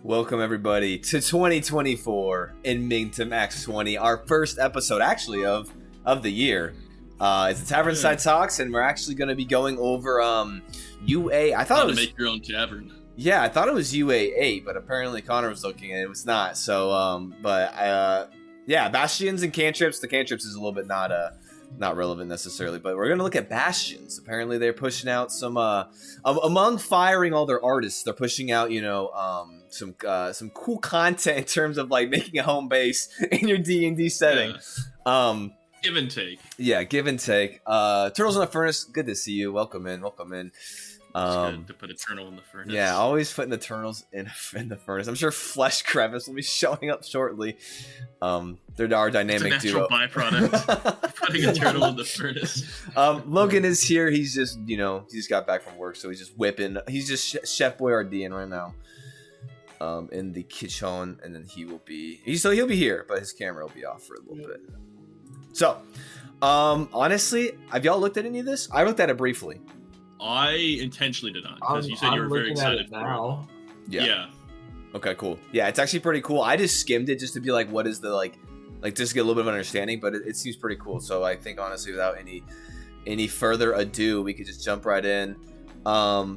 Welcome everybody to 2024 in Mington Max 20, our first episode actually of the year. It's the Tavernside Talks, and we're actually going to be going over UA. I thought it was make your own tavern. Yeah, I thought it was UA8, but apparently Connor was looking and it was not. So, yeah, Bastions and cantrips. The cantrips is a little bit not relevant necessarily, but we're gonna look at Bastions. Apparently, they're pushing out some among firing all their artists. They're pushing out, some cool content in terms of like making a home base in your D&D setting. Yeah. Give and take. Yeah, give and take. Turtles in the Furnace. Good to see you. Welcome in. It's good to put a turtle in the furnace. Yeah, always putting the turtles in the furnace. I'm sure Flesh Crevice will be showing up shortly. They're our dynamic duo. It's a natural byproduct. Putting a turtle in the furnace. Logan is here. He's just, he just got back from work, so he's just whipping. He's just Chef Boyardee right now. In the kitchen, and then he'll be here, but his camera will be off for a little bit. So, honestly, have y'all looked at any of this? I looked at it briefly. I intentionally did not, because you said you were very excited now. Yeah. Okay, cool. Yeah, it's actually pretty cool. I just skimmed it just to be like, what is the like just to get a little bit of understanding, but it seems pretty cool. So I think honestly, without any further ado, we could just jump right in.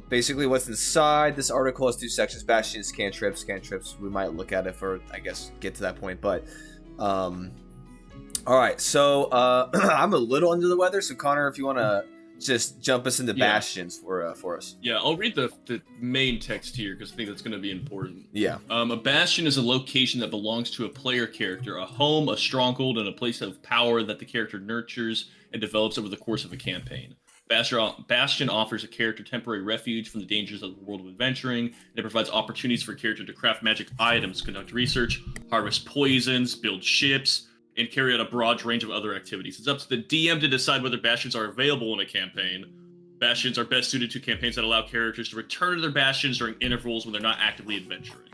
Basically, what's inside this article is 2 sections: Bastions, cantrips. We might look at it for, I guess, get to that point, but all right. So I'm a little under the weather, so Connor, if you want to just jump us into Bastions for us. Yeah, I'll read the main text here because I think that's going to be important. Yeah. A bastion is a location that belongs to a player character, a home, a stronghold, and a place of power that the character nurtures and develops over the course of a campaign. Bastion offers a character temporary refuge from the dangers of the world of adventuring, and it provides opportunities for a character to craft magic items, conduct research, harvest poisons, build ships, and carry out a broad range of other activities. It's up to the DM to decide whether bastions are available in a campaign. Bastions are best suited to campaigns that allow characters to return to their bastions during intervals when they're not actively adventuring.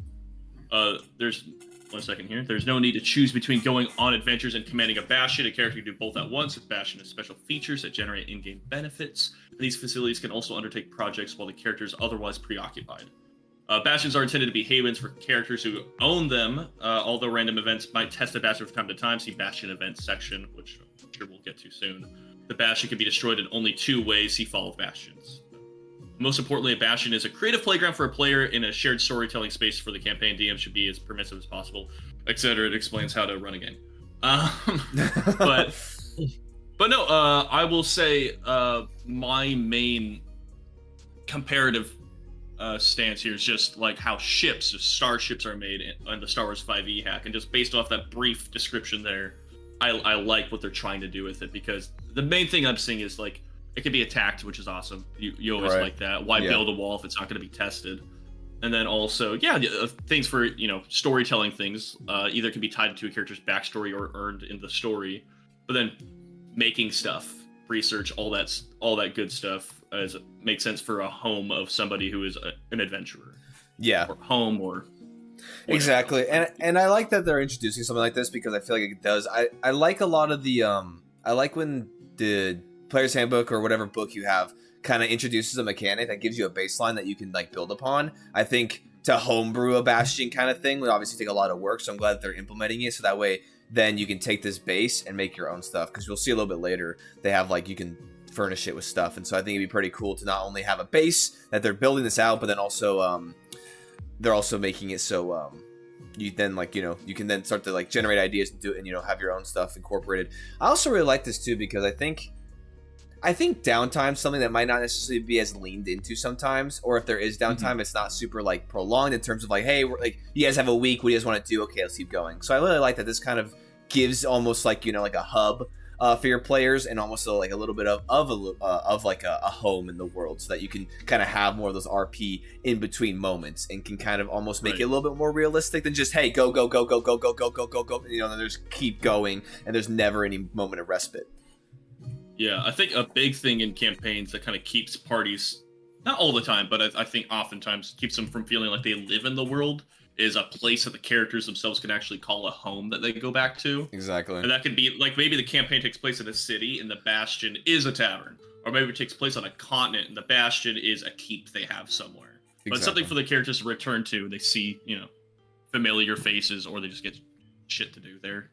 There's no need to choose between going on adventures and commanding a bastion. A character can do both at once. A bastion has special features that generate in-game benefits. These facilities can also undertake projects while the character is otherwise preoccupied. Bastions are intended to be havens for characters who own them, although random events might test a bastion from time to time. See Bastion Events section, which I'm sure we'll get to soon. The bastion can be destroyed in only 2 ways. See Fall of Bastions. Most importantly, a bastion is a creative playground for a player in a shared storytelling space for the campaign. DM should be as permissive as possible, etc. It explains how to run a game. But no, I will say my main comparative stance here is just like how starships are made on the Star Wars 5e hack, and just based off that brief description there, I like what they're trying to do with it, because the main thing I'm seeing is like it can be attacked, which is awesome. You always like that. Why build a wall if it's not going to be tested? And then also, things for storytelling things either can be tied to a character's backstory or earned in the story. But then making stuff, research, all that good stuff makes sense for a home of somebody who is an adventurer. Yeah. Or home or whatever. Exactly. And I like that they're introducing something like this, because I feel like it does. I like a lot of the I like when the Player's Handbook or whatever book you have kind of introduces a mechanic that gives you a baseline that you can like build upon. I think to homebrew a Bastion kind of thing would obviously take a lot of work, so I'm glad that they're implementing it, so that way then you can take this base and make your own stuff, because you'll see a little bit later they have like you can furnish it with stuff. And so I think it'd be pretty cool to not only have a base that they're building this out, but then also they're also making it so you then you can then start to like generate ideas and do it, and have your own stuff incorporated. I also really like this too, because I think downtime is something that might not necessarily be as leaned into sometimes, or if there is downtime, it's not super like prolonged in terms of like, hey, we're, like, you guys have a week, what do you guys want to do? Okay, let's keep going. So I really like that this kind of gives almost like like a hub for your players, and almost like a little bit of like a home in the world, so that you can kind of have more of those RP in between moments, and can kind of almost make it a little bit more realistic than just, hey, go, and there's keep going, and there's never any moment of respite. Yeah, I think a big thing in campaigns that kind of keeps parties, not all the time, but I think oftentimes keeps them from feeling like they live in the world, is a place that the characters themselves can actually call a home that they go back to. Exactly. And that could be, like, maybe the campaign takes place in a city and the Bastion is a tavern. Or maybe it takes place on a continent and the Bastion is a keep they have somewhere. But it's something for the characters to return to. They see, familiar faces, or they just get shit to do there.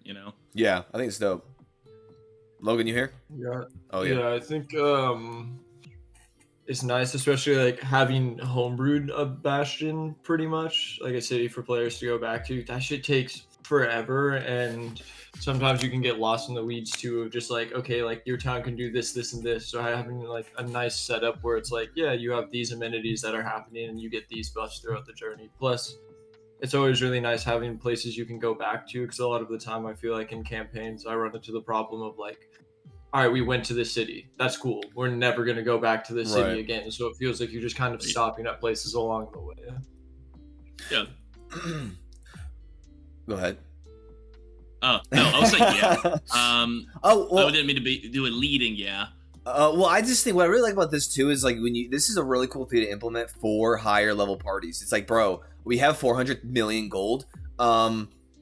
Yeah, I think it's dope. Logan, you here? Yeah. Oh yeah. Yeah, I think it's nice, especially like having homebrewed a Bastion, pretty much like a city for players to go back to. That shit takes forever, and sometimes you can get lost in the weeds too, of just like, okay, like your town can do this, this, and this. So having like a nice setup where it's like, yeah, you have these amenities that are happening and you get these buffs throughout the journey. Plus, it's always really nice having places you can go back to, because a lot of the time I feel like in campaigns I run into the problem of like, all right, we went to this city. That's cool. We're never going to go back to this city again. So it feels like you're just kind of stopping at places along the way. Yeah. Go ahead. Oh, no, I was saying, yeah. Well, I didn't mean to be doing leading, yeah. Well, I just think what I really like about this too is like this is a really cool thing to implement for higher level parties. It's like, bro, we have 400 million gold.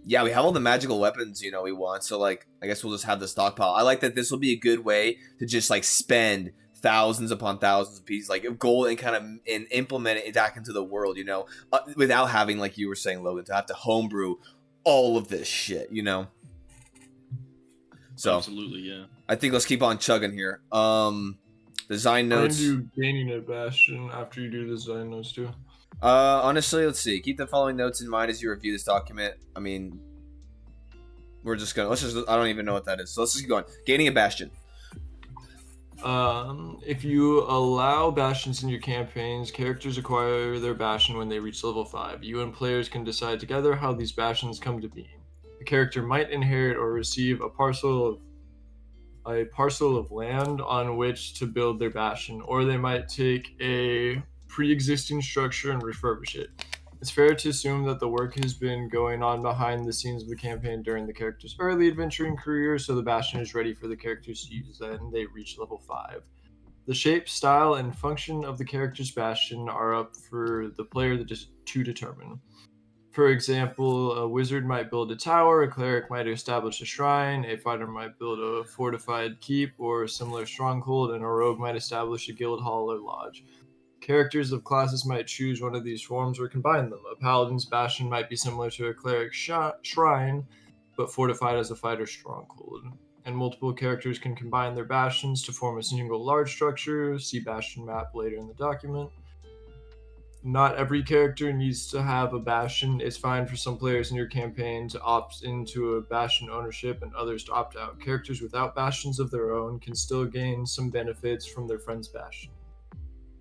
Yeah, we have all the magical weapons, we want. So like, I guess we'll just have the stockpile. I like that this will be a good way to just like spend thousands upon thousands of pieces like of gold and kind of implement it back into the world, without having, like you were saying, Logan, to have to homebrew all of this shit, So absolutely, yeah. I think let's keep on chugging here. Design notes. When do gaining a Bastion after you do the design notes too? Honestly, let's see. Keep the following notes in mind as you review this document. I mean, we're just gonna I don't even know what that is. So let's just keep going. Gaining a Bastion. If you allow Bastions in your campaigns, characters acquire their Bastion when they reach level 5. You and players can decide together how these Bastions come to be. A character might inherit or receive a parcel of land on which to build their Bastion, or they might take a pre-existing structure and refurbish it. It's fair to assume that the work has been going on behind the scenes of the campaign during the character's early adventuring career, so the Bastion is ready for the characters to use when they reach level 5. The shape, style, and function of the character's Bastion are up for the player to determine. For example, a wizard might build a tower, a cleric might establish a shrine, a fighter might build a fortified keep or a similar stronghold, and a rogue might establish a guild hall or lodge. Characters of classes might choose one of these forms or combine them. A paladin's Bastion might be similar to a cleric's shrine, but fortified as a fighter's stronghold. And multiple characters can combine their Bastions to form a single large structure. See Bastion map later in the document. Not every character needs to have a Bastion. It's fine for some players in your campaign to opt into a Bastion ownership and others to opt out. Characters without Bastions of their own can still gain some benefits from their friend's Bastion.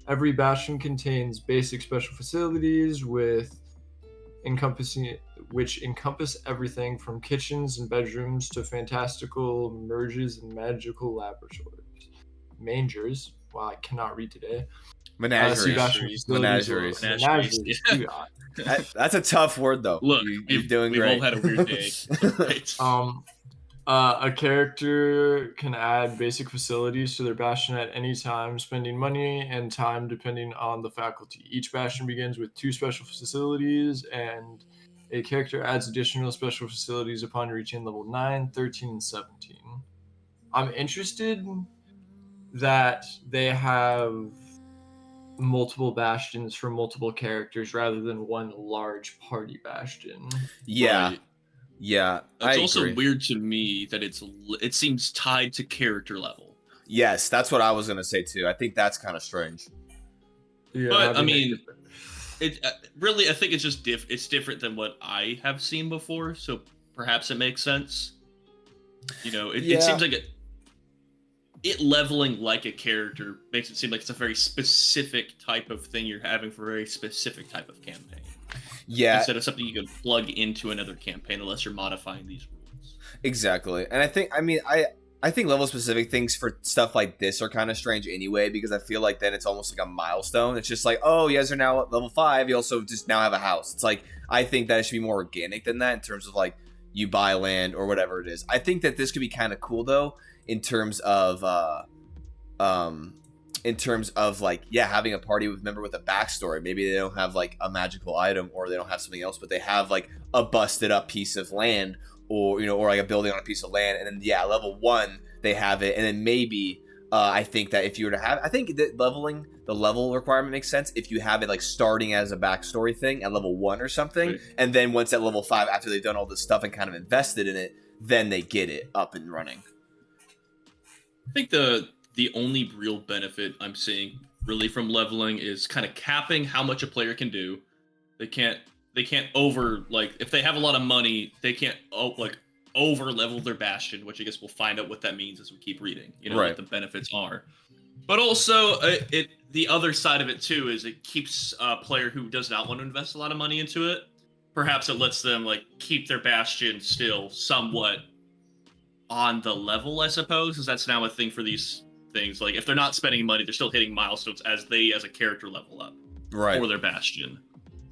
Every Bastion contains basic special facilities which encompass everything from kitchens and bedrooms to fantastical merges and magical laboratories. Mangers. Wow, I cannot read today. Menageries. Menageries. That's a tough word, though. Look, you're doing great. We've all had a weird day. A character can add basic facilities to their Bastion at any time, spending money and time depending on the faculty. Each Bastion begins with 2 special facilities, and a character adds additional special facilities upon reaching level 9, 13, and 17. I'm interested that they have multiple Bastions for multiple characters rather than one large party Bastion. Yeah. Right. Yeah, it's I also agree. weird to me that it seems tied to character level. Yes, that's what I was gonna say too. I think that's kind of strange. Yeah, But I mean, it really, I think it's just it's different than what I have seen before, so perhaps it makes sense. It seems like it leveling like a character makes it seem like it's a very specific type of thing you're having for a very specific type of campaign. Yeah. Instead of something you can plug into another campaign, unless you're modifying these rules. Exactly. And I think level specific things for stuff like this are kind of strange anyway, because I feel like then it's almost like a milestone. It's just like, oh, you guys are now at level 5. You also just now have a house. It's like, I think that it should be more organic than that in terms of like you buy land or whatever it is. I think that this could be kind of cool though, in terms of like, yeah, having a party with member with a backstory. Maybe they don't have like a magical item, or they don't have something else, but they have like a busted up piece of land, or or like a building on a piece of land, and then level 1 they have it, and then maybe I think that if you were to have, I think that the level requirement makes sense if you have it like starting as a backstory thing at level 1 or something, Right. and then once at level 5, after they've done all this stuff and kind of invested in it, then they get it up and running. I think the only real benefit I'm seeing really from leveling is kind of capping how much a player can do. They can't over, like, if they have a lot of money, they can't over level their Bastion, which I guess we'll find out what that means as we keep reading, you know, Right. what the benefits are. But also, the other side of it too is it keeps a player who does not want to invest a lot of money into it. Perhaps it lets them like keep their Bastion still somewhat on the level, I suppose, because that's now a thing for these things. Like, if they're not spending money, they're still hitting milestones as a character level up for their Bastion.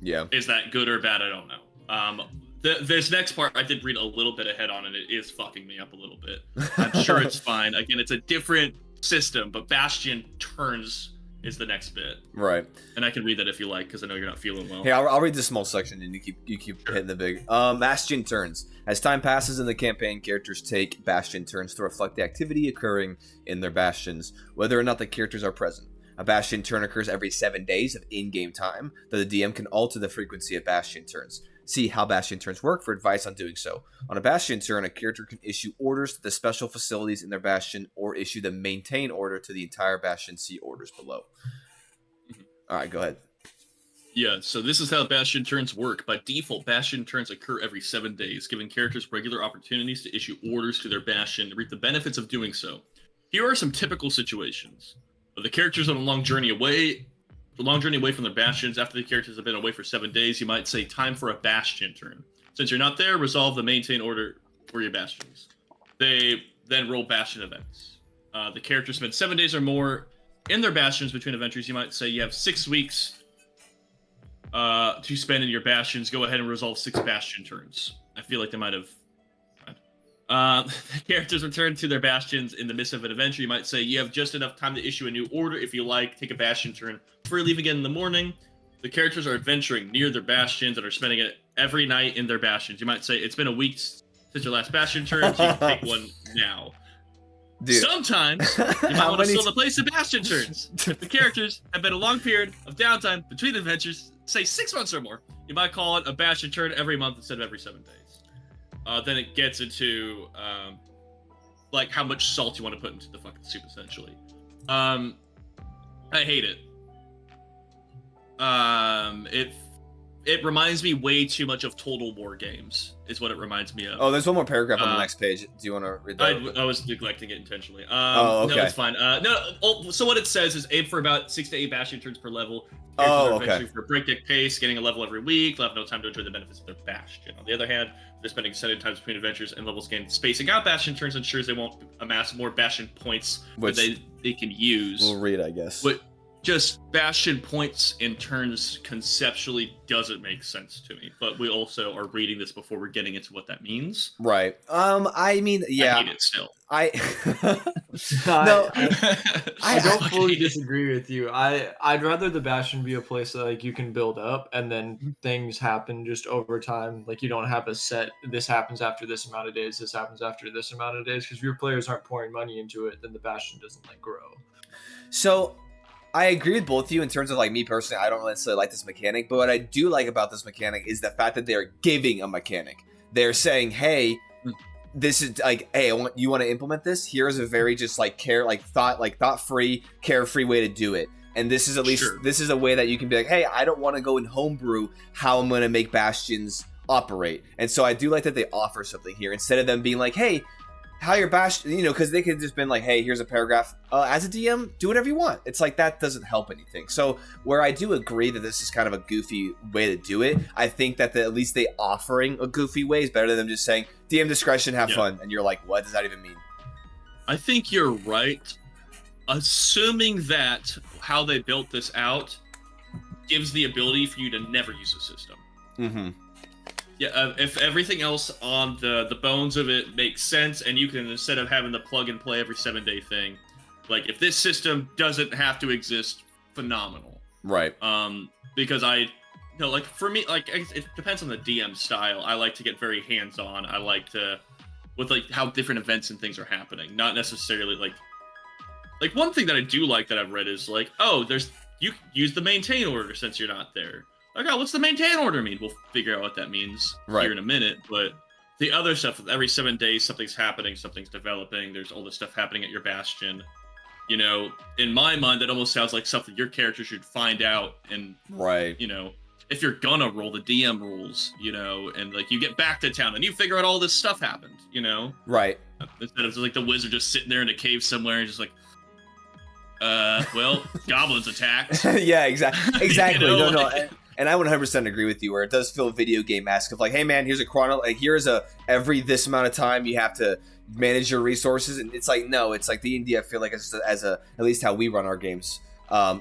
Yeah. Is that good or bad? I don't know. This next part I did read a little bit ahead on, and it is fucking me up a little bit. I'm sure it's fine. Again, it's a different system, but Bastion Turns is the next bit. Right. And I can read that if you like, because I know you're not feeling well. Hey, I'll read this small section, and you keep hitting the big. Bastion Turns. As time passes in the campaign, characters take Bastion Turns to reflect the activity occurring in their Bastions, whether or not the characters are present. A Bastion Turn occurs every 7 days of in-game time, though the DM can alter the frequency of Bastion Turns. See how Bastion Turns work for advice on doing so. On a Bastion turn, a character can issue orders to the special facilities in their Bastion, or issue the maintain order to the entire Bastion. See orders below. Alright, go ahead. Yeah, so this is how Bastion Turns work. By default, Bastion Turns occur every 7 days, giving characters regular opportunities to issue orders to their Bastion and reap the benefits of doing so. Here are some typical situations. The character's on a long journey away from their Bastions. After the characters have been away for 7 days, you might say, time for a Bastion turn. Since you're not there, resolve the maintain order for your Bastions. They then roll Bastion events. The character spends 7 days or more in their Bastions between adventures. You might say you have 6 weeks to spend in your Bastions. Go ahead and resolve 6 Bastion turns. I feel like they might have... the characters return to their Bastions in the midst of an adventure. You might say you have just enough time to issue a new order. If you like, take a Bastion turn before you leave again in the morning. The characters are adventuring near their Bastions and are spending it every night in their Bastions. You might say it's been a week since your last Bastion turn, so you can take one now. Dude. Sometimes you might want to still place the Bastion turns. If the characters have been a long period of downtime between adventures, say 6 months or more, you might call it a Bastion turn every month instead of every 7 days. Then it gets into like how much salt you want to put into the fucking soup, essentially. I hate it. It reminds me way too much of Total War games, is what it reminds me of. Oh, there's one more paragraph on the next page. Do you want to read that? I was neglecting it intentionally. Okay. No, it's fine. So what it says is aim for about 6 to 8 Bastion turns per level. Okay. For a breakneck pace, getting a level every week. They'll have no time to enjoy the benefits of their Bastion. On the other hand, they're spending extended times between adventures and levels gain. Spacing out Bastion turns ensures they won't amass more Bastion points that they can use. We'll read, I guess. But just Bastion points in turns conceptually doesn't make sense to me. But we also are reading this before we're getting into what that means. Right. I mean, yeah. I hate it still. I don't fully disagree with you. I'd rather the Bastion be a place that like you can build up and then things happen just over time. Like you don't have a set, this happens after this amount of days, this happens after this amount of days. Because if your players aren't pouring money into it, then the Bastion doesn't like grow. So I agree with both of you in terms of like me personally. I don't necessarily like this mechanic, but what I do like about this mechanic is the fact that they're giving a mechanic. They're saying, hey, this is like, hey, you want to implement this? Here's a very just like thought-free, carefree way to do it. And this is at least this is a way that you can be like, hey, I don't want to go and homebrew how I'm going to make Bastions operate. And so I do like that they offer something here instead of them being like, hey, how your Bastion, you know, because they could have just been like, hey, here's a paragraph. As a DM, do whatever you want. It's like that doesn't help anything. So where I do agree that this is kind of a goofy way to do it, I think that at least they offering a goofy way is better than them just saying DM discretion, have fun, and you're like, what does that even mean? I think you're right. Assuming that how they built this out gives the ability for you to never use the system. Mm-hmm. Yeah, if everything else on the bones of it makes sense, and you can, instead of having the plug and play every 7-day thing, like if this system doesn't have to exist, phenomenal. Right. Because like for me, like it depends on the DM style. I like to get very hands-on. I like to, with like how different events and things are happening, not necessarily like Like, one thing that I do like that I've read is like, oh, you can use the maintain order since you're not there. Like, oh, what's the maintain order mean? We'll figure out what that means here in a minute. But the other stuff, every 7 days, something's happening, something's developing. There's all this stuff happening at your Bastion. You know, in my mind, that almost sounds like something your character should find out. And, you know, if you're gonna roll the DM rules, you know, and like you get back to town and you figure out all this stuff happened, you know? Right. Instead of like the wizard just sitting there in a cave somewhere and just like, well, goblins attacked. Yeah, exactly. You know, No. And I 100% agree with you, where it does feel video game-esque of like, hey man, here's a chrono, like here's every this amount of time you have to manage your resources, and it's like, no, it's like D&D, I feel like as at least how we run our games,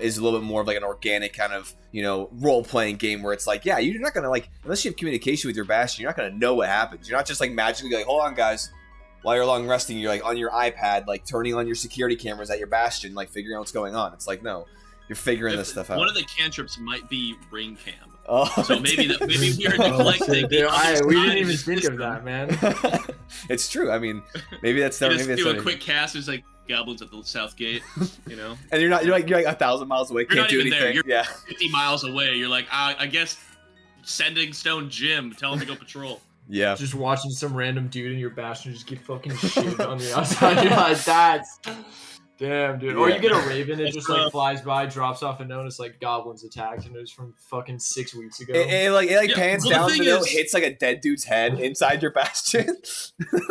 is a little bit more of like an organic kind of, you know, role-playing game where it's like, yeah, you're not gonna like, unless you have communication with your Bastion, you're not gonna know what happens. You're not just like magically like, hold on guys, while you're long resting, you're like on your iPad, like turning on your security cameras at your Bastion, like figuring out what's going on. It's like, no, you're figuring this stuff out. One of the cantrips might be ring cam. Oh, so maybe we're neglecting. We didn't even think of that, man. It's true. I mean, maybe that's you just do a quick cast. There's like goblins at the south gate, you know. And you're like 1,000 miles away. You're can't do anything. There. You're 50 miles away. You're like, I guess sending Stone Jim, tell him to go patrol. Yeah. Just watching some random dude in your Bastion just get fucking shit on the outside. You're like, that's damn, dude. Or you get a raven, it just like flies by, drops off a note, it's like goblins attacked, and it was from fucking 6 weeks ago. It pans down, the note hits like a dead dude's head inside your Bastion.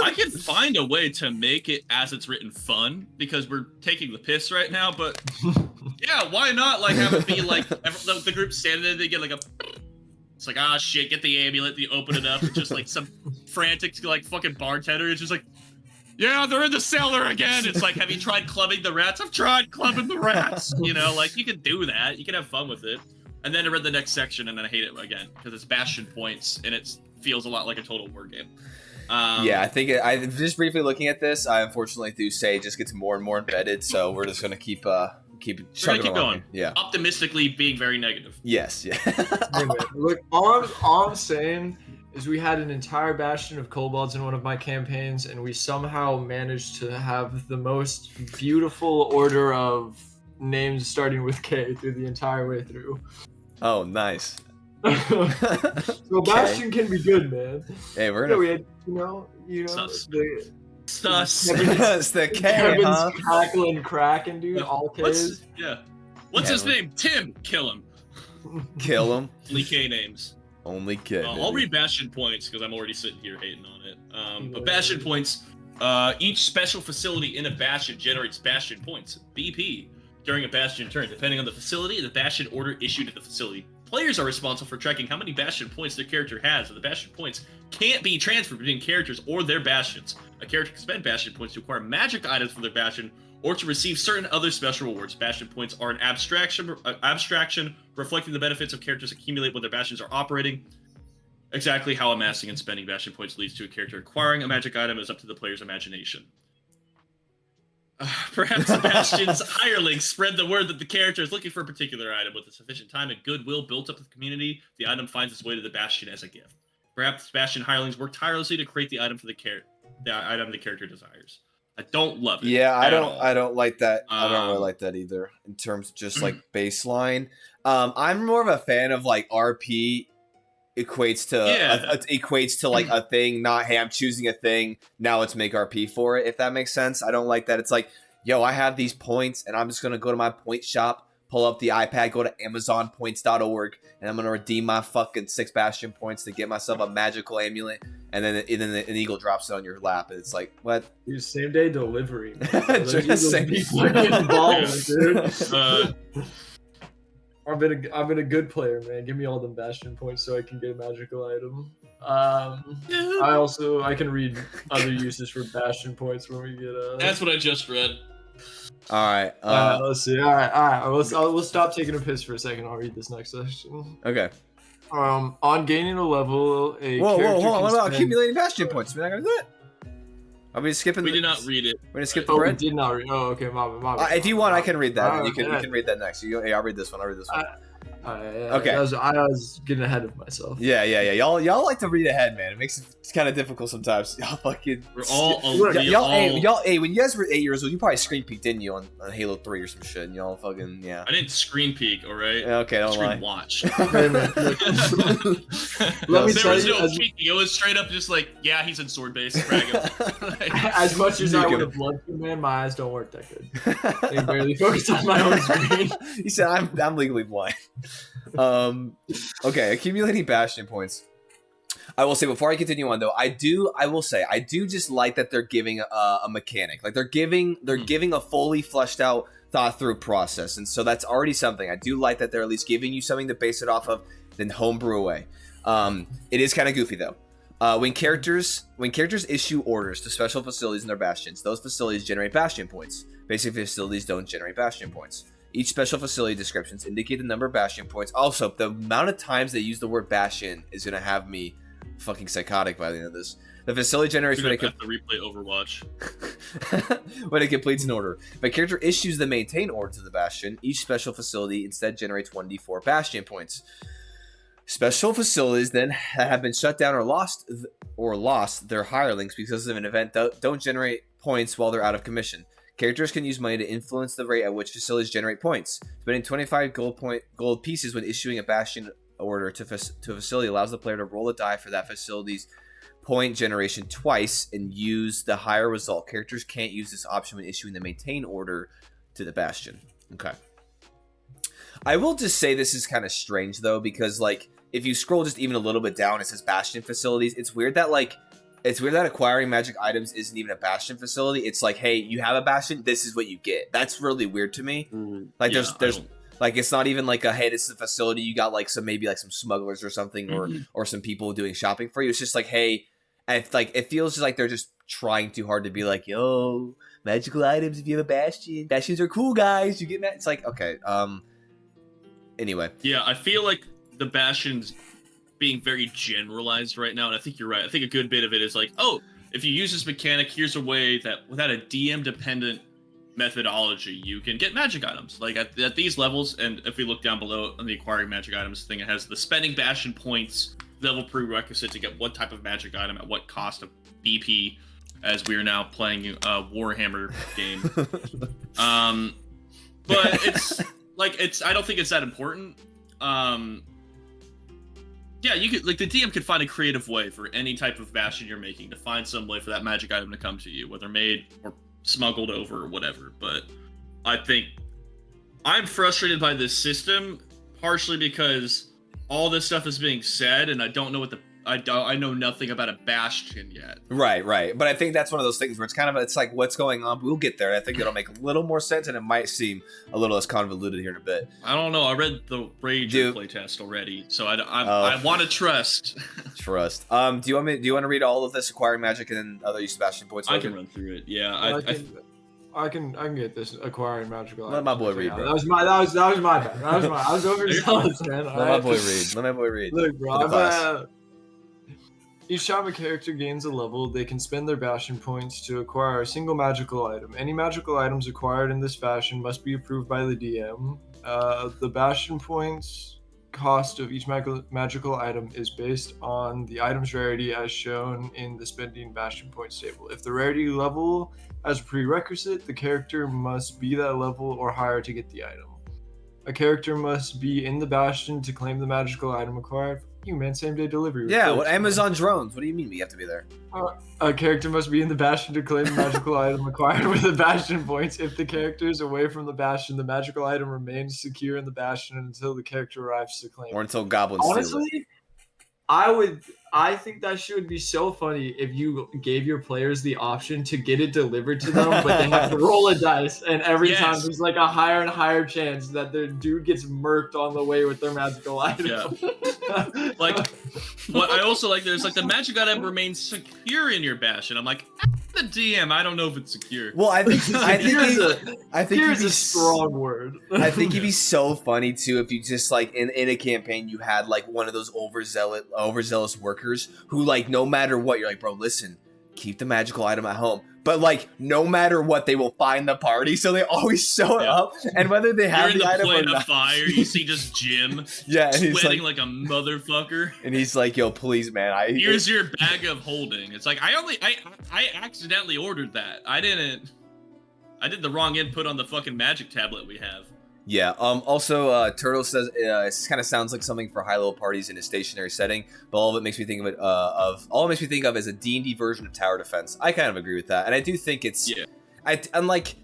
I could find a way to make it as it's written fun, because we're taking the piss right now, but yeah, why not like have it be like the group standing there, they get like a... It's like, ah, shit, get the amulet, you open it up, it's just like some frantic, like, fucking bartender, it's just like, yeah, they're in the cellar again! It's like, have you tried clubbing the rats? I've tried clubbing the rats! You know, like, you can do that, you can have fun with it. And then I read the next section, and then I hate it again, because it's Bastion points, and it feels a lot like a total war game. Yeah, I think, just briefly looking at this, I unfortunately do say it just gets more and more embedded, so we're just gonna keep chugging going. Yeah. Optimistically being very negative. Yes. Yeah. Anyway, look, all I'm saying is we had an entire Bastion of kobolds in one of my campaigns, and we somehow managed to have the most beautiful order of names starting with K through the entire way through. Oh, nice. So Bastion can be good, man. Hey, we're gonna. We had, you know, Sus. Sus. It's the K, Kevin's cackling, cracking, dude. All K's. What's his name? Tim. Kill him. Kill him. Only K names. Only K. I'll read Bastion points because I'm already sitting here hating on it. But Bastion points. Each special facility in a Bastion generates Bastion points. BP. During a Bastion turn, depending on the facility, the Bastion order issued at the facility. Players are responsible for tracking how many Bastion points their character has, and the Bastion points can't be transferred between characters or their Bastions. A character can spend Bastion points to acquire magic items for their Bastion or to receive certain other special rewards. Bastion points are an abstraction reflecting the benefits of characters accumulate when their Bastions are operating. Exactly how amassing and spending Bastion points leads to a character acquiring a magic item is up to the player's imagination. Perhaps the Bastion's hirelings spread the word that the character is looking for a particular item. With sufficient time and goodwill built up with the community, the item finds its way to the Bastion as a gift. Perhaps Bastion hirelings work tirelessly to create the item for the item the character desires. I don't love it. Yeah, I don't like that. I don't really like that either. In terms of just like baseline, I'm more of a fan of like RP equates to like a thing, not hey, I'm choosing a thing, now let's make RP for it, if that makes sense. I don't like that. It's like, yo, I have these points and I'm just gonna go to my point shop, pull up the iPad, go to amazonpoints.org, and I'm gonna redeem my fucking 6 Bastion points to get myself a magical amulet, and then an eagle drops it on your lap, and it's like, what? Dude, same day delivery, man. Just same dude. I've been a good player, man. Give me all the Bastion points so I can get a magical item. I can read other uses for Bastion points when we get. That's what I just read. All right. Let's see. All right. We'll stop taking a piss for a second. I'll read this next section. Okay. On gaining a level, hold on. What about accumulating Bastion points? We're not gonna do it. Are we skipping? We did not read it. We're gonna skip the red. We did not read. Oh, okay. My bad. If you want, I can read that. You can read that next. I'll read this one. Okay. I was getting ahead of myself. Yeah. Y'all like to read ahead, man. It makes it kind of difficult sometimes. Y'all fucking. We're all. Hey, when you guys were 8 years old, you probably screen peeked, didn't you, on Halo 3 or some shit? And y'all fucking I didn't screen peek, all right. Okay, don't lie. Screen watch. Let me There tell was you, no peeking. It was straight up just like, yeah, he's in sword base. Frag him. as much as I Nuke would him. have loved to, man, my eyes don't work that good. They barely focus on my own screen. He said, "I'm legally blind." Okay, accumulating Bastion points. I will say before I continue on though, I will say I do just like that they're giving a mechanic, like they're giving a fully fleshed out, thought through process, and so that's already something. I do like that they're at least giving you something to base it off of, then homebrew away. It is kind of goofy though. When characters issue orders to special facilities in their bastions, those facilities generate Bastion points. Basic facilities don't generate Bastion points. Each special facility descriptions indicate the number of Bastion points. Also, the amount of times they use the word Bastion is going to have me fucking psychotic by the end of this. The facility generates when it have to replay Overwatch. when it completes an order. If a character issues the maintain order to the Bastion, each special facility instead generates 1d4 Bastion points. Special facilities then have been shut down or lost their hirelings because of an event don't generate points while they're out of commission. Characters can use money to influence the rate at which facilities generate points. Spending 25 gold pieces when issuing a Bastion order to a facility allows the player to roll a die for that facility's point generation twice and use the higher result. Characters can't use this option when issuing the maintain order to the Bastion. Okay. I will just say this is kind of strange though, because like if you scroll just even a little bit down, it says Bastion Facilities. It's weird that acquiring magic items isn't even a Bastion facility. It's like, hey, you have a Bastion, this is what you get. That's really weird to me. Like there's like it's not even like a, hey, this is a facility, you got like some smugglers or something or some people doing shopping for you. It's just like, hey, and it feels just like they're just trying too hard to be like, yo, magical items if you have a Bastion. Bastions are cool, guys. You get that? It's like, okay, anyway. Yeah, I feel like the Bastions being very generalized right now, and I think you're right. I think a good bit of it is like, oh, if you use this mechanic, here's a way that without a DM-dependent methodology, you can get magic items. Like at these levels, and if we look down below on the acquiring magic items thing, it has the spending Bastion points level prerequisite to get what type of magic item at what cost of BP, as we are now playing a Warhammer game. But it's like I don't think it's that important. Yeah, you could like the DM could find a creative way for any type of Bastion you're making to find some way for that magic item to come to you, whether made or smuggled over or whatever. But I think I'm frustrated by this system, partially because all this stuff is being said, and I don't know I know nothing about a Bastion yet. Right. But I think that's one of those things where it's like, what's going on? We'll get there. I think it'll make a little more sense, and it might seem a little less convoluted here in a bit. I don't know. I read the Rager playtest already, so I want to trust. Trust. Do you want to read all of this acquiring magic and then other use of Bastion points? I can run through it. Yeah, I can get this acquiring magical. Let my boy read, bro. That was my bad. I was overzealous, man. Let my boy read. Look, bro. Each time a character gains a level, they can spend their Bastion points to acquire a single magical item. Any magical items acquired in this fashion must be approved by the DM. The Bastion points cost of each magical item is based on the item's rarity as shown in the spending Bastion points table. If the rarity level has a prerequisite, the character must be that level or higher to get the item. A character must be in the Bastion to claim the magical item acquired. You man, same day delivery. Yeah, what Amazon drones? What do you mean we have to be there? A character must be in the Bastion to claim the magical item acquired with the Bastion points. If the character is away from the Bastion, the magical item remains secure in the Bastion until the character arrives to claim it. Or until goblins steal it. Honestly, I think that shit would be so funny if you gave your players the option to get it delivered to them, but they have to roll a dice, and every time there's like a higher and higher chance that their dude gets murked on the way with their magical item. Yeah. Like, what I also like, there's like the magic item remains secure in your Bastion. I'm like, the DM, I don't know if it's secure. Well, I think here's a strong word. I think it'd be so funny too if you just like in a campaign you had like one of those overzealous workers who like no matter what you're like, bro, listen, keep the magical item at home. But like, no matter what, they will find the party, so they always show up. And whether they have the item or not, fire, you see just Jim, yeah, and he's sweating like a motherfucker. And he's like, "Yo, please, man, here's your bag of holding." It's like I accidentally ordered that. I did the wrong input on the fucking magic tablet we have. Yeah. Also, Turtle says it kind of sounds like something for high-level parties in a stationary setting, but all of it makes me think of it is a D&D version of tower defense. I kind of agree with that, and I do think it's. Yeah. I'm like,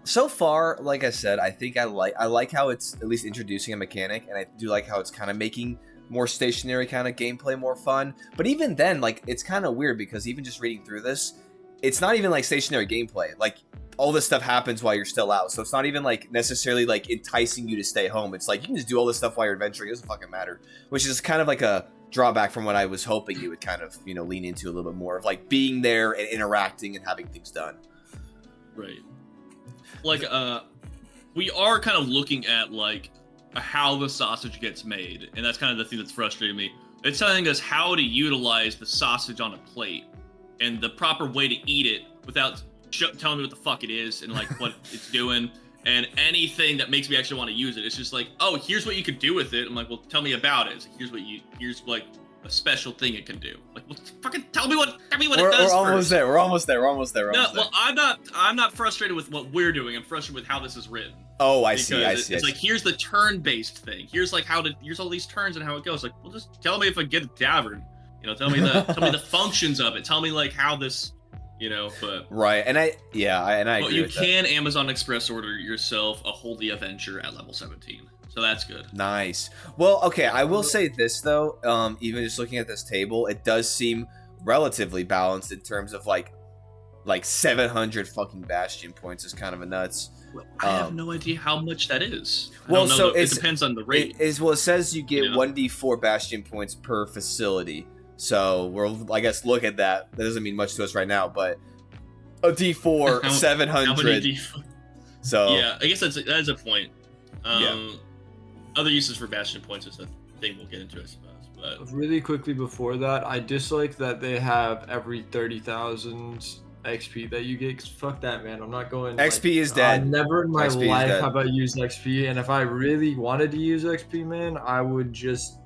so far, like I said, I think I like how it's at least introducing a mechanic, and I do like how it's kind of making more stationary kind of gameplay more fun. But even then, like, it's kind of weird because even just reading through this, it's not even like stationary gameplay. Like, all this stuff happens while you're still out, so it's not even like necessarily like enticing you to stay home. It's like you can just do all this stuff while you're adventuring. It doesn't fucking matter, which is kind of like a drawback from what I was hoping you would kind of, you know, lean into a little bit more of like being there and interacting and having things done. Right. Like, we are kind of looking at like how the sausage gets made, and that's kind of the thing that's frustrating me. It's telling us how to utilize the sausage on a plate and the proper way to eat it without telling me what the fuck it is and like what it's doing and anything that makes me actually want to use it. It's just like, oh, here's what you could do with it. I'm like, well, tell me about it. It's like, here's like a special thing it can do. Like, well, fucking tell me what it does. We're almost there. We're almost there. Well, I'm not frustrated with what we're doing. I'm frustrated with how this is written. Oh, I see. It's like, here's the turn-based thing. Here's like here's all these turns and how it goes. Like, well, just tell me if I get a tavern. You know, tell me the functions of it. Tell me like how this. You know, but right, and I agree. But you can Amazon Express order yourself a Holy Avenger at level 17, so that's good. Nice. Well, okay, I will say this though. Even just looking at this table, it does seem relatively balanced in terms of like 700 fucking Bastion points is kind of a nuts. I have no idea how much that is. Well, so it depends on the rate. It says you get 1d4 Bastion points per facility. So we'll, I guess, look at that. That doesn't mean much to us right now, but a D4, 700. How many D4? So yeah, I guess that's a point. Other uses for Bastion points is a thing we'll get into, I suppose. But really quickly before that, I dislike that they have every 30,000 XP that you get. Cause fuck that, man. I'm not going. XP is dead. Never in my XP life have I used XP, and if I really wanted to use XP, man, I would just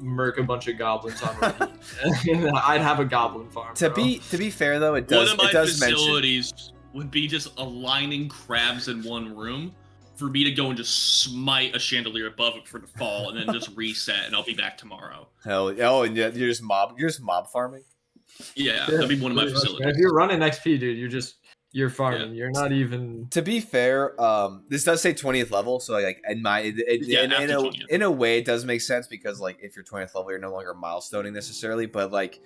murk a bunch of goblins on repeat. I'd have a goblin farm. To be fair though, it does. One of my it does facilities mention... would be just aligning crabs in one room for me to go and just smite a chandelier above it for the fall, and then just reset, and I'll be back tomorrow. And you're just mob farming. Yeah, that'd be one of my facilities. If you're running XP, dude, you're farming. Yeah. You're not even. To be fair, this does say 20th level, so like in a way it does make sense because like if you're 20th level, you're no longer milestoning necessarily. But like,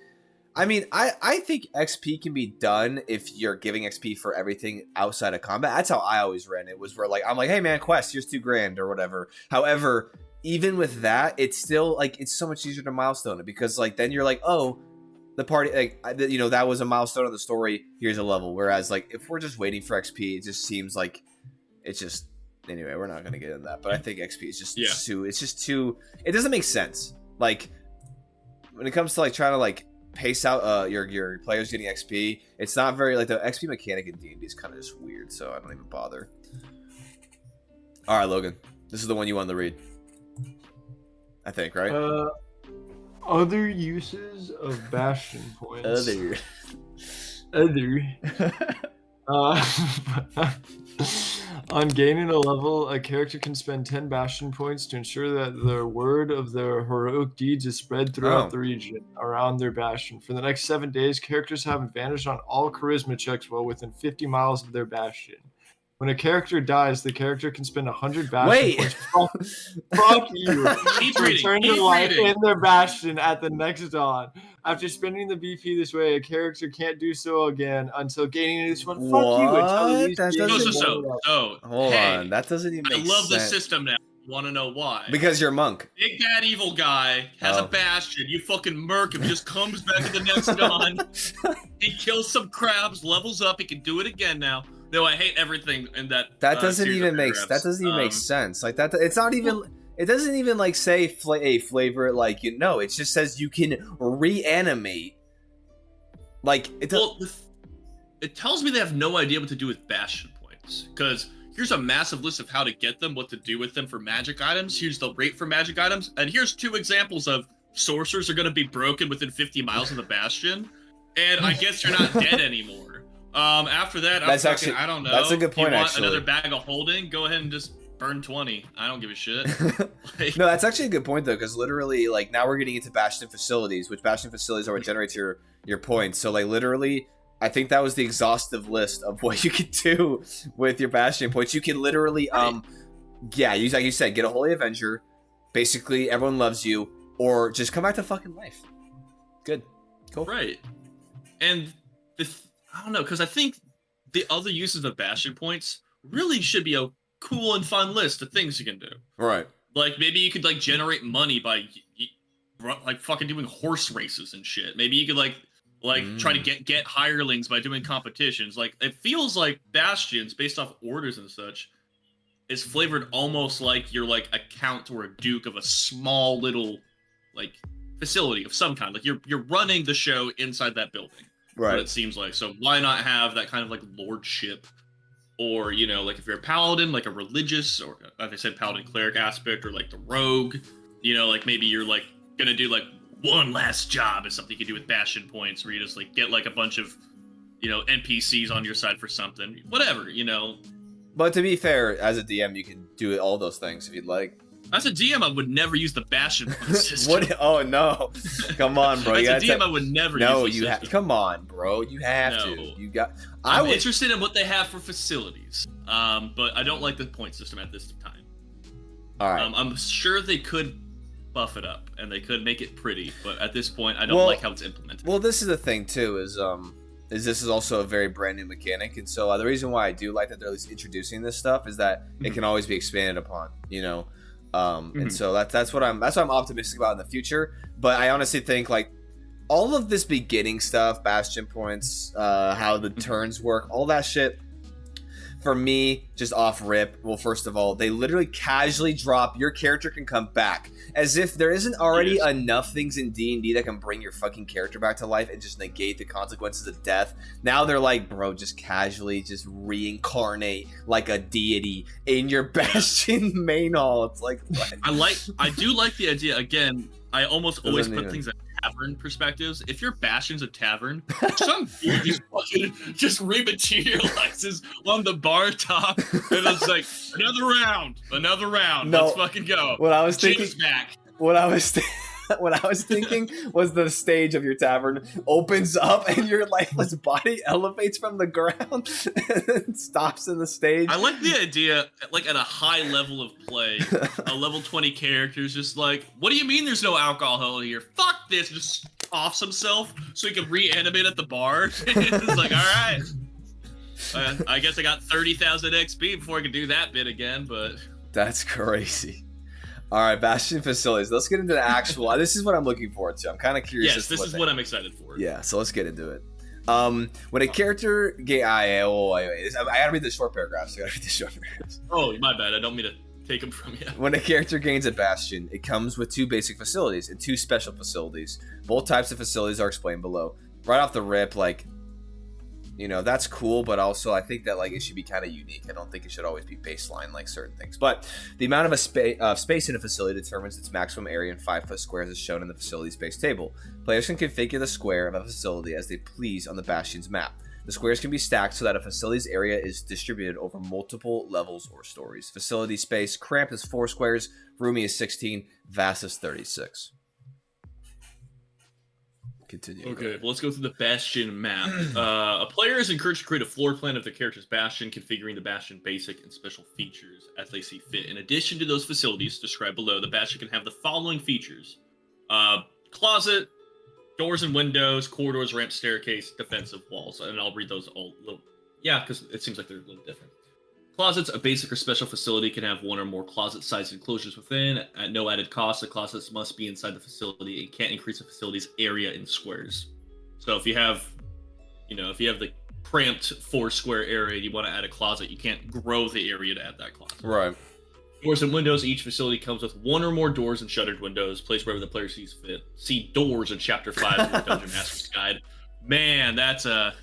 I mean, I think XP can be done if you're giving XP for everything outside of combat. That's how I always ran it. Was where like I'm like, hey man, quest, here's $2,000 or whatever. However, even with that, it's still like it's so much easier to milestone it because like then you're like, oh. The party, like, you know, that was a milestone of the story. Here's a level. Whereas, like, if we're just waiting for XP, it just seems like it's just. Anyway, we're not gonna get into that. But I think XP is just too. It's just too. It doesn't make sense. Like, when it comes to like trying to like pace out your players getting XP, it's not very like the XP mechanic in D&D is kind of just weird. So I don't even bother. All right, Logan, this is the one you wanted to read. I think, right? Other uses of Bastion points. On gaining a level, a character can spend 10 Bastion points to ensure that the word of their heroic deeds is spread throughout the region around their Bastion. For the next 7 days, characters have advantage on all charisma checks while within 50 miles of their Bastion. When a character dies, the character can spend 100 Bastion points. Fuck you. Return to life in their Bastion at the next dawn. After spending the BP this way, a character can't do so again until gaining this one. Fuck you. Hold on. That doesn't even make sense. I love the system now. Want to know why? Because you're a monk. Big bad evil guy has a Bastion. You fucking murk him. Just comes back at the next dawn. He kills some crabs, levels up. He can do it again now. No, I hate everything in that. That doesn't even make sense. Like that, it's not even. It doesn't even like say flavor like it just says you can reanimate Like it tells me they have no idea what to do with Bastion points, because here's a massive list of how to get them, what to do with them for magic items. Here's the rate for magic items, and here's 2 examples of sorcerers are going to be broken within 50 miles of the Bastion, and I guess you're not dead anymore. After that, I don't know. That's a good point. You want actually, another bag of holding? Go ahead and just burn 20. I don't give a shit. No, that's actually a good point though, because literally, like, now we're getting into Bastion Facilities, which Bastion Facilities are what generates your points. So like literally, I think that was the exhaustive list of what you could do with your Bastion points. You can literally, yeah, use, like you said, get a Holy Avenger. Basically, everyone loves you, or just come back to fucking life. Good, cool. Right, and I don't know, because I think the other uses of Bastion points really should be a cool and fun list of things you can do. Right. Like maybe you could like generate money by like fucking doing horse races and shit. Maybe you could like try to get hirelings by doing competitions. Like it feels like Bastions, based off orders and such, is flavored almost like you're like a count or a duke of a small little like facility of some kind. Like you're running the show inside that building. Right. What it seems like. So why not have that kind of like lordship? Or, you know, like if you're a paladin, like a religious, or like I said, paladin cleric aspect, or like the rogue, you know, like maybe you're like gonna do like one last job is something you can do with Bastion points, where you just like get like a bunch of, you know, NPCs on your side for something, whatever, you know. But to be fair, as a DM, you can do all those things if you'd like. As a DM, I would never use the Bastion system. What? Oh no! Come on, bro. As a DM, I would never. No, use the you come on, bro. You have to. You got. I'm interested in what they have for facilities, but I don't like the point system at this time. All right. I'm sure they could buff it up and they could make it pretty, but at this point, I don't like how it's implemented. Well, this is the thing too. Is this is also a very brand new mechanic, and so the reason why I do like that they're at least introducing this stuff is that it can always be expanded upon. You know. And so that's what I'm optimistic about in the future. But I honestly think like all of this beginning stuff, Bastion points, how the turns work, all that shit, for me, just off rip. Well, first of all, they literally casually drop your character can come back, as if there isn't already enough things in D&D that can bring your fucking character back to life and just negate the consequences of death. Now they're like, bro, just casually just reincarnate like a deity in your Bastion main hall. It's like, what? I do like the idea. Again, I almost always put things in tavern perspectives. If your Bastion's a tavern, some dude just rematerializes on the bar top, and it's like another round. No, let's fucking go. What I was thinking, back. What I was thinking was the stage of your tavern opens up and your lifeless body elevates from the ground and stops in the stage. I like the idea, like at a high level of play, a level 20 character's just like, what do you mean there's no alcohol here? Fuck this, just offs himself so he can reanimate at the bar. It's like, all right. I guess I got 30,000 XP before I can do that bit again, but... That's crazy. All right, Bastion Facilities. Let's get into the actual... This is what I'm looking forward to. I'm kind of curious. Yes, this is what I'm excited for. Yeah, so let's get into it. When a character... I gotta read the short paragraphs. Oh, my bad. I don't mean to take them from you. When a character gains a Bastion, it comes with 2 basic facilities and 2 special facilities. Both types of facilities are explained below. Right off the rip, like... You know, that's cool, but also I think that like it should be kind of unique. I don't think it should always be baseline like certain things. But the amount of space in a facility determines its maximum area in 5-foot squares as shown in the facility space table. Players can configure the square of a facility as they please on the Bastion's map. The squares can be stacked so that a facility's area is distributed over multiple levels or stories. Facility space cramped is 4 squares, roomy is 16, vast is 36. Continue. Okay, well, let's go through the Bastion map. A player is encouraged to create a floor plan of their character's Bastion, configuring the Bastion basic and special features as they see fit. In addition to those facilities described below, the Bastion can have the following features. Closet, doors and windows, corridors, ramp, staircase, defensive walls. And I'll read those all little... Yeah, because it seems like they're a little different. Closets, a basic or special facility, can have 1 or more closet-sized enclosures within. At no added cost, the closets must be inside the facility and can't increase the facility's area in squares. So if you have, the cramped 4-square area, you want to add a closet, you can't grow the area to add that closet. Right. Doors and windows, each facility comes with 1 or more doors and shuttered windows, placed wherever the player sees fit. See doors in Chapter 5 of the Dungeon Master's Guide. Man, that's a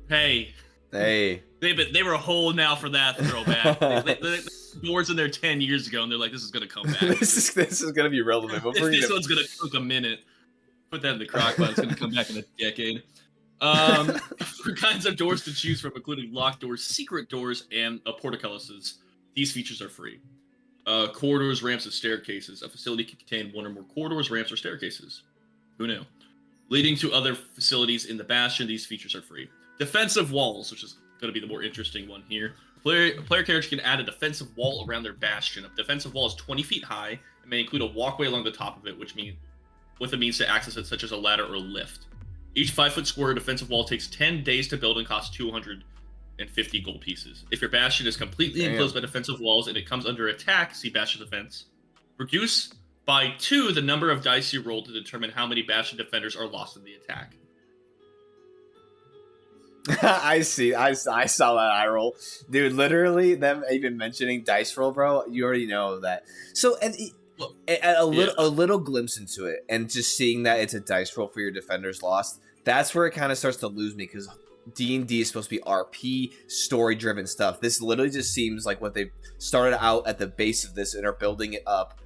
hey. Hey, They were holding out for that throwback. they doors in there 10 years ago, and they're like, "This is gonna come back. this is gonna be relevant. This one's gonna took a minute. Put that in the crock pot. It's gonna come back in a decade." For kinds of doors to choose from, including locked doors, secret doors, and portcullises. These features are free. Corridors, ramps, and staircases. A facility can contain one or more corridors, ramps, or staircases. Who knew? Leading to other facilities in the Bastion. These features are free. Defensive walls, which is going to be the more interesting one here. Player characters can add a defensive wall around their Bastion. A defensive wall is 20 feet high and may include a walkway along the top of it, with a means to access it, such as a ladder or a lift. Each 5-foot square defensive wall takes 10 days to build and costs 250 gold pieces. If your Bastion is completely enclosed by defensive walls and it comes under attack, see Bastion defense. Reduce by 2 the number of dice you roll to determine how many Bastion defenders are lost in the attack. I see. I saw that eye roll, dude. Literally, them even mentioning dice roll, bro. You already know that. So, and a little glimpse into it, and just seeing that it's a dice roll for your defenders lost. That's where it kind of starts to lose me, because D&D is supposed to be RP, story-driven stuff. This literally just seems like what they started out at the base of this and are building it up.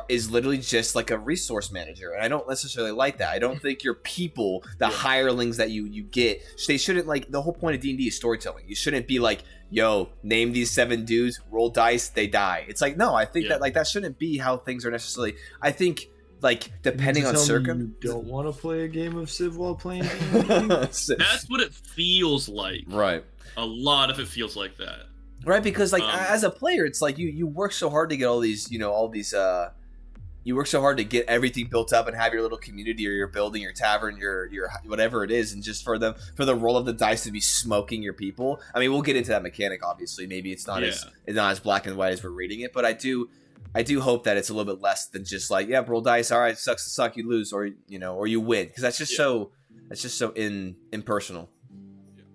Is literally just like a resource manager, and I don't necessarily like that. I don't think your people, the hirelings that you get, they shouldn't, like, the whole point of D&D is storytelling. You shouldn't be like, yo, name these 7 dudes, roll dice, they die. It's like, no, I think that, like, that shouldn't be how things are necessarily. I think, like, depending on circum. You don't want to play a game of Civ while playing D&D? That's what it feels like. Right. A lot of it feels like that. Right, because, like, as a player, it's like you work so hard to get all these, you work so hard to get everything built up and have your little community or your building, your tavern, your whatever it is, and just for the roll of the dice to be smoking your people. I mean, we'll get into that mechanic, obviously. Maybe it's not as black and white as we're reading it, but I do hope that it's a little bit less than just like, yeah, roll dice, all right, sucks to suck, you lose, or you win, because that's just so impersonal.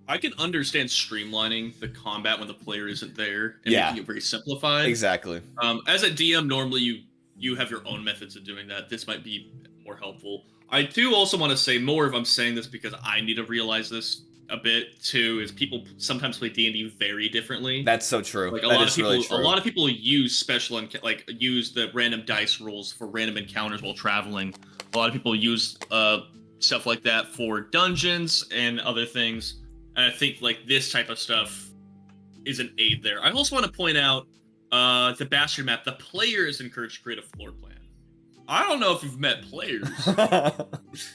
I can understand streamlining the combat when the player isn't there and making it very simplified. Exactly. As a DM, normally you have your own methods of doing that. This might be more helpful. I do also want to say more, if I'm saying this because I need to realize this a bit too, is people sometimes play D&D very differently. That's so true. Like a lot of people use use the random dice rolls for random encounters while traveling. A lot of people use stuff like that for dungeons and other things. And I think like this type of stuff is an aid there. I also want to point out the Bastion map. The player is encouraged to create a floor plan. I don't know if you've met players.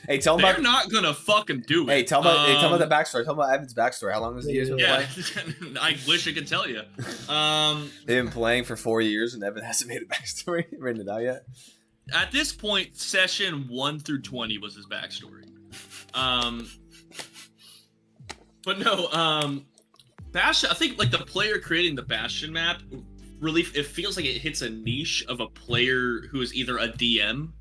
Hey, tell them they're not gonna fucking do it. Hey, tell them about the backstory. Tell them about Evan's backstory. How long has he been playing? I wish I could tell you. They've been playing for 4 years, and Evan hasn't made a backstory. Written it out yet. At this point, session 1 through 20 was his backstory. But no, Bastion. I think like the player creating the Bastion map, really, it feels like it hits a niche of a player who is either a DM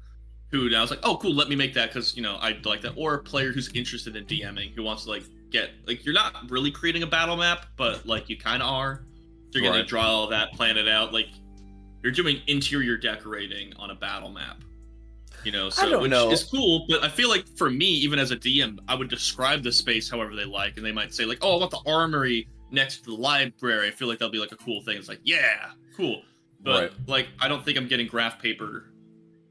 who now is like, oh cool, let me make that because I like that, or a player who's interested in DMing who wants to like get like, you're not really creating a battle map, but like you kind of are. So you're gonna draw all that, plan it out, like you're doing interior decorating on a battle map. So which is cool, but I feel like for me, even as a DM, I would describe the space however they like, and they might say like, oh, I want the armory next to the library. I feel like that'll be like a cool thing. It's like, yeah, cool. But like, I don't think I'm getting graph paper.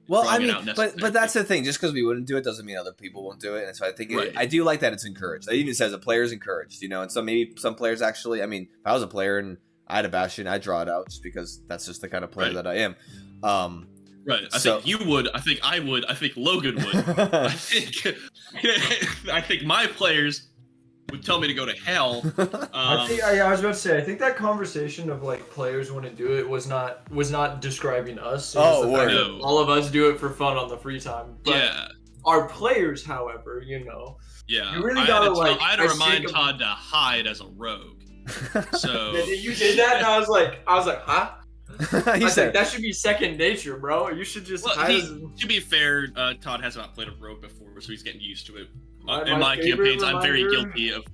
Well, I mean, but that's the thing. Just because we wouldn't do it doesn't mean other people won't do it. And so I think I do like that it's encouraged. It even says a player's encouraged, and so maybe some players actually, I mean, if I was a player and I had a Bastion, I'd draw it out just because that's just the kind of player that I am. Right. I think you would. I think I would. I think Logan would. I think my players would tell me to go to hell. I was about to say, I think that conversation of like players wouldn't do it was not describing us. All of us do it for fun on the free time. But our players, however, you really gotta I had to remind Todd to hide as a rogue. So you did that, and I was like, huh? I said that should be second nature, bro. You should just. To be fair, Todd has not played a rogue before, so he's getting used to it. In my campaigns, I'm very guilty of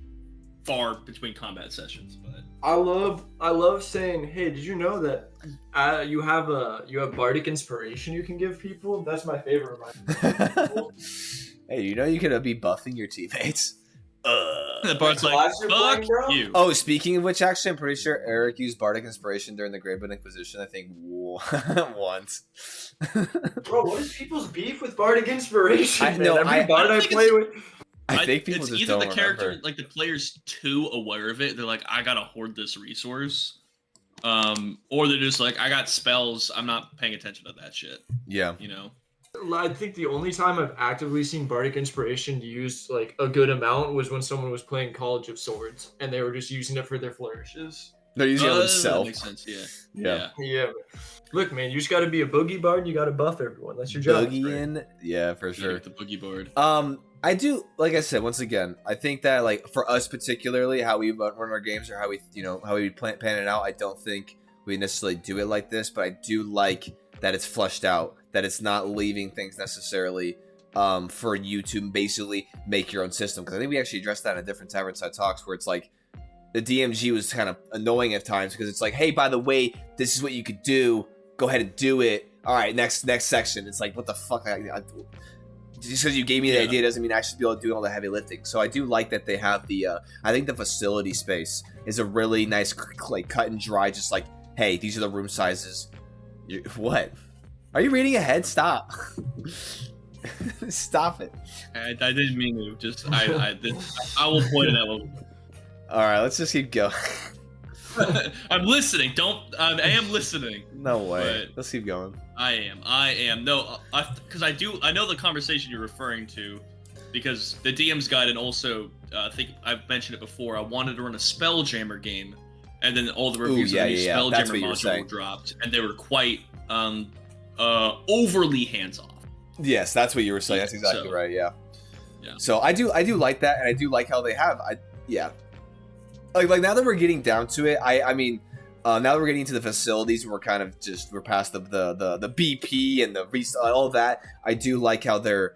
far between combat sessions. But I love saying, hey, did you know that you have bardic inspiration you can give people? That's my favorite reminder. Hey, you can be buffing your teammates. The bard's like, Class you're playing, fuck bro? you. Oh, speaking of which, actually, I'm pretty sure Eric used Bardic Inspiration during the Greybook Inquisition. I think once. Bro, what is people's beef with Bardic Inspiration? I man? know, Every I bard I think play with. I think people it's just either don't the character, remember. like the player's too aware of it. They're like, I gotta hoard this resource, or they're just like, I got spells. I'm not paying attention to that shit. Yeah. You know. I think the only time I've actively seen Bardic Inspiration used like a good amount was when someone was playing College of Swords and they were just using it for their flourishes. They're using it That themselves. makes sense. Yeah. Yeah. Yeah. Look, man, you just got to be a boogie bard and you got to buff everyone. That's your job. Boogie right? in, yeah, for Yeah, sure. the boogie board. I do, like I said, once again, I think that like for us particularly, how we run our games or how we plan it out, I don't think we necessarily do it like this, but I do like that it's flushed out, that it's not leaving things necessarily for you to basically make your own system. Because I think we actually addressed that in a different Tavernside talks where it's like the DMG was kind of annoying at times because it's like, hey, by the way, this is what you could do. Go ahead and do it. All right, next section. It's like, what the fuck? Just because you gave me the idea doesn't mean I should be able to do all the heavy lifting. So I do like that they have the. I think the facility space is a really nice, like cut and dry. Just like, hey, these are the room sizes. What? Are you reading ahead? Stop. Stop it. I didn't mean to. Just I will point it out. All right, let's just keep going. I'm listening. I am listening. No way. But Let's keep going. I am. No, because I know the conversation you're referring to, because the DM's guide, and also I think I've mentioned it before. I wanted to run a Spelljammer game, and then all the reviews of the new That's what Spelljammer you were module saying. were dropped, and they were quite overly hands off. Yes, that's what you were saying. That's exactly So- right. Yeah. Yeah. So I do like that, and I do like how they have. Like now that we're getting down to it, I mean, now that we're getting into the facilities, we're past the BP and the all that. I do like how they're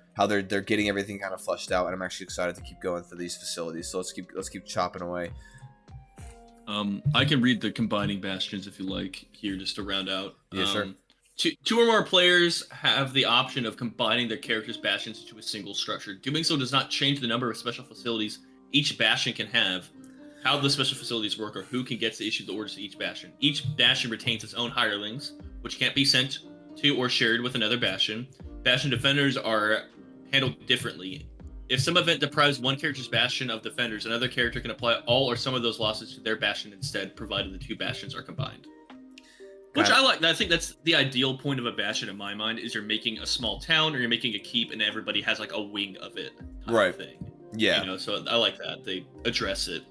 getting everything kind of flushed out, and I'm actually excited to keep going for these facilities. So let's keep chopping away. I can read the combining bastions if you like here, just to round out. Yeah, sure. Two or more players have the option of combining their character's bastions into a single structure. Doing so does not change the number of special facilities each bastion can have, how the special facilities work, or who can get to issue the orders to each bastion. Each bastion retains its own hirelings, which can't be sent to or shared with another bastion. Bastion defenders are handled differently. If some event deprives one character's bastion of defenders, another character can apply all or some of those losses to their bastion instead, provided the two bastions are combined. Which I like. I think that's the ideal point of a bastion in my mind, is you're making a small town or you're making a keep and everybody has like a wing of it type of thing. Yeah. You know, so I like that. They address it.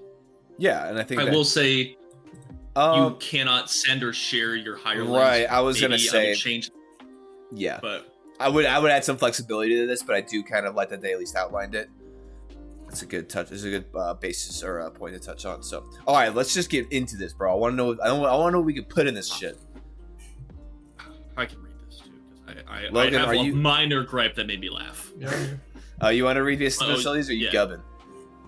Yeah, and I think I will say you you cannot send or share your hirelings. Right, I was gonna Maybe say I would change, yeah. but I would add some flexibility to this, but I do kind of like that they at least outlined it. It's a good touch. It's a good basis or point to touch on. So, all right, let's just get into this, bro. I want to know. I want to know what we can put in this shit. I can read this too, because I Logan, have are a you- minor gripe that made me laugh. Yeah, You want to read these Oh, facilities, or you yeah. gubbing?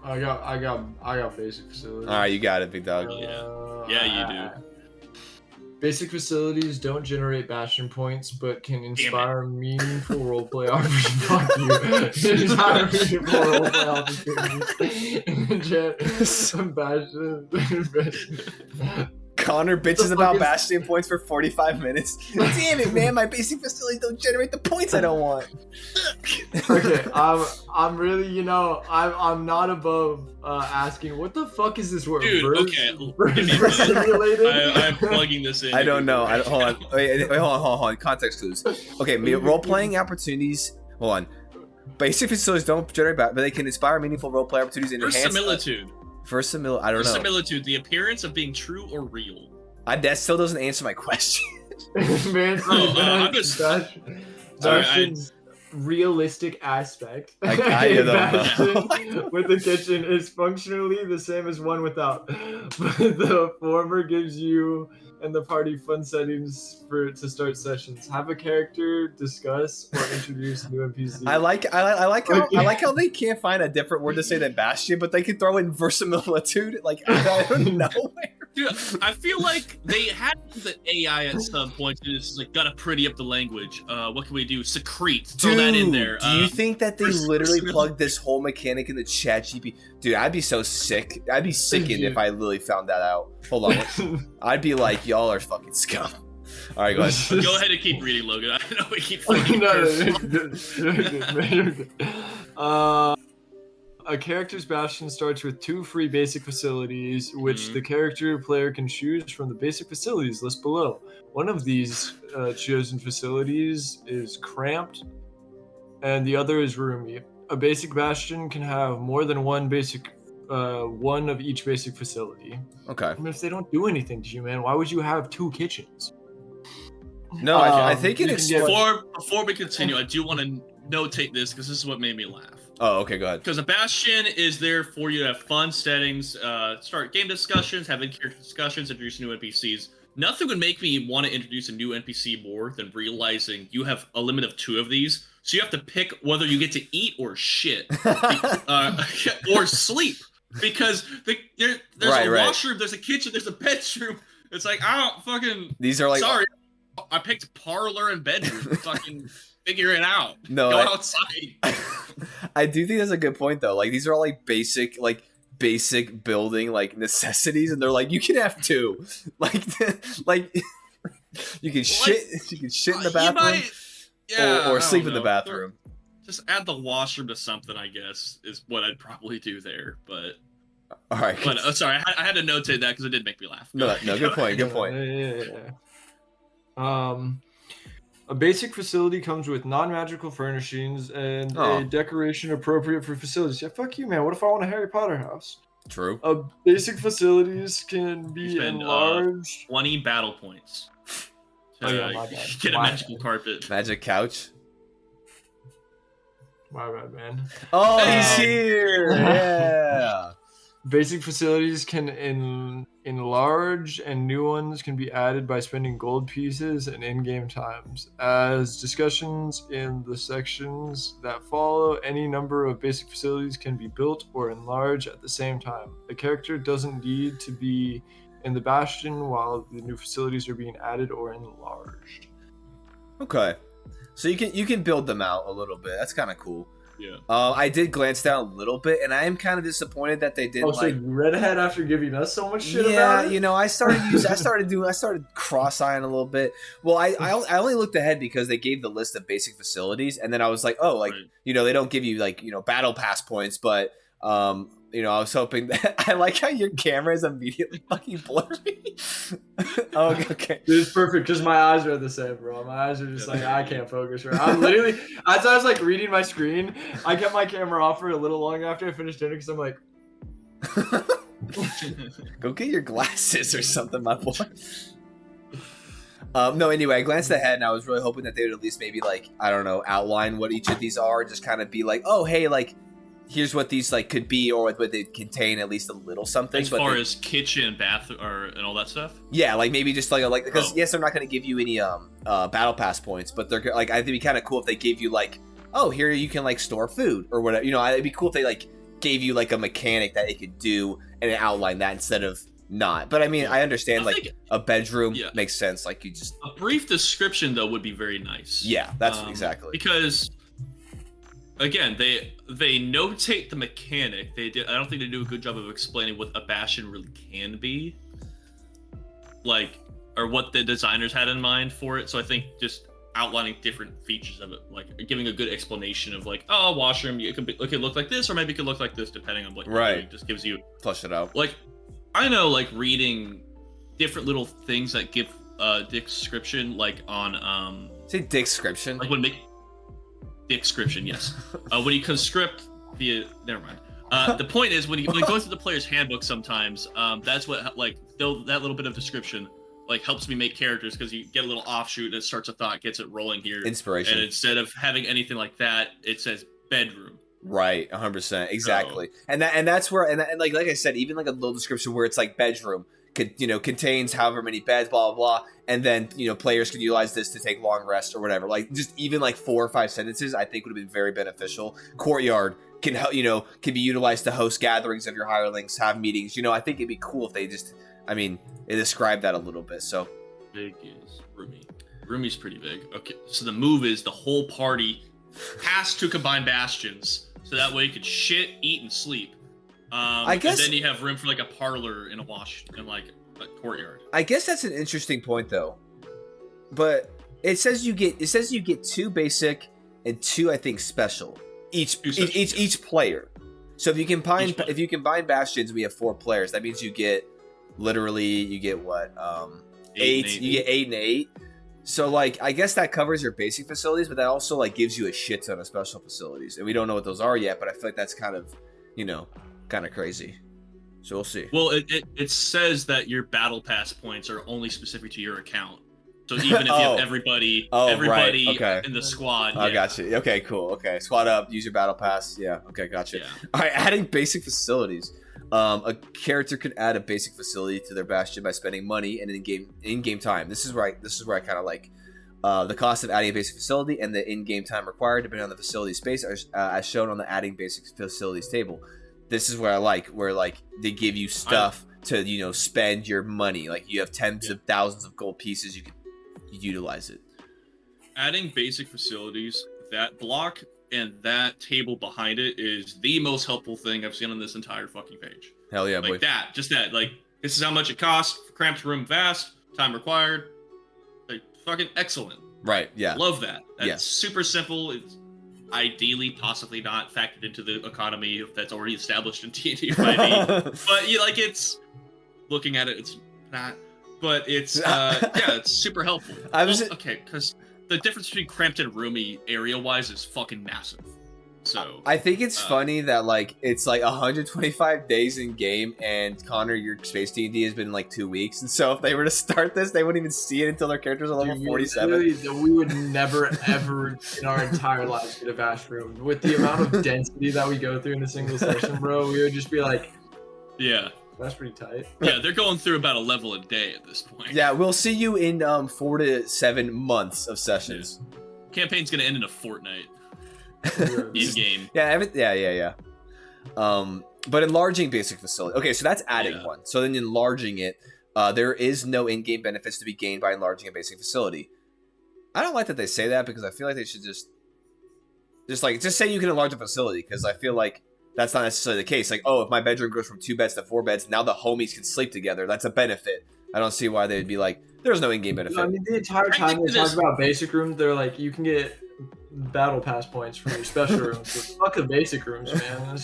I got basic facilities. All right, you got it, big dog. Yeah, you do. Basic facilities don't generate bastion points, but can inspire meaningful roleplay opportunities. Fuck you. Inspire meaningful roleplay opportunities. Bastion. Connor bitches The fuck about is- Bastion points for 45 minutes. Damn it, man! My basic facilities don't generate the points I don't want. Okay, I'm really, I'm not above asking, what the fuck is this word? Dude, okay, give me a Verse minute. simulated? I'm plugging this in. I don't know. Hold on. Wait, hold on. Context clues. Okay, role-playing opportunities. Hold on. Basic facilities don't generate but they can inspire meaningful role-play opportunities and enhance. Verisimilitude. Verisimilitude. I don't know. Verisimilitude, the appearance of being true or real. That still doesn't answer my question. Man, I'm just- Bastion's realistic aspect. I kinda don't know. Bastion with the kitchen is functionally the same as one without. But the former gives you and the party fun settings to start sessions. Have a character discuss or introduce new NPCs. I like how they can't find a different word to say than Bastion, but they can throw in verisimilitude. Like I don't know. Dude, I feel like they had the AI at some point. It's like gotta pretty up the language. What can we do? Secrete. Throw that in there. Do you think that they literally plugged this whole mechanic into ChatGPT? Dude, I'd be so sick. I'd be sickened if I literally found that out. Hold on. I'd be like, y'all are fucking scum. All right, go ahead. Go ahead and keep reading, Logan. I know we keep fucking A character's Bastion starts with 2 free basic facilities, which the character player can choose from the basic facilities list below. One of these chosen facilities is cramped, and the other is roomy. A basic Bastion can have more than one of each basic facility. Okay. I mean, if they don't do anything to you, man, why would you have 2 kitchens? No, I think it explains. Before we continue, I do want to notate this because this is what made me laugh. Oh, okay, go ahead. Because a Bastion is there for you to have fun settings, start game discussions, have in-character discussions, introduce new NPCs. Nothing would make me want to introduce a new NPC more than realizing you have a limit of 2 of these, so you have to pick whether you get to eat or shit, or sleep. Because there's a washroom, there's a kitchen, there's a bedroom. It's like, I don't fucking... These are like... Sorry, I picked parlor and bedroom. Fucking figure it out. No, Go outside. I do think that's a good point, though. Like, these are all, like, basic building, like, necessities, and they're like, you can have 2. Like, you can shit in the bathroom, or sleep in the bathroom. Just add the washroom to something, I guess, is what I'd probably do there. But all right. But sorry, I had to notate that because it did make me laugh. No, good point. Good point. Yeah. A basic facility comes with non-magical furnishings and a decoration appropriate for facilities. Yeah, fuck you, man. What if I want a Harry Potter house? True. Basic facilities can be enlarged. 20 battle points. My bad. Get a magical carpet. Magic couch. My bad, man. Oh, he's here! Yeah. Basic facilities can enlarge, and new ones can be added by spending gold pieces and in-game times. As discussions in the sections that follow, any number of basic facilities can be built or enlarged at the same time. The character doesn't need to be in the Bastion while the new facilities are being added or enlarged. Okay. So you can build them out a little bit. That's kind of cool. Yeah. I did glance down a little bit, and I am kind of disappointed that they didn't. So you read ahead after giving us so much shit about it? Yeah, I started cross-eyeing a little bit. Well, I only looked ahead because they gave the list of basic facilities, and then I was like, they don't give you battle pass points, but I was hoping that I like how your camera is immediately fucking blurry. Oh, okay. It's perfect because my eyes are the same, bro. My eyes are just like, I can't focus right. I'm literally, as I was like reading my screen, I kept my camera off for a little longer after I finished dinner because I'm like, go get your glasses or something, my boy. No, anyway, I glanced ahead and I was really hoping that they would at least maybe outline what each of these are, just kind of be like, oh, hey, here's what these could be, or what they contain, at least a little something. As far as kitchen, bath, and all that stuff. Yeah, maybe just because yes, they're not going to give you any battle pass points, but they're I think it'd be kind of cool if they gave you here you can store food or whatever. It'd be cool if they gave you a mechanic that it could do and outline that instead of not. But I mean, I understand a bedroom makes sense. You just a brief description though would be very nice. Yeah, that's exactly because. Again, they notate the mechanic. I don't think they do a good job of explaining what a Bastion really can be, or what the designers had in mind for it. So I think just outlining different features of it, giving a good explanation of washroom, it could look like this, or maybe it could look like this, depending on what right. Just gives you flush it out. I know, reading different little things that give description, on say description, when make. The description, yes. When you conscript never mind. The point is when you go through the player's handbook, sometimes that's what that little bit of description helps me make characters, because you get a little offshoot and it starts a thought, gets it rolling here. Inspiration. And instead of having anything like that, it says bedroom. Right, 100%, exactly. And that's where like I said, even a little description where it's bedroom. Contains however many beds, blah, blah, blah. And then, players could utilize this to take long rest or whatever. Just even 4 or 5 sentences, I think would have been very beneficial. Courtyard can help, can be utilized to host gatherings of your hirelings, have meetings. I think it'd be cool if they just, I mean, it described that a little bit. So Big is roomy. Roomy's pretty big. Okay, so the move is the whole party has to combine bastions, so that way you could shit, eat, and sleep. I guess. And then you have room for like a parlor and a wash and like a courtyard. I guess that's an interesting point, though. But it says you get 2 basic and 2, I think, special each player. So if you combine bastions, we have 4 players. That means you get what? 8. You get 8 and 8. So like, I guess that covers your basic facilities, but that also like gives you a shit ton of special facilities, and we don't know what those are yet. But I feel like that's kind of, kind of crazy. So we'll see. Well, it says that your battle pass points are only specific to your account. So even if you have everybody okay. in the squad. I got you. Okay, cool. Okay, squad up, use your battle pass. Yeah. Okay, gotcha. Yeah. All right, adding basic facilities. A character can add a basic facility to their bastion by spending money and in-game time. This is where I kind of like the cost of adding a basic facility and the in-game time required depending on the facility space as shown on the adding basic facilities table. This is where I like where like they give you stuff to spend your money. Like you have tens of thousands of gold pieces, you can utilize it. Adding basic facilities, that block and that table behind it is the most helpful thing I've seen on this entire fucking page. Hell yeah, like boy. That. Like, this is how much it costs. Cramped room fast. Time required. Like, fucking excellent. Right, yeah. Love that. That's super simple. It's ideally possibly not factored into the economy that's already established in D&D 5e. But, it's... Looking at it, it's not... But it's, it's super helpful. Because the difference between cramped and roomy area-wise is fucking massive. So I think it's funny that it's 125 days in game, and Connor, your space D&D has been 2 weeks, and so if they were to start this, they wouldn't even see it until their characters are level 47. We would never ever in our entire lives get a bash room with the amount of density that we go through in a single session, bro. We would just be like, yeah. That's pretty tight. Yeah, they're going through about a level a day at this point. Yeah, we'll see you in 4 to 7 months of sessions. Yeah. Campaign's gonna end in a fortnight. In game. Yeah. But enlarging basic facility. Okay, so that's adding one. So then enlarging it, there is no in-game benefits to be gained by enlarging a basic facility. I don't like that they say that because I feel like they should just say you can enlarge a facility, because I feel like that's not necessarily the case. Like, if my bedroom goes from 2 beds to 4 beds, now the homies can sleep together. That's a benefit. I don't see why they'd be like, there's no in-game benefit. I mean, the entire time they talk about basic rooms, they're like, you can get battle pass points from your special rooms. So fuck the basic rooms, man.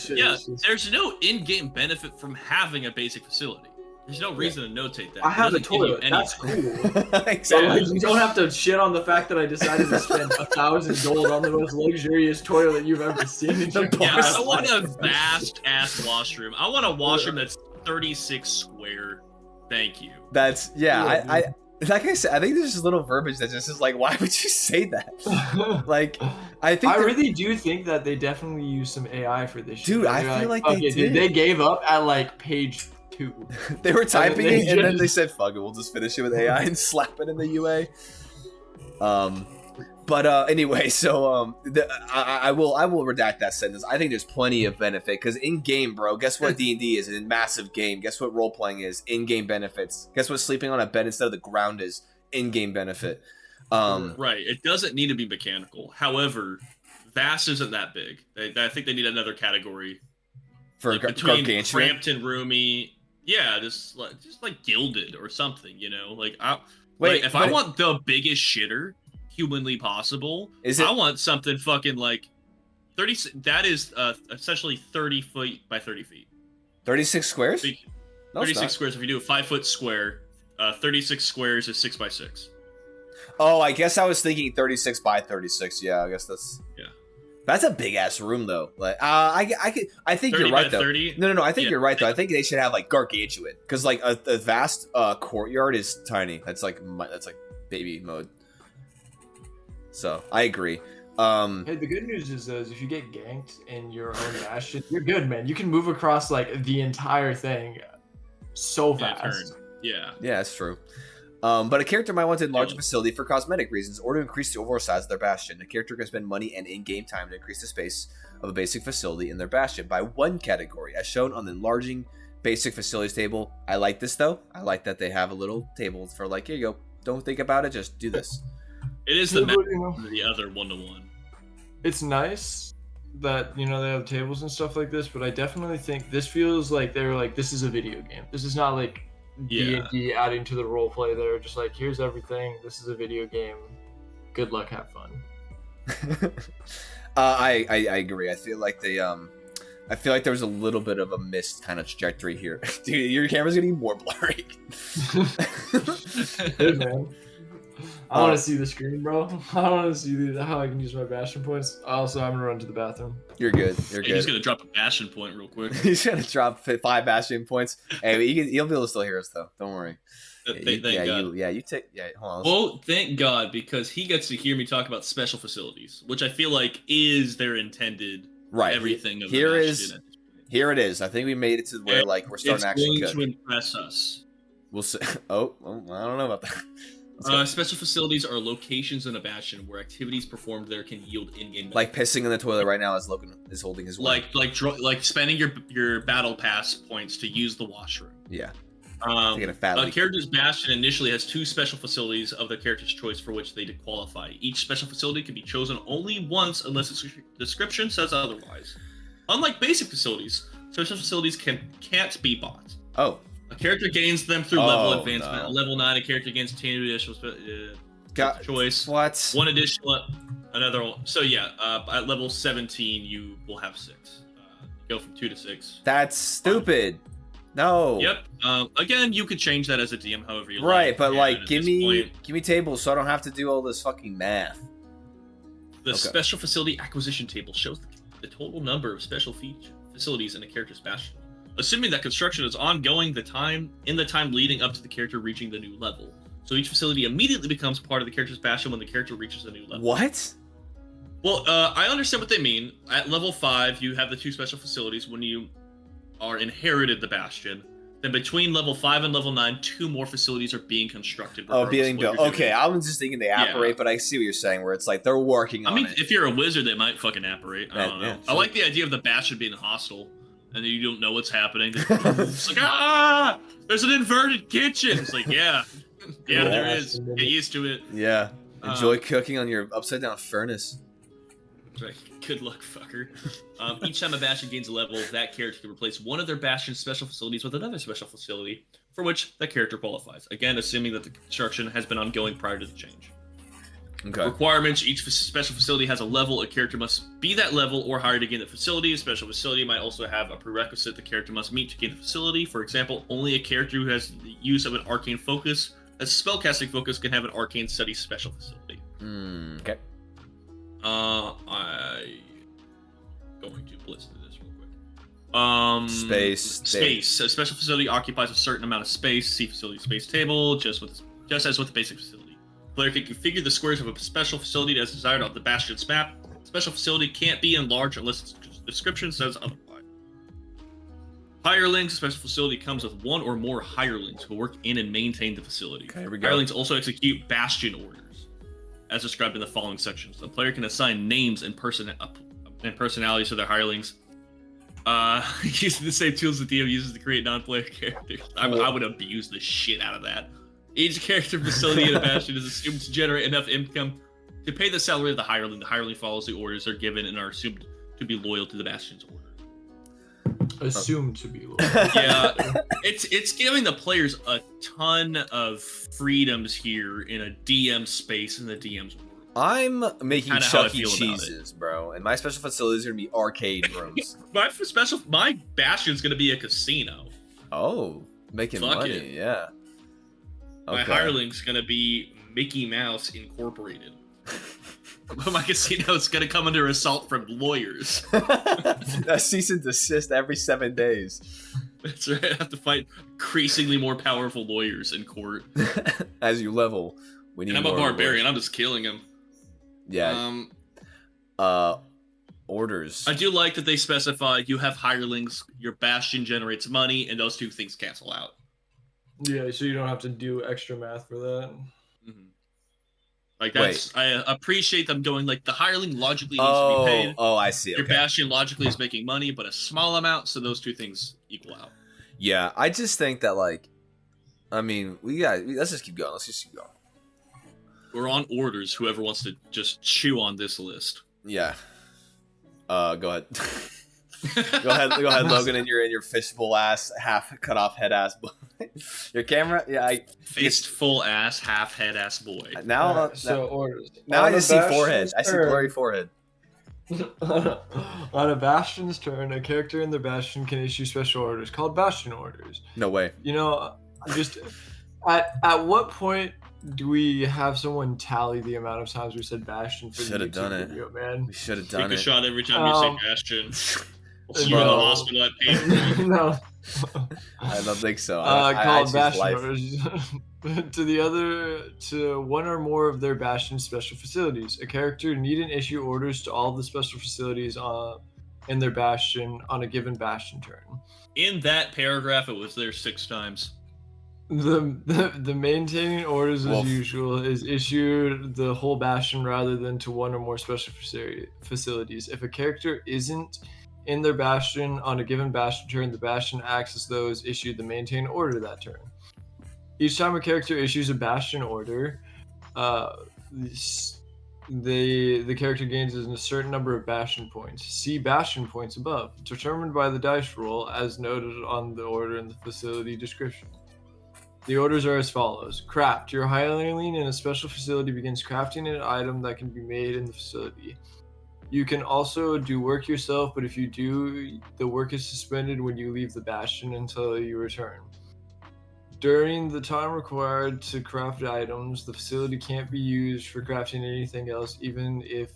There's no in-game benefit from having a basic facility. There's no reason to notate that. I have a toilet. That's cool. Exactly. So, you don't have to shit on the fact that I decided to spend 1,000 gold on the most luxurious toilet you've ever seen in your life. I want a vast-ass washroom. I want a washroom that's 36 square. Thank you. That's I like I said, I think there's just little verbiage that just is like, why would you say that? I really do think that they definitely use some AI for this shit. Dude, I feel like they did. They gave up at page 2. They were typing it and then they said, fuck it, we'll just finish it with AI and slap it in the UA. But anyway, so I will redact that sentence. I think there's plenty of benefit, because in game, bro, guess what D&D is? In a massive game, guess what role playing is? In game benefits. Guess what sleeping on a bed instead of the ground is? In game benefit. Right. It doesn't need to be mechanical. However, vast isn't that big. I think they need another category for between gargantuan. Cramped and roomy. Yeah, just like gilded or something. If I want the biggest shitter humanly possible, I want something fucking 30. That is essentially 30 feet by 30 feet. 36 squares? 36 squares. If you do a 5-foot square, 36 squares is 6 by 6. Oh, I guess I was thinking 36 by 36. Yeah, I guess that's... Yeah. That's a big ass room though. I think you're right though. 30? No. I think you're right though. I think they should have gargantuan, because a vast courtyard is tiny. That's like baby mode. So I agree. Hey, the good news is if you get ganked in your own bastion, you're good, man. You can move across the entire thing so fast. Yeah, that's true. But a character might want to enlarge a facility for cosmetic reasons or to increase the overall size of their bastion. A character can spend money and in-game time to increase the space of a basic facility in their bastion by 1 category, as shown on the enlarging basic facilities table. I like this though. I like that they have a little table for like, here you go. Don't think about it. Just do this. It is the the other 1-to-1. It's nice that, you know, they have tables and stuff like this, but I definitely think this feels like they're like, this is a video game. This is not like D&D adding to the role play. They're just like, here's everything. This is a video game. Good luck, have fun. I agree. I feel like they I feel like there was a little bit of a missed kind of trajectory here. Dude, your camera's getting more blurry. Hey, man. I want to see the screen, bro. I want to see how I can use my Bastion points. Also, I'm gonna run to the bathroom. You're good. You're good. He's gonna drop a Bastion point real quick. He's gonna drop 5 Bastion points. Hey, you'll be able to still hear us though. Don't worry. Thank God. You take. Yeah, hold on. Well, thank God, because he gets to hear me talk about special facilities, which I feel like is their intended everything. Of here it is. I think we made it to where like we're starting to actually to impress us. We'll see. Oh, I don't know about that. Special facilities are locations in a bastion where activities performed there can yield in-game. Like pissing in the toilet right now, as Logan is holding his. Like spending your battle pass points to use the washroom. Yeah. A character's bastion initially has 2 special facilities of their character's choice for which they qualify. Each special facility can be chosen only once unless its description says otherwise. Unlike basic facilities, special facilities can't be bought. Oh. A character gains them through level advancement. No. Level 9, a character gains 10 additional choice. What? 1 additional, another. So yeah, at level 17, you will have 6. Go from 2 to 6. That's stupid. No. Yep. Again, you could change that as a DM however you like. Right, but like, give me tables so I don't have to do all this fucking math. The special facility acquisition table shows the total number of special facilities in a character's bastion, assuming that construction is ongoing in the time leading up to the character reaching the new level. So each facility immediately becomes part of the character's bastion when the character reaches a new level. What? Well, I understand what they mean. At level 5, you have the 2 special facilities when you are inherited the bastion. Then between level 5 and level 9, 2 more facilities are being constructed. Being built. Okay, I was just thinking they apparate, but I see what you're saying, where it's like they're working on it. I mean, if you're a wizard, they might fucking apparate. I don't know. Yeah, sure. I like the idea of the bastion being hostile, and then you don't know what's happening. It's like, there's an inverted kitchen. It's like, yeah, there is. Get used to it. Yeah, enjoy cooking on your upside-down furnace. Right. Good luck, fucker. Each time a bastion gains a level, that character can replace one of their bastion's special facilities with another special facility for which that character qualifies. Again, assuming that the construction has been ongoing prior to the change. Okay. Requirements: each special facility has a level. A character must be that level or higher to gain the facility. A special facility might also have a prerequisite the character must meet to gain the facility. For example, only a character who has the use of an arcane focus, a spellcasting focus, can have an arcane study special facility. Okay. I'm going to blitz through this real quick. Space. A special facility occupies a certain amount of space. See facility space table, just as with the basic facility. Player can configure the squares of a special facility as desired on the Bastion's map. Special facility can't be enlarged unless its description says otherwise. Hirelings. A special facility comes with 1 or more hirelings who work in and maintain the facility. Okay, here we go. Hirelings also execute Bastion orders, as described in the following sections. The player can assign names and personalities to their hirelings. Using the same tools the DM uses to create non-player characters. I would abuse the shit out of that. Each character facility in a Bastion is assumed to generate enough income to pay the salary of the hireling. The hireling follows the orders they're given and are assumed to be loyal to the Bastion's order. Assumed to be loyal. Yeah, it's giving the players a ton of freedoms here in a DM space in the DM's world. I'm making Chuck E. Cheeses, bro, and my special facilities are gonna be arcade rooms. my Bastion's gonna be a casino. Oh, making money, yeah. My hireling's gonna be Mickey Mouse Incorporated. But my casino is gonna come under assault from lawyers. A cease and desist every 7 days. That's right. I have to fight increasingly more powerful lawyers in court. As you level. And I'm a barbarian. I'm just killing them. Yeah. Orders. I do like that they specify you have hirelings, your Bastion generates money, and those 2 things cancel out. Yeah, so you don't have to do extra math for that. Mm-hmm. Like that's, I appreciate them going like the hireling logically needs to be paid. Oh, I see. Your Bastion logically is making money, but a small amount, so those 2 things equal out. Yeah, I just think that like, I mean, let's just keep going. Let's just keep going. We're on orders. Whoever wants to just chew on this list. Yeah. Go ahead. Go ahead, Logan, in your fishbowl ass, half cut off head ass boy. Your camera, yeah, full ass, half head ass boy. Now, orders. Now I just see forehead. Bastion's I see turn- blurry forehead. On a Bastion's turn, a character in their Bastion can issue special orders called Bastion orders. No way. You know, just at what point do we have someone tally the amount of times we said Bastion for Should the have done it, video, man? We should have done Take it. a shot every time you say Bastion. We'll see you Bro. in the hospital at pain. No. I don't think so. Called choose Bastion life. orders to one or more of their Bastion special facilities. A character needn't issue orders to all the special facilities in their Bastion on a given Bastion turn. In that paragraph, it was there 6 times. The maintaining orders as Wolf. usual is issued the whole Bastion rather than to one or more special facilities. If a character isn't in their Bastion on a given Bastion turn, the Bastion acts as those issued the maintain order that turn. Each time a character issues a Bastion order, the character gains a certain number of Bastion points. See Bastion points above, determined by the dice roll as noted on the order in the facility description. The orders are as follows. Craft. Your hireling in a special facility begins crafting an item that can be made in the facility. You can also do work yourself, but if you do, the work is suspended when you leave the Bastion until you return. During the time required to craft items, the facility can't be used for crafting anything else, even if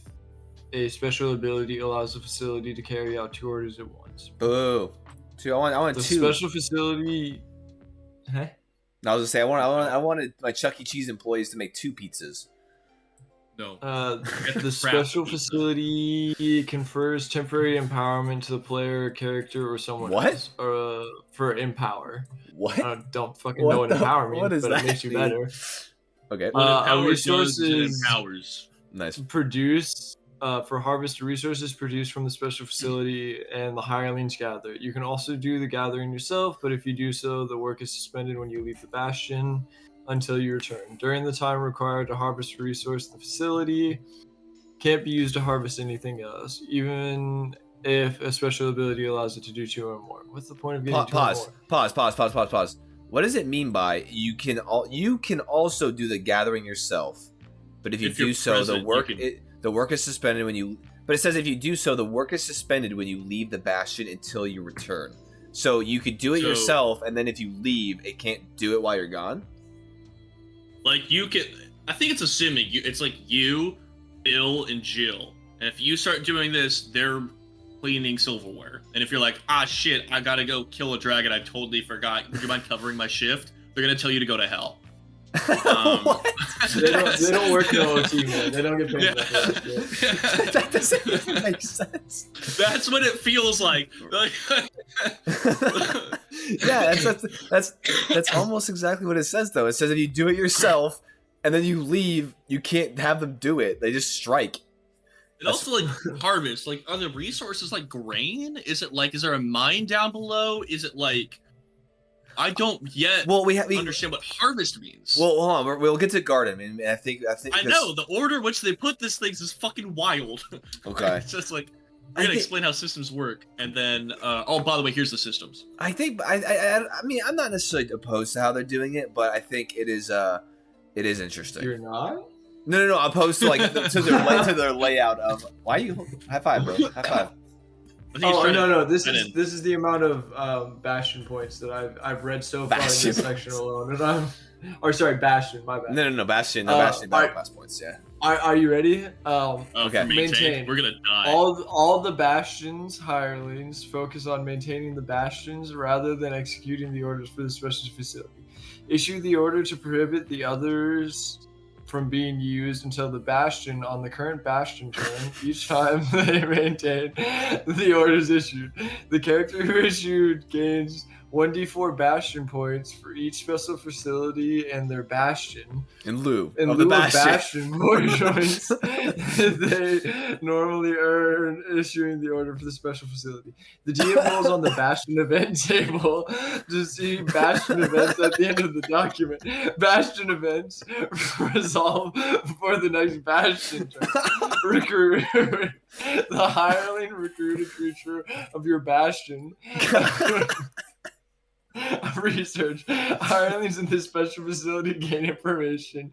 a special ability allows the facility to carry out 2 orders at once. Boo. I want The 2. special facility... Huh? I was gonna say I wanted my Chuck E. Cheese employees to make 2 pizzas. No. The special facility confers temporary empowerment to the player, character, or someone What? else. For empower. What? I don't fucking What know what the- empower means, what does but that it makes you mean? better. Okay. What empowers does is it resources- empowers. Nice. Produce for harvest resources produced from the special facility and the hirelings gather. You can also do the gathering yourself, but if you do so, the work is suspended when you leave the Bastion until you return. During the time required to harvest a resource, the facility can't be used to harvest anything else, even if a special ability allows it to do 2 or more. What's the point of getting 2 or more? Pause. What does it mean by you can also do the gathering yourself, but if you If do you're so, present, the work is suspended when you. But it says if you do so, the work is suspended when you leave the Bastion until you return. So you could do it So- yourself, and then if you leave, it can't do it while you're gone. Like you can, I think it's assuming it's like you, Bill, and Jill. And if you start doing this, they're cleaning silverware. And if you're like, shit, I gotta go kill a dragon, I totally forgot. Would you mind covering my shift? They're gonna tell you to go to hell. What? They don't work in OT, man. They don't get paid for that shit. That doesn't even make sense. That's what it feels like. Yeah, that's almost exactly what it says though. It says if you do it yourself and then you leave, you can't have them do it. They just strike. And also, like, harvest, like, are the resources like grain? Is there a mine down below? Is it like, I don't yet understand what harvest means. Well, hold on, we'll get to garden. I mean, I think. I know the order in which they put this things is fucking wild. Okay. It's just like we're gonna explain how systems work, and then by the way, here's the systems. I think I mean I'm not necessarily opposed to how they're doing it, but I think it is interesting. You're not? No, opposed to like to their layout of why are you high five, bro, high five. No. This is the amount of Bastion points that I've read so far in this section alone, and Bastion. My bad. No, Bastion. Bastion battle pass points. Yeah. Are you ready? Okay. Maintain. We're gonna die. All the Bastions hirelings focus on maintaining the Bastions rather than executing the orders for the special facility. Issue the order to prohibit the others from being used until the Bastion on the current Bastion turn. Each time they maintain the orders issued, the character who issued gains 1d4 Bastion points for each special facility and their Bastion. In lieu In of lieu the of Bastion. Bastion points, they normally earn issuing the order for the special facility. The GM rolls on the Bastion event table to see Bastion events at the end of the document. Bastion events resolve for the next Bastion turn. Recruit the hireling recruited creature of your Bastion. Research. Hirelings in this special facility gain information.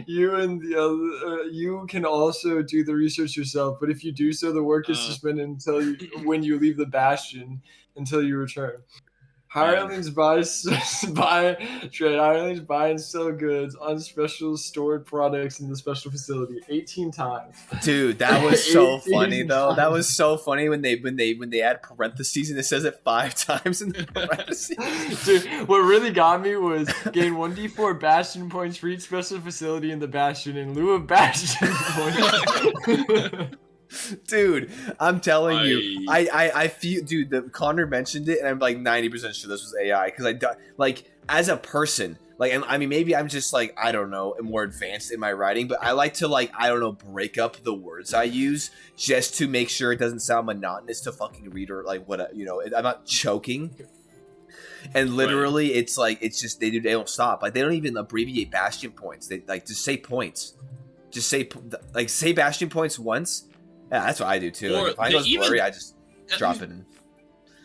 You and the other, you can also do the research yourself, but if you do so, the work is suspended until when you leave the Bastion until you return. Hirelings Hirelings buy and sell goods on special stored products in the special facility 18 times. Dude, that was so funny though. That was so funny when they add parentheses and it says it 5 times in the parentheses. Dude, what really got me was gain 1d4 Bastion points for each special facility in the Bastion in lieu of Bastion points. Dude, I'm telling you, I feel, dude, Connor mentioned it, and I'm like 90% sure this was AI, because like, as a person, like, and I mean, maybe I'm just like, I don't know, more advanced in my writing, but I like to, like, I don't know, break up the words I use just to make sure it doesn't sound monotonous to fucking read, or like what, you know, I'm not choking. And literally, it's like, it's just, they don't stop. Like, they don't even abbreviate Bastion points. They like just say points. Just say, like, say Bastion points once. Yeah, that's what I do too. Like, if I goes blurry, I just drop it in.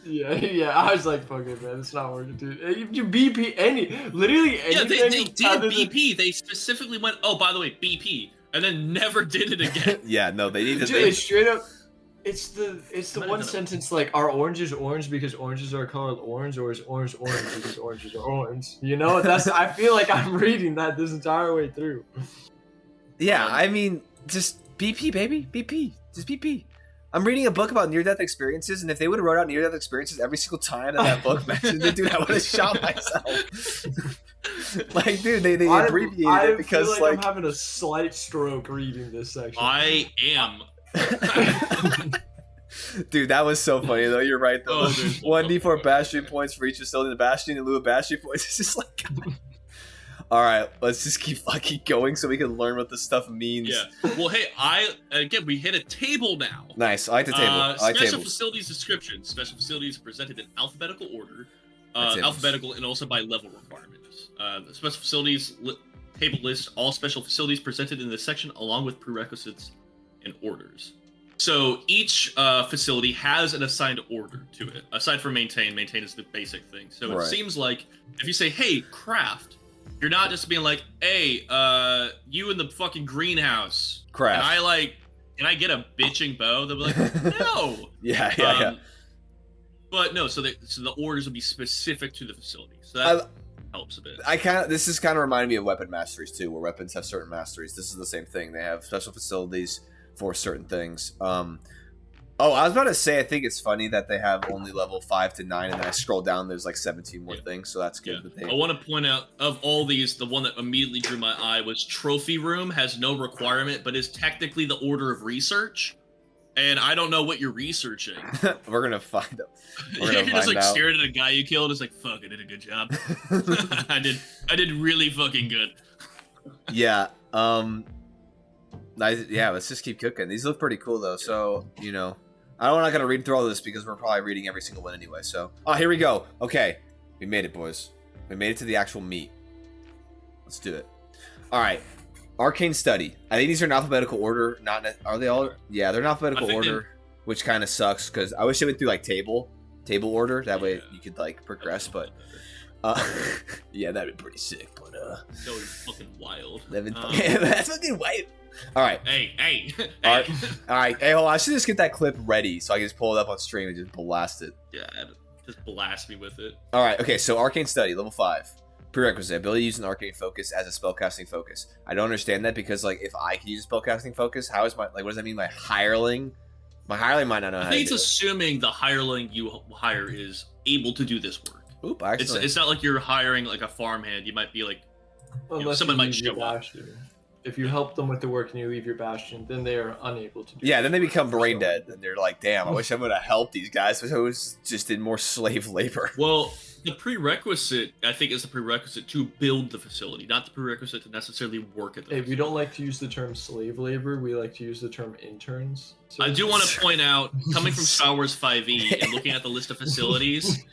Yeah. I was like, fuck it, man. It's not working, dude. If you BP literally anything. Yeah, they did BP. They specifically went, oh, by the way, BP, and then never did it again. Yeah, no, they need to. Dude, it's straight up. It's the one sentence like, are oranges orange because oranges are colored orange, or is orange because oranges are orange? You know, I feel like I'm reading that this entire way through. Yeah, I mean, just BP, baby, BP. Just BP. I'm reading a book about near-death experiences, and if they would have wrote out near-death experiences every single time that book mentioned it, dude, I would have shot myself. Like, dude, they abbreviated it because, I feel like I'm having a slight stroke reading this section. I am. Dude, that was so funny, though. You're right, though. 1d4 Bastion points for each facility in the Bastion in lieu of Bastion points. It's just like... All right, let's just keep fucking going so we can learn what this stuff means. Yeah. Well, hey, we hit a table now. Nice. I like the table. I like special tables. Facilities description. Special facilities presented in alphabetical order, alphabetical and also by level requirements. The special facilities table lists all special facilities presented in this section along with prerequisites and orders. So each facility has an assigned order to it. Aside from maintain is the basic thing. So it seems like if you say, hey, craft, you're not just being like, hey, you in the fucking greenhouse. Craft. And I get a bitching bow? They'll be like, no. Yeah. But no, so the orders will be specific to the facility. So that helps a bit. This is kind of reminding me of weapon masteries too, where weapons have certain masteries. This is the same thing. They have special facilities for certain things. Oh, I was about to say, I think it's funny that they have only level 5 to 9, and then I scroll down, there's like 17 more things, so that's good. Yeah. That they... I want to point out, of all these, the one that immediately drew my eye was Trophy Room, has no requirement, but is technically the order of research, and I don't know what you're researching. We're going to find out. You're just like staring at a guy you killed, it's like, fuck, I did a good job. I did really fucking good. Yeah, let's just keep cooking. These look pretty cool, though, so, you know... I'm not going to read through all this because we're probably reading every single one anyway, so... Oh, here we go. Okay. We made it, boys. We made it to the actual meat. Let's do it. Alright. Arcane Study. I think these are in alphabetical order. Are they all? Yeah, they're in alphabetical order, which kind of sucks because I wish they went through, like, table order. That way you could, like, progress, but... yeah, that'd be pretty sick, but, That was fucking wild. That's fucking wild. All right. Hey. All right. Hey, hold on. I should just get that clip ready so I can just pull it up on stream and just blast it. Yeah, just blast me with it. All right. Okay. So Arcane Study, level 5. Prerequisite: ability to use an arcane focus as a spellcasting focus. I don't understand that because, like, if I can use a spellcasting focus, how is what does that mean? My hireling might not know how to do it. I think it's assuming the hireling you hire is able to do this work. Oop, it's not like you're hiring like a farmhand. You might be like, someone might show up. If you help them with the work and you leave your bastion, then they are unable to do Yeah, it. then they become brain dead, and they're like, "Damn, I wish I would have helped these guys, but I was just in more slave labor." Well, the prerequisite, I think, is the prerequisite to build the facility, not the prerequisite to necessarily work at the Hey, facility. we don't like to use the term slave labor. We like to use the term interns. So I do want to point out, coming from Star Wars 5e and looking at the list of facilities,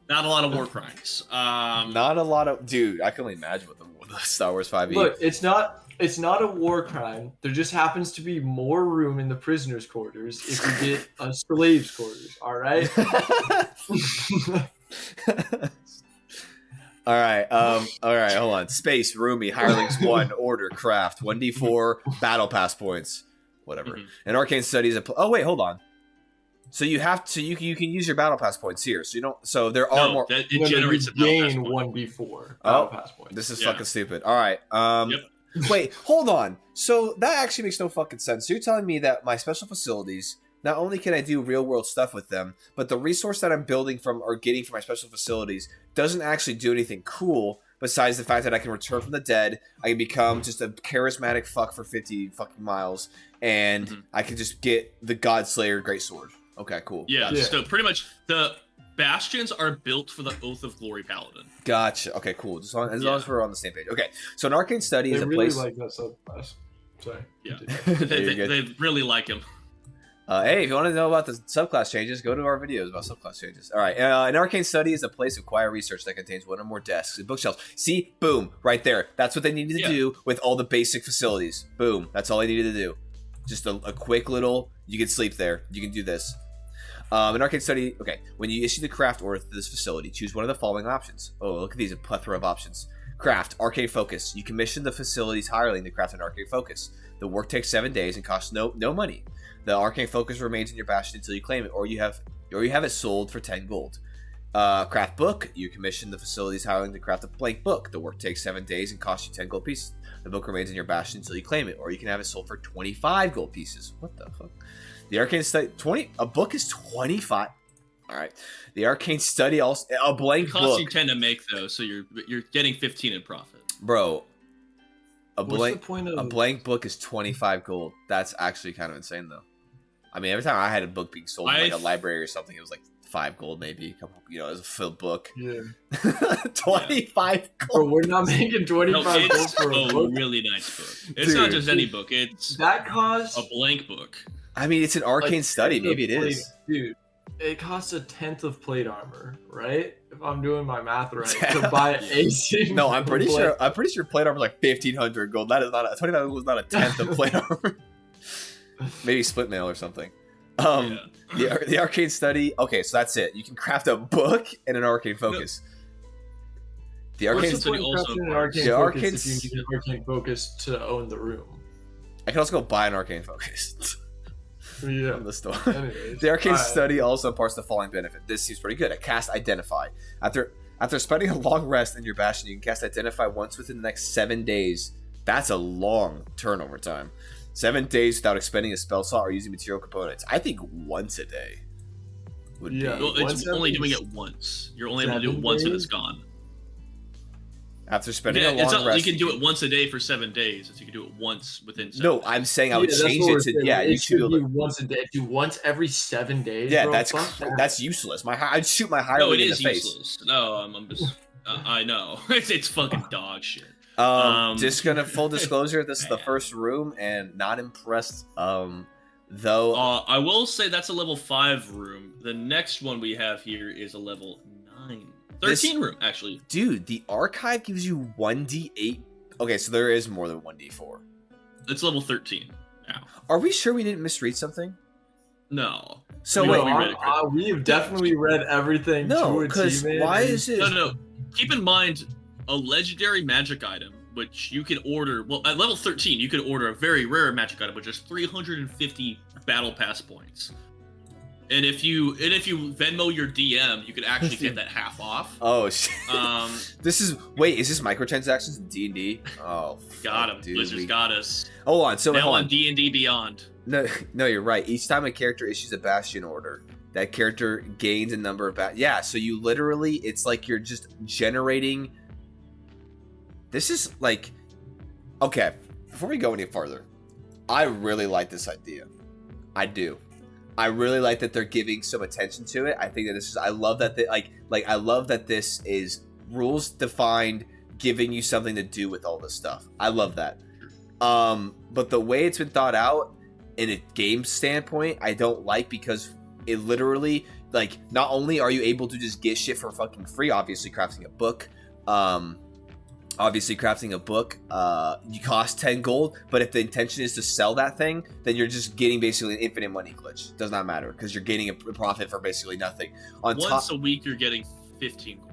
not a lot of war crimes. Not a lot of, dude. I can only imagine what the Star Wars 5e. Look, it's not a war crime. There just happens to be more room in the prisoners' quarters if you get a slaves' quarters. All right. All right. Hold on. Space, roomy, hirelings 1, order, craft, 1d4, battle pass points, whatever. Mhm. And arcane studies. Oh wait, hold on. So you have to. You can use your battle pass points here. So you don't. So there are more. It generates a battle pass gain point. 1d4 battle pass points. This is Yeah. fucking stupid. All right. Yep. Wait, hold on. So that actually makes no fucking sense. So you're telling me that my special facilities, not only can I do real world stuff with them, but the resource that I'm building from or getting from my special facilities doesn't actually do anything cool besides the fact that I can return from the dead, I can become just a charismatic fuck for 50 fucking miles, and I can just get the Godslayer Greatsword. Okay, cool. Yeah, Yeah. so pretty much the Bastions are built for the Oath of Glory Paladin. Gotcha. Okay, cool. As long as we're on the same page. Okay, so an arcane study They is a really place. like that subclass. Sorry. Yeah. You're They good. really like him. Hey, if you want to know about the subclass changes, go to our videos about subclass changes. All right, an arcane study is a place of quiet research that contains one or more desks and bookshelves. See, boom, right there. That's what they needed to do with all the basic facilities. Boom, that's all they needed to do. Just a quick little. You can sleep there. You can do this. An arcane study. Okay, when you issue the craft order to this facility, choose one of the following options. Oh, look at these, a plethora of options. Craft arcane focus. You commission the facility's hireling to craft an arcane focus. The work takes 7 days and costs no money. The arcane focus remains in your bastion until you claim it, or you have it sold for 10 gold. Craft book. You commission the facility's hireling to craft a blank book. The work takes 7 days and costs you 10 gold pieces. The book remains in your bastion until you claim it, or you can have it sold for 25 gold pieces. What the fuck? The arcane study 20. A book is 25. All right. The arcane study also a blank It costs book. you 10 to make though, so you're getting 15 in profit. Bro, What's the point of a blank book is 25 gold. That's actually kind of insane, though. I mean, every time I had a book being sold in like a library or something, it was like 5 gold, maybe. A couple, it was a filled book. Yeah. 25 Bro, gold. we're not making 25 No, gold it's for a a book. really nice book. It's not Dude. just any book. It's That costs a blank book. I mean, it's an arcane a study. tenth Maybe it of is. plate- Dude, it costs a 10th of plate armor, right? If I'm doing my math right, to buy a single No, I'm pretty plate. sure. I'm pretty sure plate armor is like 1,500 gold. That is not 25 gold was not a tenth of plate armor. Maybe split mail or something. Yeah. The arcane study. Okay, so that's it. You can craft a book and an arcane focus. The What's arcane the study point of also crafting an works. arcane The focus arcane if you need an arcane focus to own the room? I can also go buy an arcane focus Yeah. from the store. Anyways, The arcane alright. study also imparts the following benefit. This seems pretty good. A cast Identify. After spending a long rest in your bastion, you can cast Identify once within the next 7 days. That's a long turnover time. 7 days without expending a spell slot or using material components. I think once a day would Yeah. be. Well, it's Once only every doing it once. You're only able to do it 7 once and days? it's gone. After spending Yeah, a long you rest, can do it once a day for 7 days. So you can do it once within 7 No, days. I'm saying I would that's change what it we're to saying. yeah. It You should be should able be to, once a day. Do once every 7 days. yeah. bro. That's Fuck that. that's useless. I'd shoot my No, hireling it in the is face. useless. No, I'm just. I know. It's fucking dog shit. Just gonna full disclosure. This is the first room, and not impressed. Though I will say that's a level 5 room. The next one we have here is a level 9. 13 room, actually. dude, the archive gives you 1d8. Okay, so there is more than 1d4. It's level 13 now. Are we sure we didn't misread something? No. So No, wait, we read it correctly. we have definitely read everything no, to a because T, man. why is it? No. Keep in mind, a legendary magic item, which you can order. Well, at level 13, you can order a very rare magic item, which is 350 battle pass points. And if you Venmo your DM, you could actually get that half off. Oh shit! Is is this microtransactions in D&D? Oh, got fuck, him. dude, Blizzard's got us. Hold on. So Now hold on on. D&D Beyond. No, you're right. Each time a character issues a Bastion order, that character gains a number of yeah. So you literally, it's like you're just generating. This is like, okay, before we go any further, I really like this idea. I do. I really like that they're giving some attention to it. I think that this is. I love that they I love that this is rules defined, giving you something to do with all this stuff. I love that. But the way it's been thought out in a game standpoint, I don't like, because it literally, like, not only are you able to just get shit for fucking free, obviously crafting a book, you cost 10 gold, but if the intention is to sell that thing, then you're just getting basically an infinite money glitch. Does not matter, because you're getting a profit for basically nothing. Once a week, you're getting 15 gold.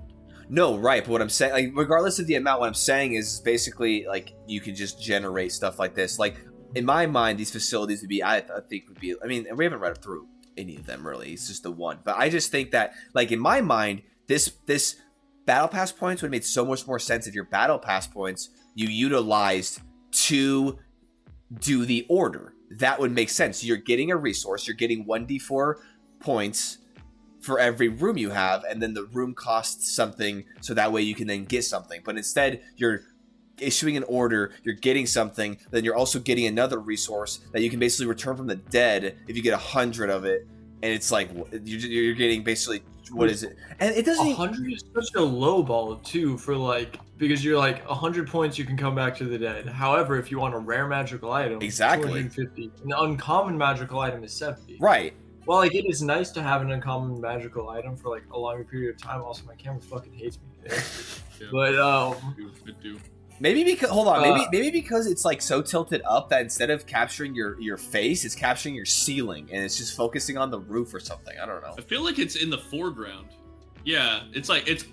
No, right, but what I'm saying, like, regardless of the amount, what I'm saying is basically, like, you can just generate stuff like this. Like, in my mind, these facilities would be, I think would be, I mean, we haven't read through any of them, really. It's just the one. But I just think that, like, in my mind, this battle pass points would have made so much more sense if your battle pass points you utilized to do the order. That would make sense. You're getting a resource, you're getting 1d4 points for every room you have, and then the room costs something, so that way you can then get something. But instead, you're issuing an order, you're getting something, then you're also getting another resource that you can basically return from the dead if you get 100 of it. And it's like, you're getting basically, what is it? And it doesn't 100 is such a low ball too, for like, because you're like 100 points you can come back to the dead. However, if you want a rare magical item, exactly 250. An uncommon magical item is 70. Right. Well, like, it is nice to have an uncommon magical item for like a longer period of time. Also, my camera fucking hates me today. Yeah. But It do. Maybe because, hold on, maybe because it's like so tilted up that instead of capturing your face, it's capturing your ceiling, and it's just focusing on the roof or something. I don't know. I feel like it's in the foreground. Yeah, it's like it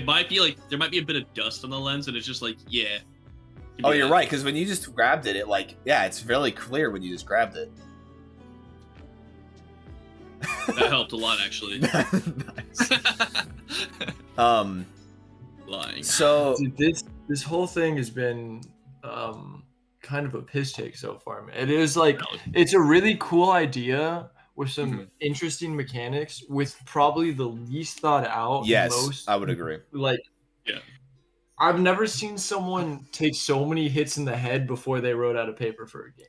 might be like there might be a bit of dust on the lens, and it's just like, yeah. Oh, you're right, because when you just grabbed it, it's really clear when you just grabbed it. That helped a lot, actually. Lying. So dude, this whole thing has been kind of a piss take so far, man. It is like, it's a really cool idea with some interesting mechanics, with probably the least thought out. Yes, I would agree. Like, yeah, I've never seen someone take so many hits in the head before they wrote out a paper for a game.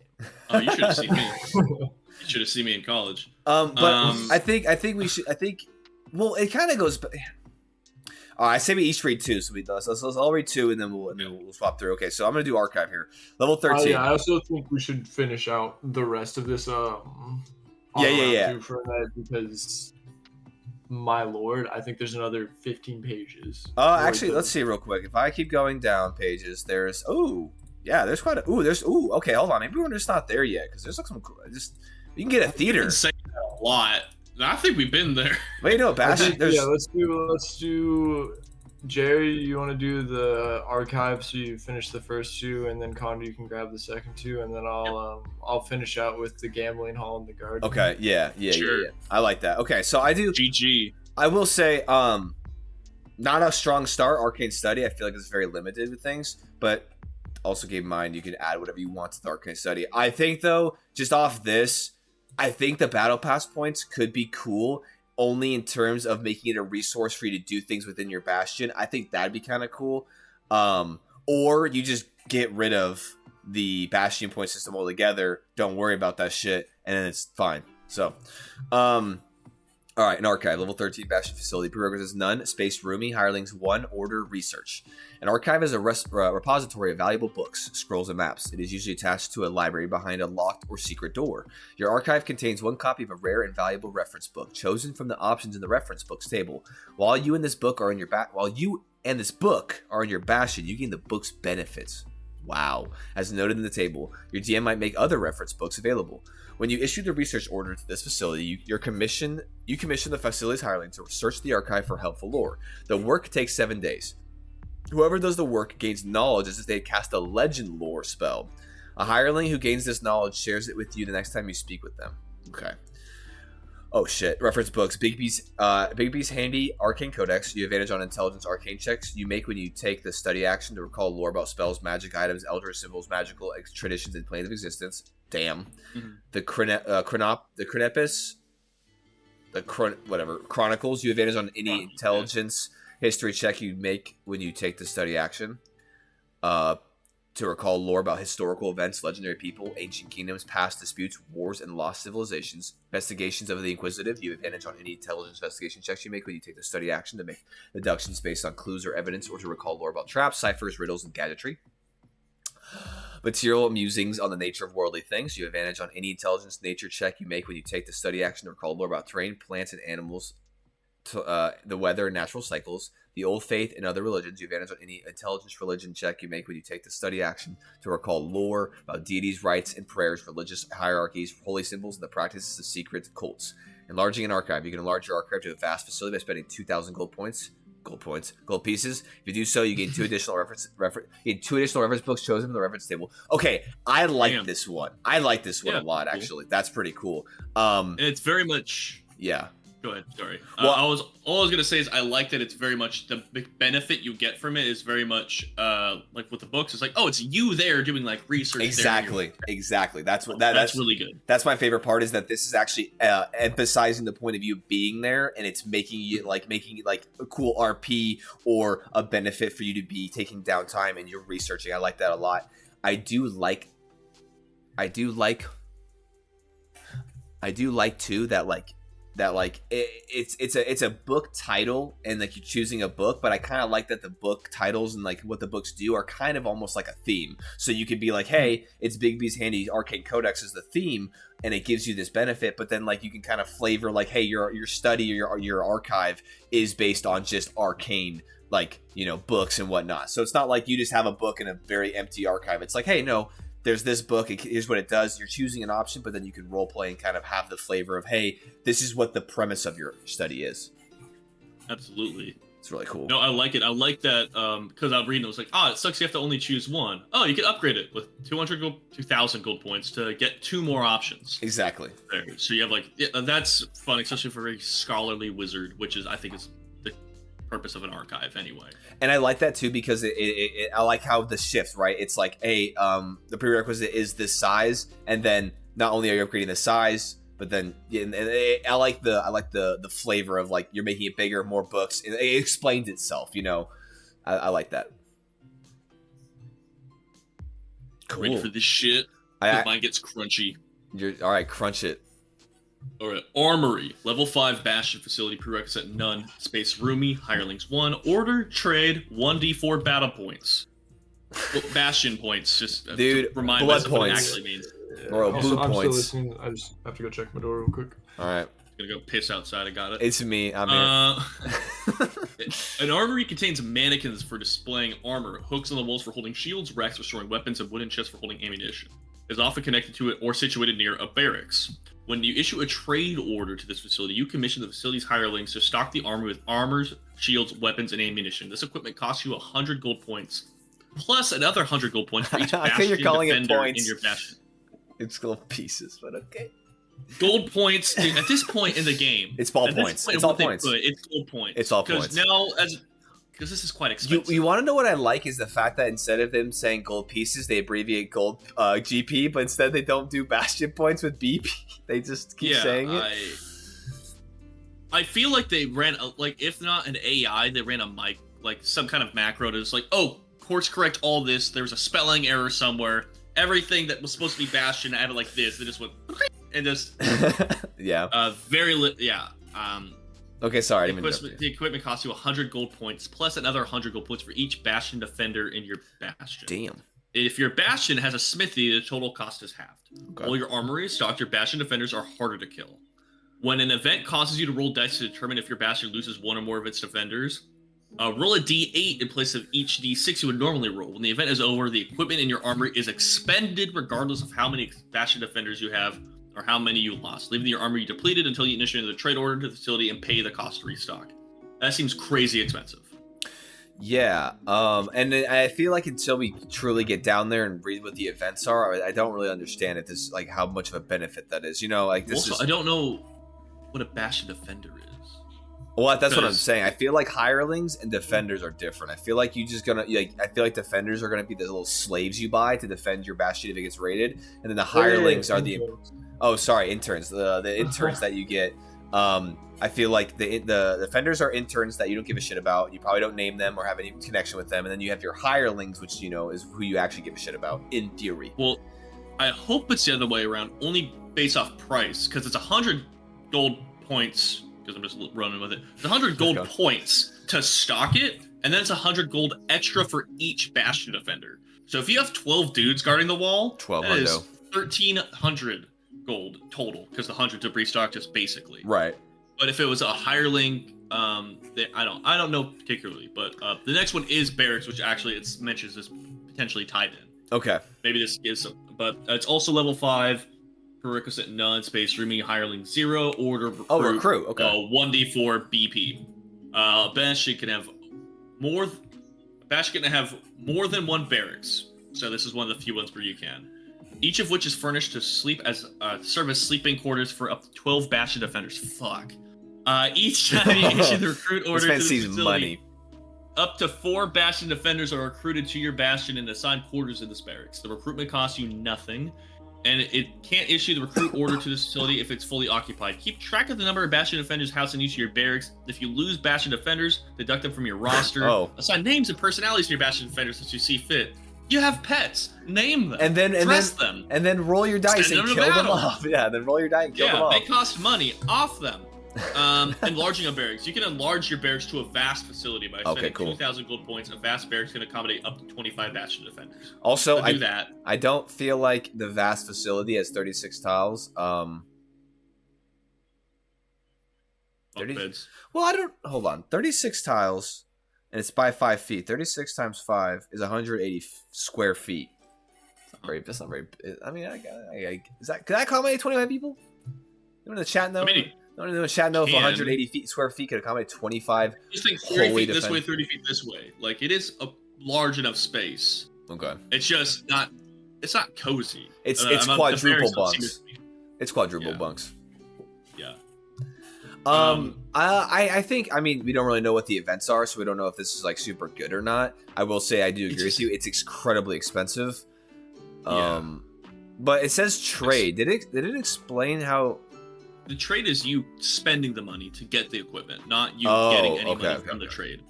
Oh, you should have seen me. You should have seen me in college. But I think we should. Well, it kind of goes. I say we each read two, so let's all read two, and then we'll swap through. Okay, so I'm gonna do archive here, level 13. Yeah, I also think we should finish out the rest of this. Yeah. For that, because my lord, I think there's another 15 pages. Actually, let's see real quick. If I keep going down pages, there's there's quite a okay, hold on, maybe we're just not there yet, because there's like some you can get a theater. Saying that a lot. I think we've been there. Wait, no, Bastion. Yeah, let's do. Jerry, you want to do the archive, so you finish the first two, and then Connor, you can grab the second two, and then I'll finish out with the gambling hall and the garden. Okay, yeah. I like that. Okay, so I do. GG. I will say, not a strong start. Arcane Study, I feel like it's very limited with things, but also keep in mind you can add whatever you want to the Arcane Study. I think though, just off this, I think the battle pass points could be cool, only in terms of making it a resource for you to do things within your Bastion. I think that'd be kind of cool. Or you just get rid of the Bastion point system altogether. Don't worry about that shit, and then it's fine. So, all right, an archive, level 13 Bastion Facility. Prerequisites none. Space roomy. Hirelings 1. Order research. An archive is a repository of valuable books, scrolls, and maps. It is usually attached to a library behind a locked or secret door. Your archive contains one copy of a rare and valuable reference book, chosen from the options in the reference books table. While you and this book are in your Bastion, you gain the book's benefits. Wow. As noted in the table, your DM might make other reference books available. When you issue the research order to this facility, you commission the facility's hireling to search the archive for helpful lore. The work takes 7 days. Whoever does the work gains knowledge as if they cast a legend lore spell. A hireling who gains this knowledge shares it with you the next time you speak with them. Okay. Oh shit. Reference books. Bigby's handy arcane codex. You have advantage on intelligence arcane checks you make when you take the study action to recall lore about spells, magic items, eldritch symbols, magical traditions, and planes of existence. Damn. Mm-hmm. The Chronicles. You have advantage on any intelligence history check you make when you take the study action. to recall lore about historical events, legendary people, ancient kingdoms, past disputes, wars, and lost civilizations. Investigations of the Inquisitive. You have advantage on any intelligence investigation checks you make when you take the study action to make deductions based on clues or evidence, or to recall lore about traps, ciphers, riddles, and gadgetry. Material musings on the nature of worldly things. You have advantage on any intelligence nature check you make when you take the study action to recall lore about terrain, plants, and animals, the weather, and natural cycles. The old faith and other religions. You have advantage on any intelligence religion check you make when you take the study action to recall lore about deities, rites, and prayers, religious hierarchies, holy symbols, and the practices of secret cults. Enlarging an archive. You can enlarge your archive to a vast facility by spending 2,000 gold pieces. If you do so, you gain two additional reference books chosen from the reference table. Okay, I like this one. I like this one a lot, actually. That's pretty cool. It's very much... Yeah. Go ahead. Sorry. Well, all I was gonna say is I like that it's very much the benefit you get from it is very much like with the books. It's like, oh, it's you there doing like research. Exactly. That's what that's really good. That's my favorite part, is that this is actually emphasizing the point of you being there, and it's making it like a cool RP or a benefit for you to be taking downtime and you're researching. I like that a lot. I do like too that it's a book title, and like you're choosing a book, but I kind of like that the book titles and like what the books do are kind of almost like a theme. So you could be like, hey, it's Big B's Handy Arcane Codex is the theme, and it gives you this benefit, but then like you can kind of flavor like, hey, your study or your archive is based on just arcane, like, you know, books and whatnot. So it's not like you just have a book in a very empty archive. It's like, hey, no, there's this book, here's what it does. You're choosing an option, but then you can role play and kind of have the flavor of, hey, this is what the premise of your study is. Absolutely. It's really cool. No, I like it. I like that because I'm reading, it was like, it sucks you have to only choose one. Oh, you can upgrade it with 2,000 gold points to get 2 more options. Exactly. There. So you have like, that's fun, especially for a scholarly wizard, which is, I think, is the purpose of an archive anyway. And I like that too, because I like how the shift, right? It's like, hey, the prerequisite is this size, and then not only are you upgrading the size, but then I like the flavor of like you're making it bigger, more books. It explains itself, you know. I like that. Cool. Ready for this shit? Mine gets crunchy. All right, crunch it. All right, Armory, level 5 Bastion Facility, prerequisite none, space roomy, hirelings 1, order, trade, 1d4 battle points. Well, Bastion points, just dude, to remind blood myself what it points. actually means. Bro, I'm blue still points. listening. I just have to go check my door real quick. All right. Gonna go piss outside, I got it. It's me, I'm here. An armory contains mannequins for displaying armor, hooks on the walls for holding shields, racks for storing weapons, and wooden chests for holding ammunition. It is often connected to it or situated near a barracks. When you issue a trade order to this facility, you commission the facility's hirelings to stock the armory with armors, shields, weapons, and ammunition. This equipment costs you 100 gold points, plus another 100 gold points for each Bastion you're calling it defender points. in your Bastion. It's gold pieces, but okay. Gold points, dude, at this point in the game. It's all points. It's all points. It's gold points. It's all points. Because this is quite expensive. You want to know what I like is the fact that instead of them saying gold pieces, they abbreviate gold GP, but instead they don't do Bastion points with BP. They just keep saying it. I feel like they ran, if not an AI, they ran a mic, like some kind of macro to just like, oh, course correct all this. There's a spelling error somewhere. Everything that was supposed to be Bastion added like this. They just went and just yeah. Okay, sorry. The equipment costs you 100 gold points plus another 100 gold points for each Bastion defender in your Bastion. Damn. If your Bastion has a smithy, the total cost is halved. Okay. While your armory is stocked, your Bastion defenders are harder to kill. When an event causes you to roll dice to determine if your Bastion loses one or more of its defenders, roll a d8 in place of each d6 you would normally roll. When the event is over, the equipment in your armory is expended regardless of how many Bastion defenders you have or how many you lost, leaving your armory depleted until you initiate the trade order to the facility and pay the cost to restock. That seems crazy expensive. Yeah, and I feel like until we truly get down there and read what the events are, I don't really understand if this, like, how much of a benefit that is. You know, like this. Also, I don't know what a Bastion defender is. Well, that's what I'm saying. I feel like hirelings and defenders are different. I feel like I feel like defenders are gonna be the little slaves you buy to defend your Bastion if it gets raided, and then the hirelings are the. Oh, sorry, interns. The interns that you get I feel like the defenders are interns that you don't give a shit about. You probably don't name them or have any connection with them. And then you have your hirelings, which, you know, is who you actually give a shit about, in theory. Well, I hope it's the other way around, only based off price, because it's 100 gold points, because I'm just running with it. It's 100 gold points to stock it, and then it's 100 gold extra for each Bastion defender. So if you have 12 dudes guarding the wall, that is 1,300 gold total, because the 100 to restock just basically. Right. But if it was a hireling, I don't know particularly, but the next one is Barracks, which actually it mentions is potentially tied in. Okay. Maybe this gives some, but it's also level 5, prerequisite none, space dreaming, hireling 0, order recruit. Oh, recruit. Okay. 1d4 BP. Bastion can have more. Bastion can have more than one barracks, so this is one of the few ones where you can. Each of which is furnished to serve as sleeping quarters for up to 12 Bastion defenders. Fuck. Each time you issue the recruit order to the facility, money. Up to 4 Bastion defenders are recruited to your Bastion and assigned quarters in this barracks. The recruitment costs you nothing, and it can't issue the recruit order to this facility if it's fully occupied. Keep track of the number of Bastion defenders housed in each of your barracks. If you lose Bastion defenders, deduct them from your roster. Assign names and personalities to your Bastion defenders as you see fit. You have pets. Name them. And then them. And then roll your dice and kill them off. Yeah, then roll your dice and kill them off. Yeah, they cost money. Off them. Enlarging a barracks. You can enlarge your barracks to a vast facility by spending 2,000 gold points. A vast barracks can accommodate up to 25 Bastion defenders. Also, I don't feel like the vast facility has 36 tiles. 30, well, I don't. Hold on. 36 tiles, and it's by 5 feet. 36 times 5 is 180 square feet. That's not very. I mean, is that? Can I accommodate 25 people? You in the chat know? No, in the chat know if 180 square feet could accommodate 25. Just think 30 feet this way, 30 feet this way. Like, it is a large enough space. Okay. It's just not. It's not cozy. It's quadruple bunks. It's quadruple bunks. Yeah. I think, I mean, we don't really know what the events are, so we don't know if this is like super good or not. I will say I do agree with you. It's incredibly expensive. But it says trade. Did it explain how? The trade is you spending the money to get the equipment, not you getting any money from the trade.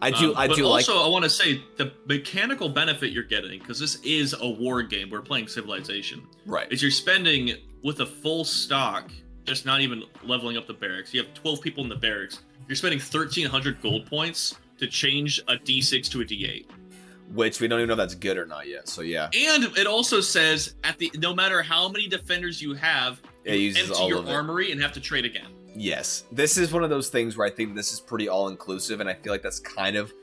I do I want to say the mechanical benefit you're getting, because this is a war game, we're playing Civilization. Right. Is you're spending with a full stock, just not even leveling up the barracks. You have 12 people in the barracks. You're spending 1,300 gold points to change a D6 to a D8. Which we don't even know if that's good or not yet. So yeah. And it also says no matter how many defenders you have, you empty your armory and have to trade again. Yes, this is one of those things where I think this is pretty all-inclusive, and I feel like that's kind of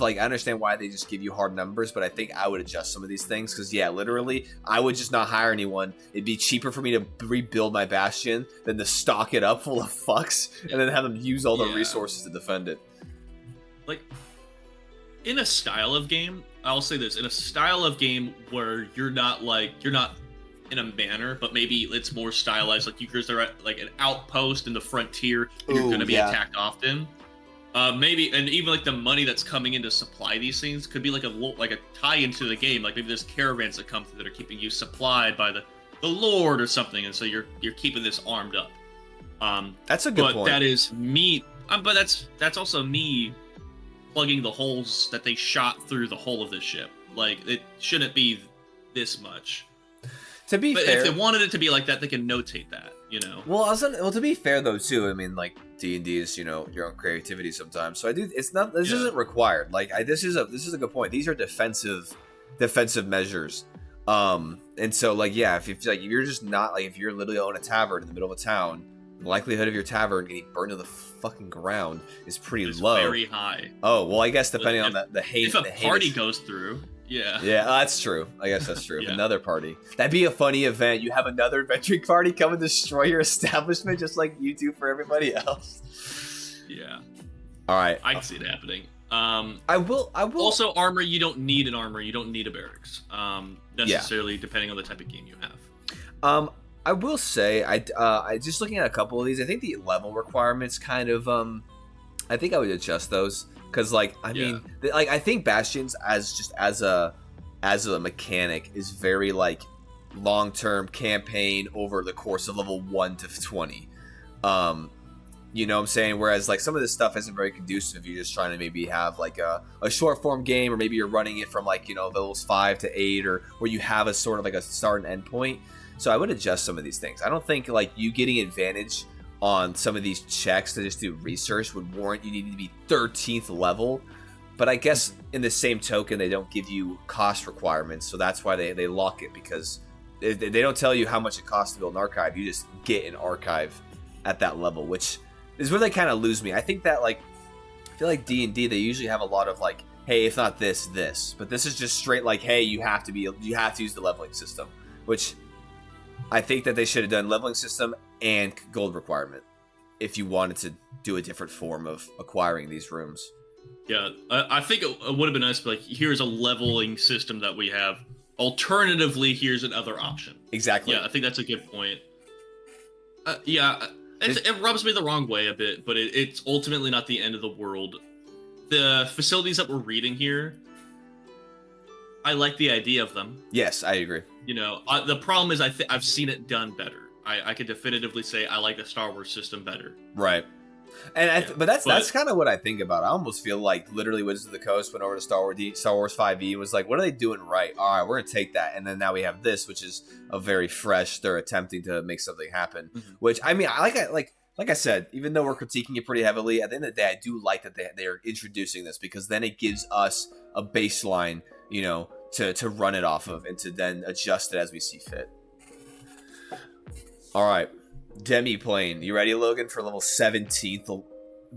like, I understand why they just give you hard numbers, but I think I would adjust some of these things, because yeah, literally, I would just not hire anyone. It'd be cheaper for me to rebuild my Bastion than to stock it up full of fucks and then have them use all the resources to defend it. Like, in a style of game, I'll say this, in a style of game where you're not in a manner, but maybe it's more stylized, like are at like an outpost in the frontier, and you're going to be attacked often. Maybe, and even like the money that's coming in to supply these things could be like a tie into the game. Like maybe there's caravans that come through that are keeping you supplied by the Lord or something, and so you're keeping this armed up. That's a good point. But that is me. But that's also me plugging the holes that they shot through the hull of this ship. Like, it shouldn't be this much. To be fair, if they wanted it to be like that, they can notate that, you know. Well, to be fair though, too, I mean, like D&D is, you know, your own creativity sometimes. So it's not. This isn't required. Like, this is a good point. These are defensive measures. And so like, yeah, if you're just not like, if you're literally on a tavern in the middle of a town, the likelihood of your tavern getting burned to the fucking ground is pretty low. Very high. Oh well, I guess depending on the hate. If a party goes through. Yeah. Yeah, that's true. I guess that's true. Another party. That'd be a funny event. You have another adventuring party come and destroy your establishment just like you do for everybody else. Yeah. All right. I can see it happening. I will. Also, armory, you don't need an armory. You don't need a barracks. Necessarily, depending on the type of game you have. I will say, I just looking at a couple of these, I think the level requirements kind of, I think I would adjust those. Because, like, I mean, like, I think Bastions as a mechanic is very, like, long-term campaign over the course of level 1 to 20. You know what I'm saying? Whereas like some of this stuff isn't very conducive if you're just trying to maybe have like a short form game, or maybe you're running it from like, you know, those 5 to 8, or where you have a sort of like a start and end point. So I would adjust some of these things. I don't think like you getting advantage on some of these checks to just do research would warrant you needing to be 13th level. But I guess in the same token, they don't give you cost requirements. So that's why they lock it, because they don't tell you how much it costs to build an archive. You just get an archive at that level, which is where they kind of lose me. I think that like, I feel like D&D, they usually have a lot of like, hey, if not this, this. But this is just straight like, hey, you have to use the leveling system, which I think that they should have done leveling system and gold requirement if you wanted to do a different form of acquiring these rooms. Yeah, I think it would have been nice to be like, here's a leveling system that we have. Alternatively, here's another option. Exactly. Yeah, I think that's a good point. It rubs me the wrong way a bit, but it's ultimately not the end of the world. The facilities that we're reading here, I like the idea of them. Yes, I agree. You know, the problem is I've seen it done better. I could definitively say I like the Star Wars system better. Right. And but that's kind of what I think about. I almost feel like literally Wizards of the Coast went over to Star Wars 5e and was like, what are they doing right? All right, we're gonna take that, and then now we have this, which is a very fresh. They're attempting to make something happen. Mm-hmm. Which I mean, like I said, even though we're critiquing it pretty heavily, at the end of the day, I do like that they are introducing this, because then it gives us a baseline, you know, to run it off of, and to then adjust it as we see fit. All right. Demiplane. You ready, Logan, for level 17th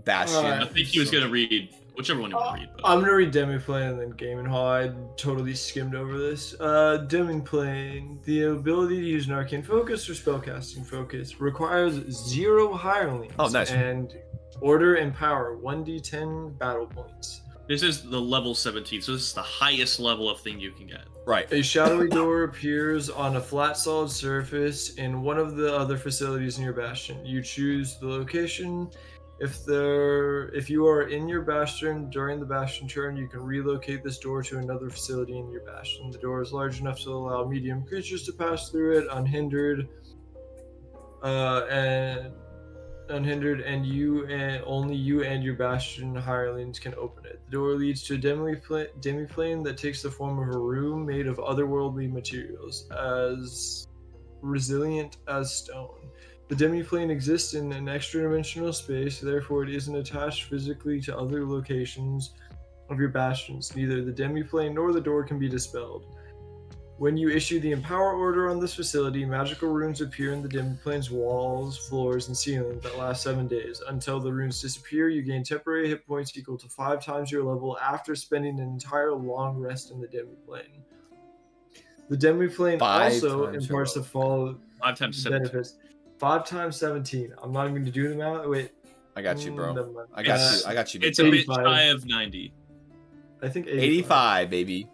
Bastion? I think he was going to read whichever one you want to read. But... I'm going to read Demiplane and then Game and Hall. I totally skimmed over this. Demiplane. The ability to use an arcane focus or spellcasting focus requires 0 hirelings. Oh, nice. And order and power 1d10 battle points. This is the level 17, so this is the highest level of thing you can get. Right. A shadowy door appears on a flat, solid surface in one of the other facilities in your bastion. You choose the location. If you are in your bastion during the bastion turn, you can relocate this door to another facility in your bastion. The door is large enough to allow medium creatures to pass through it unhindered, and only you and your bastion hirelings can open it. The door leads to a demiplane that takes the form of a room made of otherworldly materials, as resilient as stone. The demiplane exists in an extra-dimensional space, therefore it isn't attached physically to other locations of your bastions. Neither the demiplane nor the door can be dispelled. When you issue the Empower order on this facility, magical runes appear in the demiplane's walls, floors, and ceiling that last 7 days. Until the runes disappear, you gain temporary hit points equal to 5 times your level after spending an entire long rest in the demiplane. The demiplane also imparts the fall 5 times 17. benefits. 5 times 17. I'm not even going to do the math. Wait. I got you, bro. I got you. It's a bit shy of 90. I think 85, baby.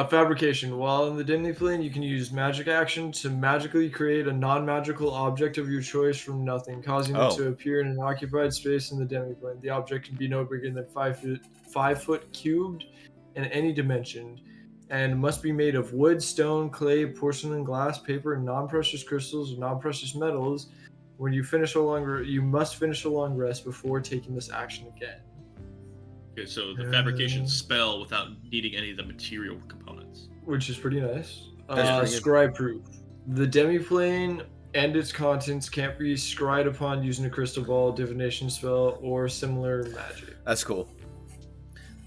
Fabrication. While in the demiplane, you can use magic action to magically create a non-magical object of your choice from nothing, causing it to appear in an occupied space in the demiplane. The object can be no bigger than 5 foot cubed in any dimension, and must be made of wood, stone, clay, porcelain, glass, paper, and non-precious crystals or non-precious metals. When you you must finish a long rest before taking this action again. Okay, so the fabrication spell without needing any of the material components. Which is pretty nice. Scry proof. The demiplane and its contents can't be scried upon using a crystal ball, divination spell, or similar magic. That's cool.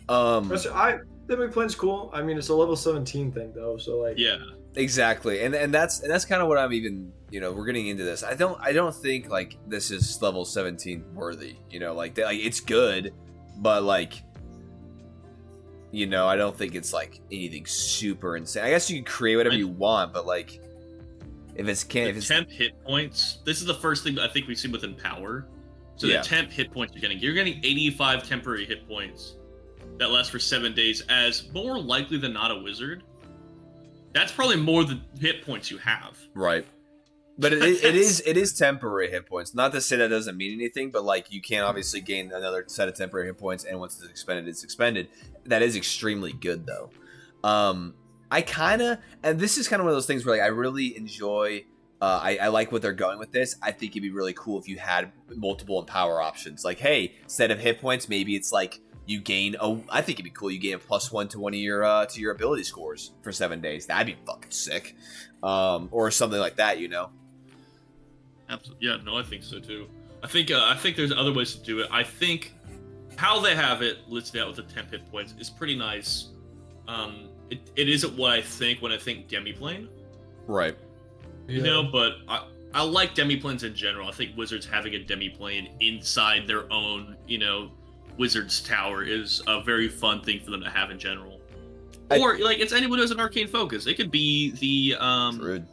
Demiplane's cool. I mean, it's a level 17 thing though, so like. Yeah. Exactly, and that's kind of what I'm even, you know, we're getting into this. I don't think like this is level 17 worthy. You know, like it's good. But like, you know, I don't think it's like anything super insane. I guess you can create whatever you want, but like, if it's temp hit points, this is the first thing I think we've seen with Empower. So the temp hit points you're getting 85 temporary hit points that last for 7 days. As more likely than not a wizard, that's probably more than hit points you have. Right. But it is temporary hit points. Not to say that doesn't mean anything, but like you can obviously gain another set of temporary hit points, and once it's expended. That is extremely good though. I kind of, and this is kind of one of those things where like I really enjoy I like what they're going with this. I think it'd be really cool if you had multiple empower options. Like, hey, instead of hit points, maybe it's like you gain I think it'd be cool. You gain a +1 to one of your to your ability scores for 7 days. That'd be fucking sick. Or something like that, you know. Absolutely. Yeah, no, I think so too. I think there's other ways to do it. I think how they have it listed out with the 10 hit points is pretty nice. It isn't what I think when I think Demiplane. Right. You know, but I like Demiplanes in general. I think Wizards having a Demiplane inside their own, you know, Wizards Tower is a very fun thing for them to have in general. Or like it's anyone who has an arcane focus. It could be the Druid.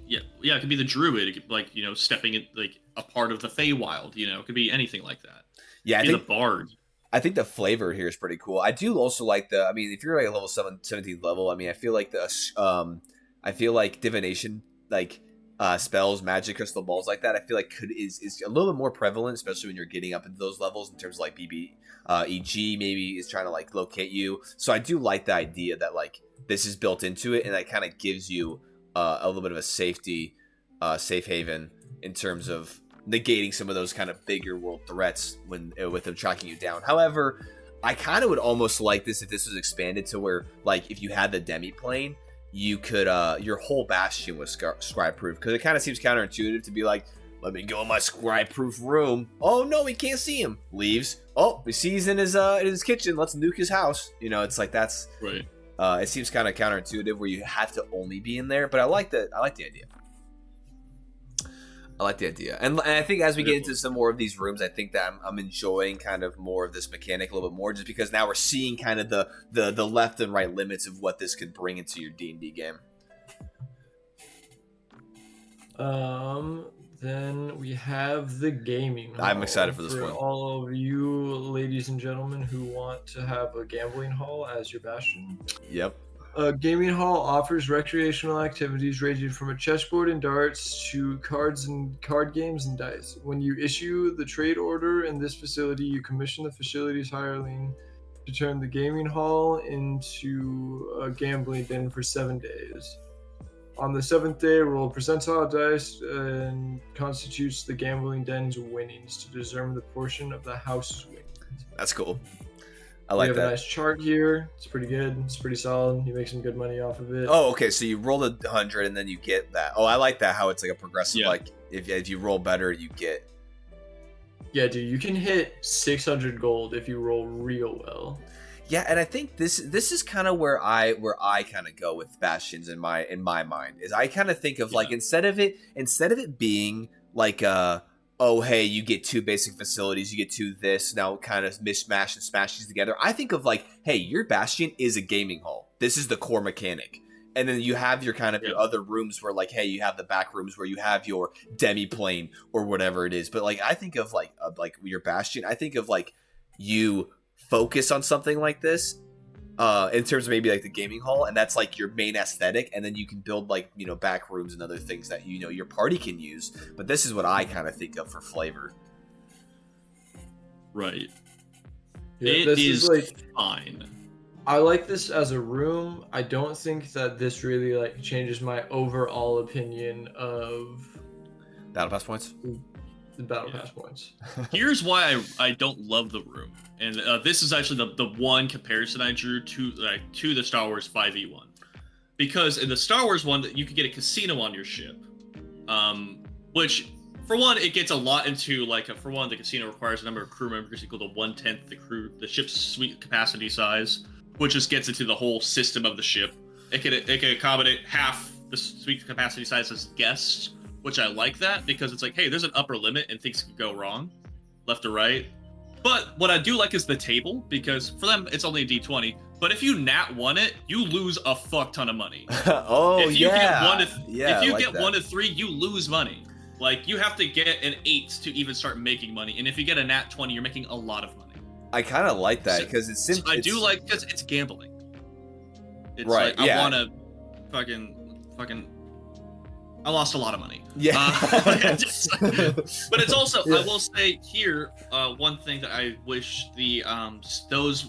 Yeah, it could be the druid. It could, like, you know, stepping in like a part of the Feywild. You know, it could be anything like that. Yeah, I think the bard. I think the flavor here is pretty cool. I do also like I mean, if you're like a level 17th level, I mean, I feel like divination, like spells, magic, crystal balls like that, I feel like is a little bit more prevalent, especially when you're getting up into those levels in terms of like EG maybe is trying to like locate you. So I do like the idea that like this is built into it, and that kind of gives you a little bit of a safe haven in terms of negating some of those kind of bigger world threats with them tracking you down. However, I kind of would almost like this if this was expanded to where, like, if you had the Demiplane, you could your whole Bastion was scribe proof, because it kind of seems counterintuitive to be like, let me go in my scribe proof room. Oh no, we can't see him. Leaves. Oh, we see he's in his kitchen. Let's nuke his house. You know, it's like that's right. It seems kind of counterintuitive where you have to only be in there, but I like the idea. I like the idea, and I think as we get into some more of these rooms, I think that I'm enjoying kind of more of this mechanic a little bit more, just because now we're seeing kind of the left and right limits of what this could bring into your D&D game. Then we have the gaming hall. I'm excited for this for one. all of you ladies and gentlemen who want to have a gambling hall as your Bastion. Yep. A gaming hall offers recreational activities ranging from a chessboard and darts to cards and card games and dice. When you issue the trade order in this facility, you commission the facilities hireling to turn the gaming hall into a gambling den for 7 days. On the 7th day, roll a percentile dice and constitutes the gambling den's winnings to determine the portion of the house's winnings. That's cool. I like that. We have a nice chart here. It's pretty good. It's pretty solid. You make some good money off of it. Oh, okay. So you roll 100 and then you get that. Oh, I like that. How it's like a progressive. Yeah. Like if you roll better, you get. Yeah, dude. You can hit 600 gold if you roll real well. Yeah, and I think this is kind of where I kind of go with Bastions in my mind. Is I kind of think of like instead of it being like oh, hey, you get 2 basic facilities, you get 2 this, now kind of mishmash and smash these together. I think of like, hey, your Bastion is a gaming hall. This is the core mechanic. And then you have your kind of your other rooms where like, hey, you have the back rooms where you have your Demiplane or whatever it is. But like, I think of like your Bastion, I think of like you focus on something like this in terms of maybe like the gaming hall, and that's like your main aesthetic, and then you can build like, you know, back rooms and other things that, you know, your party can use. But this is what I kind of think of for flavor. Right. Yeah, it is like fine. I like this as a room. I don't think that this really like changes my overall opinion of Battle Pass points. The Battle Pass points. Here's why I don't love the room, and this is actually the one comparison I drew to the Star Wars 5e1, because in the Star Wars one you could get a casino on your ship, which for one it gets a lot into like for one the casino requires a number of crew members equal to 1/10 the ship's suite capacity size, which just gets into the whole system of the ship. It can accommodate half the suite capacity size as guests, which I like that, because it's like, hey, there's an upper limit and things could go wrong, left or right. But what I do like is the table, because for them it's only a D20. But if you nat 1 it, you lose a fuck ton of money. If you get 1 to 3, you lose money. Like, you have to get an 8 to even start making money, and if you get a nat 20, you're making a lot of money. I kind of like that because it's simple. I do like because it's gambling. It's right. Like, I want to fucking. I lost a lot of money. Yeah. But it's also, I will say here, one thing that I wish the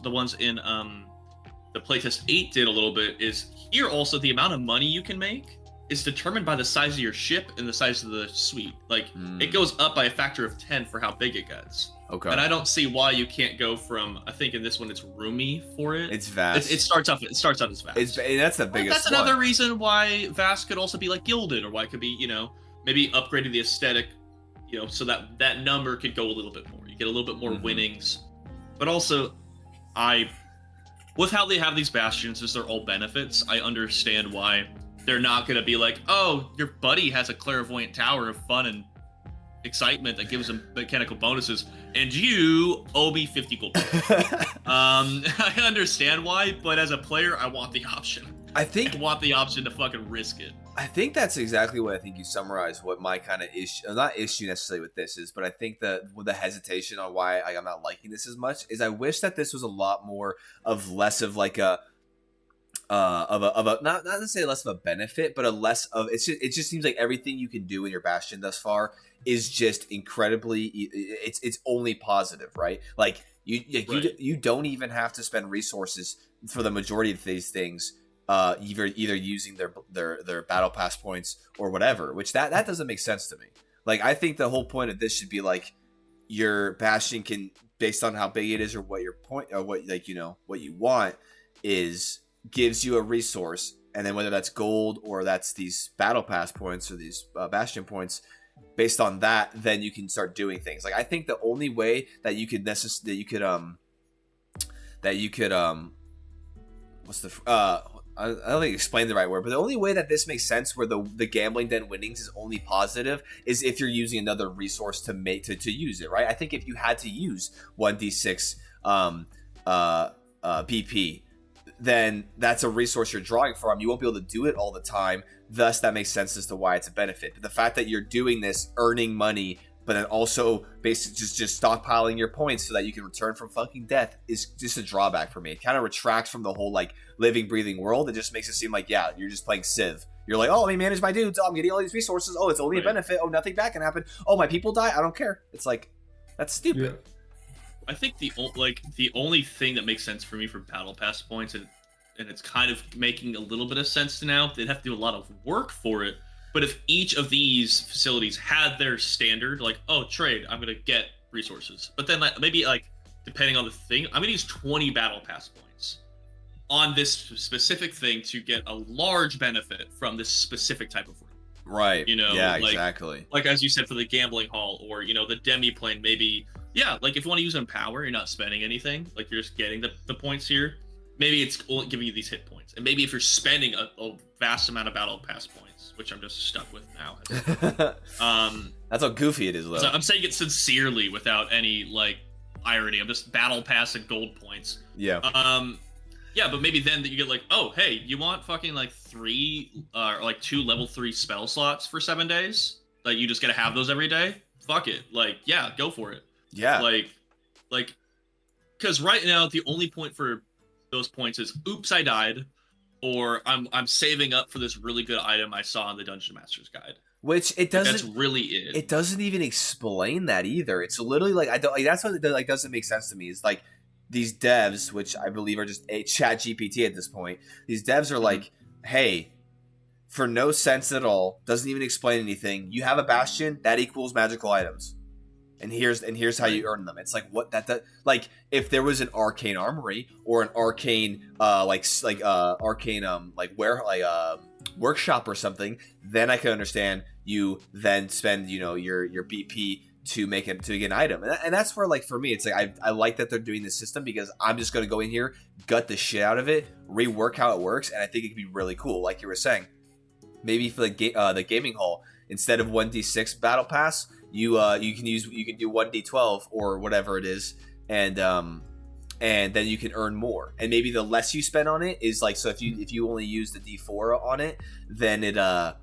ones in the playtest 8 did a little bit is here also the amount of money you can make is determined by the size of your ship and the size of the suite. Like, it goes up by a factor of 10 for how big it gets. Okay. And I don't see why you can't go from, I think in this one it's roomy for it. It's vast. It starts out as vast. That's the biggest That's another reason why vast could also be like gilded, or why it could be, maybe upgrading the aesthetic, so that number could go a little bit more. You get a little bit more winnings. But also, with how they have these bastions as their all benefits, I understand why they're not going to be like, oh, your buddy has a clairvoyant tower of fun and excitement that gives them mechanical bonuses, and you owe me 50 gold. I understand why, but as a player, I want the option. I want the option to fucking risk it. I think that's exactly what I think you summarized what my kind of issue, not issue necessarily with this is, but I think that with the hesitation on why I'm not liking this as much is I wish that this was a lot more of less of like a not necessarily less of a benefit, but a less of it just seems like everything you can do in your Bastion thus far is just incredibly it's only positive, right? Like you don't even have to spend resources for the majority of these things, either using their battle pass points or whatever, which that doesn't make sense to me. Like, I think the whole point of this should be like your Bastion can, based on how big it is or what your point or what what you want is, gives you a resource, and then whether that's gold or that's these battle pass points or these Bastion points, based on that, then you can start doing things. Like, I think the only way that you could I don't think I explained the right word, but the only way that this makes sense where the gambling den winnings is only positive is if you're using another resource to use it, right? I think if you had to use 1d6 BP, then that's a resource you're drawing from. You won't be able to do it all the time. Thus, that makes sense as to why it's a benefit. But the fact that you're doing this, earning money, but then also basically just stockpiling your points so that you can return from fucking death is just a drawback for me. It kind of retracts from the whole like living, breathing world. It just makes it seem like, yeah, you're just playing Civ. You're like, oh, let me manage my dudes. Oh, I'm getting all these resources. Oh, it's only a benefit. Oh, nothing bad can happen. Oh, my people die. I don't care. It's like, that's stupid. Yeah. I think the only thing that makes sense for me for battle pass points, and it's kind of making a little bit of sense now. They'd have to do a lot of work for it. But if each of these facilities had their standard, like, oh, trade, I'm gonna get resources, but then maybe depending on the thing, I'm gonna use 20 battle pass points on this specific thing to get a large benefit from this specific type of room. Right. Yeah, like, exactly. Like as you said for the gambling hall, or the Demiplane, maybe. Yeah, like if you want to use Empower, you're not spending anything. Like you're just getting the points here. Maybe it's giving you these hit points, and maybe if you're spending a vast amount of battle pass points, which I'm just stuck with now. That's how goofy it is, though. So I'm saying it sincerely without any irony. I'm just battle pass and gold points. Yeah. Yeah, but maybe then that you get oh, hey, you want fucking 3 or 2 level 3 spell slots for 7 days? Like you just gotta have those every day? Fuck it. Yeah, go for it. Yeah. Because right now the only point for those points is oops, I died, or I'm saving up for this really good item I saw in the Dungeon Master's Guide. Which it doesn't. That's really it. It doesn't even explain that either. It's literally I don't that's what it doesn't make sense to me. Is these devs, which I believe are just a Chat GPT at this point. These devs are hey, for no sense at all, doesn't even explain anything. You have a Bastion that equals magical items. And here's how you earn them. It's what that if there was an Arcane Armory or an Arcane Arcane workshop or something, then I could understand you then spend your BP to get an item, and that's where for me it's I like that they're doing this system, because I'm just gonna go in here, gut the shit out of it, rework how it works, and I think it could be really cool. Like you were saying, maybe for the gaming hall, instead of 1d6 battle pass, you can do 1d12 or whatever it is, and then you can earn more. And maybe the less you spend on it is so if you only use the d4 on it, then it'll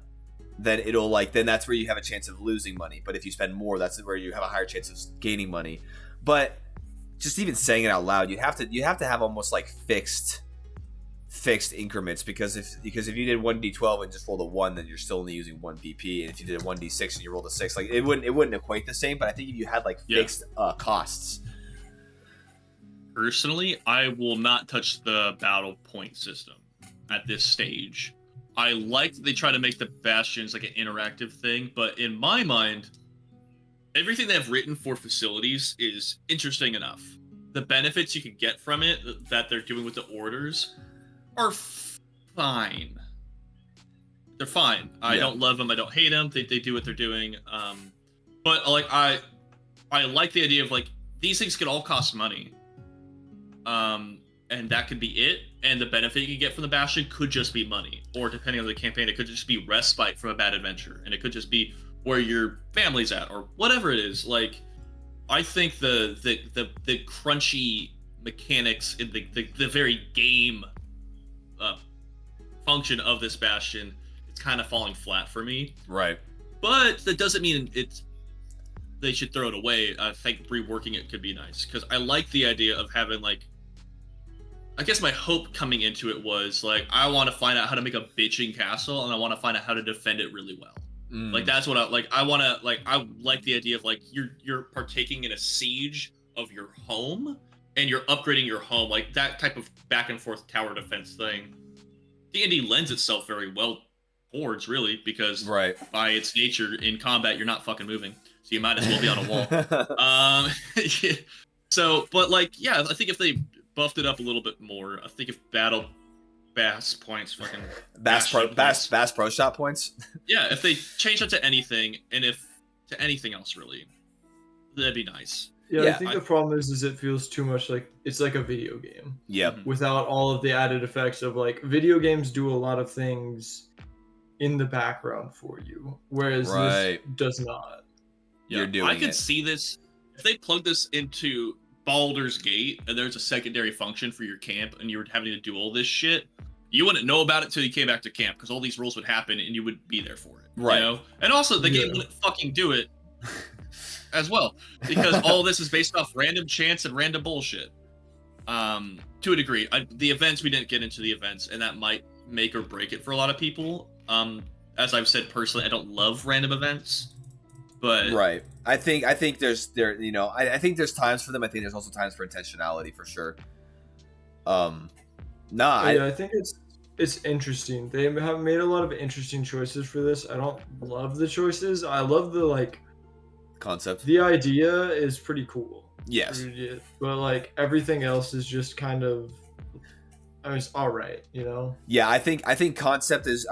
then that's where you have a chance of losing money. But if you spend more, that's where you have a higher chance of gaining money. But just even saying it out loud, you have to have almost fixed increments, because if you did 1d12 and just rolled a 1, then you're still only using 1 BP, and if you did a 1d6 and you rolled a 6, it wouldn't equate the same. But I think if you had fixed costs. Personally, I will not touch the battle point system at this stage. I like that they try to make the Bastions like an interactive thing, but in my mind, everything they've written for Facilities is interesting enough. The benefits you can get from it that they're doing with the orders are fine. They're fine. I don't love them. I don't hate them. They do what they're doing. But like I like the idea of like these things could all cost money. And that could be it. And the benefit you can get from the Bastion could just be money, or depending on the campaign, it could just be respite from a bad adventure, and it could just be where your family's at, or whatever it is. Like, I think the crunchy mechanics in the very game function of this Bastion, it's kind of falling flat for me. Right. But that doesn't mean they should throw it away. I think reworking it could be nice, because I like the idea of having like. I guess my hope coming into it was like I want to find out how to make a bitching castle, and I want to find out how to defend it really well. Like that's what I like. I want to like. I like the idea of like you're partaking in a siege of your home, and you're upgrading your home, like that type of back and forth tower defense thing. D&D lends itself very well towards, really, because by its nature in combat you're not fucking moving, so you might as well be on a wall. Yeah. So, but like, yeah, I think if they buffed it up a little bit more, I think if battle bass points, fucking bass pro shot points. Yeah, if they change that to anything, and if to anything else really, that'd be nice. Yeah, I think the problem is it feels too much like it's like a video game. Yep. Without all of the added effects of like video games do a lot of things in the background for you, whereas this does not. Yeah, I could see this if they plug this into Baldur's Gate and there's a secondary function for your camp and you were having to do all this shit. You wouldn't know about it till you came back to camp, because all these rules would happen and you would be there for it. Right. You know? And also the game wouldn't fucking do it as well, because all this is based off random chance and random bullshit. To a degree. The events, we didn't get into the events, and that might make or break it for a lot of people. As I've said personally, I don't love random events. But I think there's I think there's times for them. I think there's also times for intentionality for sure. I think it's interesting. They have made a lot of interesting choices for this. I don't love the choices. I love the like concept. The idea is pretty cool. Yes. But like everything else is just kind of, I mean, it's all right, you know. Yeah, I think concept is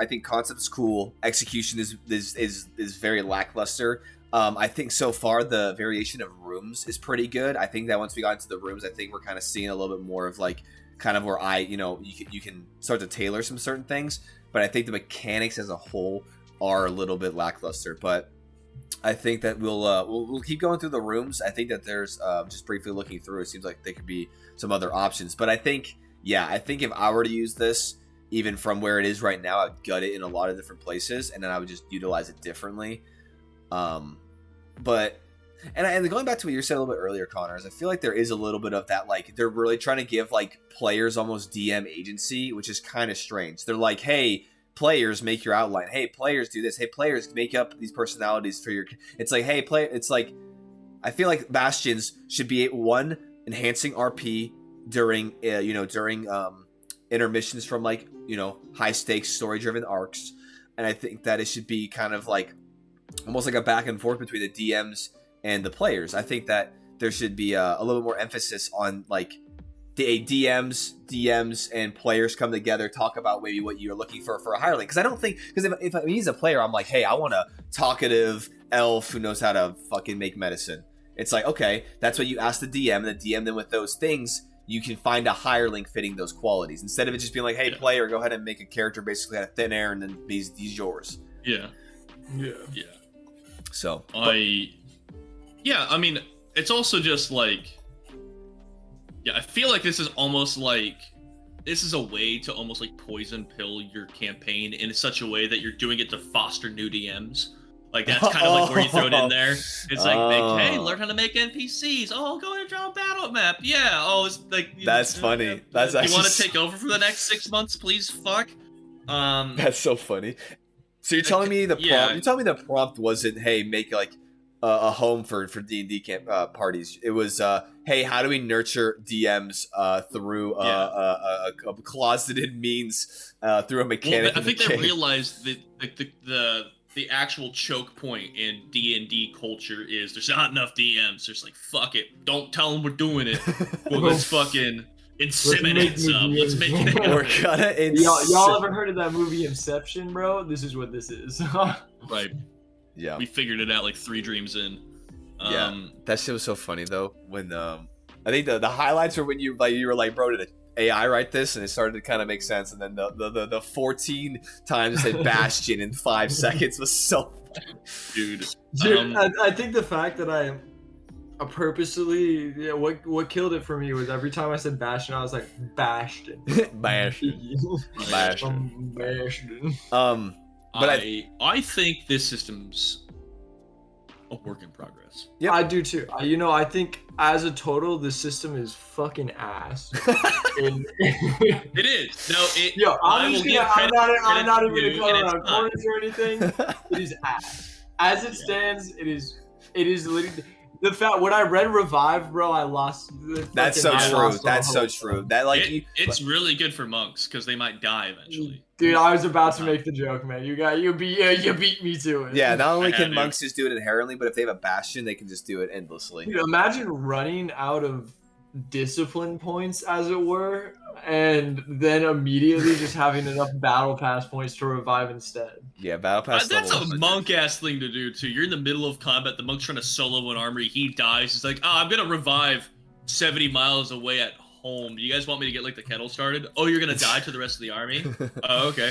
cool. Execution is very lackluster. I think so far the variation of rooms is pretty good. I think that once we got into the rooms, I think we're kind of seeing a little bit more of like kind of where you can start to tailor some certain things. But I think the mechanics as a whole are a little bit lackluster. But I think that we'll keep going through the rooms. I think that there's just briefly looking through, it seems like there could be some other options. But I think if I were to use this, even from where it is right now, I'd gut it in a lot of different places, and then I would just utilize it differently. But going back to what you said a little bit earlier, Connor, is I feel like there is a little bit of that, like they're really trying to give like players almost DM agency, which is kind of strange. They're like, hey, players, make your outline. Hey, players, do this. Hey, players, make up these personalities for your. It's like, hey, it's like, I feel like Bastions should be enhancing RP during intermissions from like high stakes story driven arcs, and I think that it should be kind of like almost like a back and forth between the DMs and the players. I think that there should be a little more emphasis on like the DMs and players come together, talk about maybe what you're looking for a hireling. Because I don't think, because if he's a player, I'm like, hey, I want a talkative elf who knows how to fucking make medicine. It's like, okay, that's what you ask the DM, and the DM then with those things, you can find a hireling fitting those qualities. Instead of it just being like, hey, player, go ahead and make a character basically out of thin air, and then he's yours. Yeah. So I mean, it's also just like, I feel like this is almost like this is a way to almost like poison pill your campaign in such a way that you're doing it to foster new DMs. Like that's kind of like where you throw it in there. It's like, hey, learn how to make NPCs. Oh, go and draw a battle map. Yeah. Oh, it's like that's funny. That's you want to take over for the next 6 months, please? Fuck. That's so funny. So you're telling me the prompt? You're telling me the prompt wasn't, hey, make like a home for D&D camp parties. It was hey, how do we nurture DMs through a closeted means through a mechanic? Well, I think they realized that the actual choke point in D&D culture is there's not enough DMs. There's like, fuck it, don't tell them we're doing it. Well, let's fucking inseminate some. Let's make it happen. We're gonna y'all ever heard of that movie Inception, bro? This is what this is. Right. Yeah. We figured it out like 3 dreams in. That shit was so funny though. When I think the highlights were when you were like, bro, did AI write this? And it started to kind of make sense. And then the 14 times it said Bastion in 5 seconds was so funny. Dude, I think the fact that I purposely, what killed it for me was every time I said Bastion, I was like Bastion. Bastion. Bastion. But I think this system's a work in progress. Yep. I do too. I think as a total, the system is fucking ass. It is. No, it. Yo, I'm not even gonna color it's around corners or anything. It is ass. As it stands, it is literally the fact. When I read Revive, bro, I lost. That's so true. That's so true. That it's really good for monks because they might die eventually. Dude, I was about to make the joke, man. You beat me to it. Yeah, not only can monks just do it inherently, but if they have a bastion, they can just do it endlessly. Dude, imagine running out of discipline points, as it were, and then immediately just having enough battle pass points to revive instead. Yeah, battle pass. That's a monk ass thing to do too. You're in the middle of combat. The monk's trying to solo an armory. He dies. He's like, I'm gonna revive 70 miles away at home. Do you guys want me to get like the kettle started? Oh, you're gonna die to the rest of the army? Oh, okay.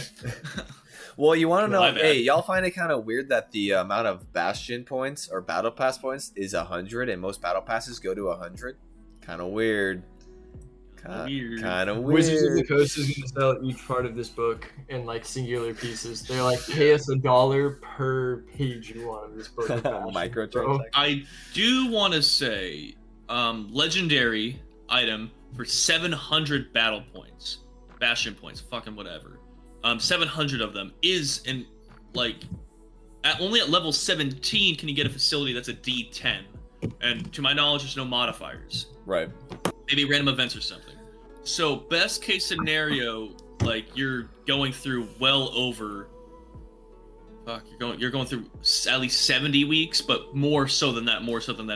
Well, you want to know? Hey, y'all find it kind of weird that the amount of bastion points or battle pass points is 100, and most battle passes go to 100. Kind of weird. Kind of weird. Wizards of the Coast is gonna sell each part of this book in like singular pieces. They're like, pay us $1 per page you want of this book. Microtransaction. I do want to say, legendary item for 700 battle points, bastion points, fucking whatever. 700 of them is in like only at level 17 can you get a facility that's a D10, and to my knowledge, there's no modifiers. Right. Maybe random events or something. So best case scenario, like you're going through well over. You're going through at least 70 weeks, but more so than that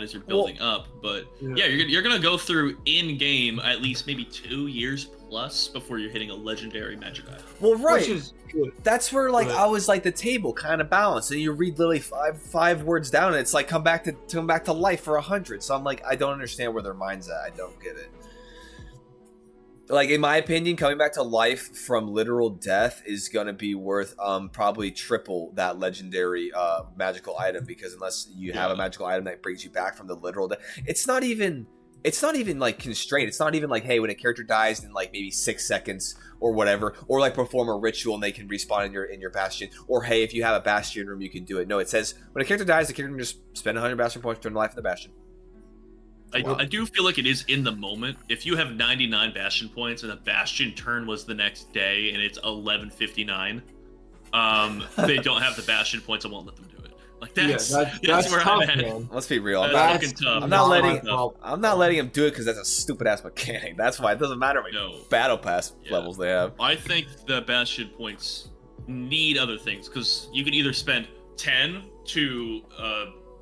as you're building up. But yeah, you're gonna go through in game at least maybe 2 years plus before you're hitting a legendary magic item. Well, right. That's where I was like the table kind of balanced, and you read literally five words down, and it's like come back to life for 100. So I'm like, I don't understand where their mind's at. I don't get it. Like, in my opinion, coming back to life from literal death is gonna be worth probably triple that legendary magical item, because unless you have a magical item that brings you back from the literal death, it's not even like constrained. It's not even like, hey, when a character dies in like maybe 6 seconds or whatever, or like perform a ritual and they can respawn in your bastion, or hey, if you have a bastion room you can do it. No, it says when a character dies, the character can just spend 100 bastion points to turn life in the bastion. I do feel like it is in the moment. If you have 99 bastion points and a bastion turn was the next day and it's 11:59, they don't have the bastion points. I won't let them do it. Like that's where tough, I'm at. Man. Let's be real. I'm not letting him do it because that's a stupid ass mechanic. That's why it doesn't matter what battle pass levels they have. I think the bastion points need other things, because you could either spend 10 to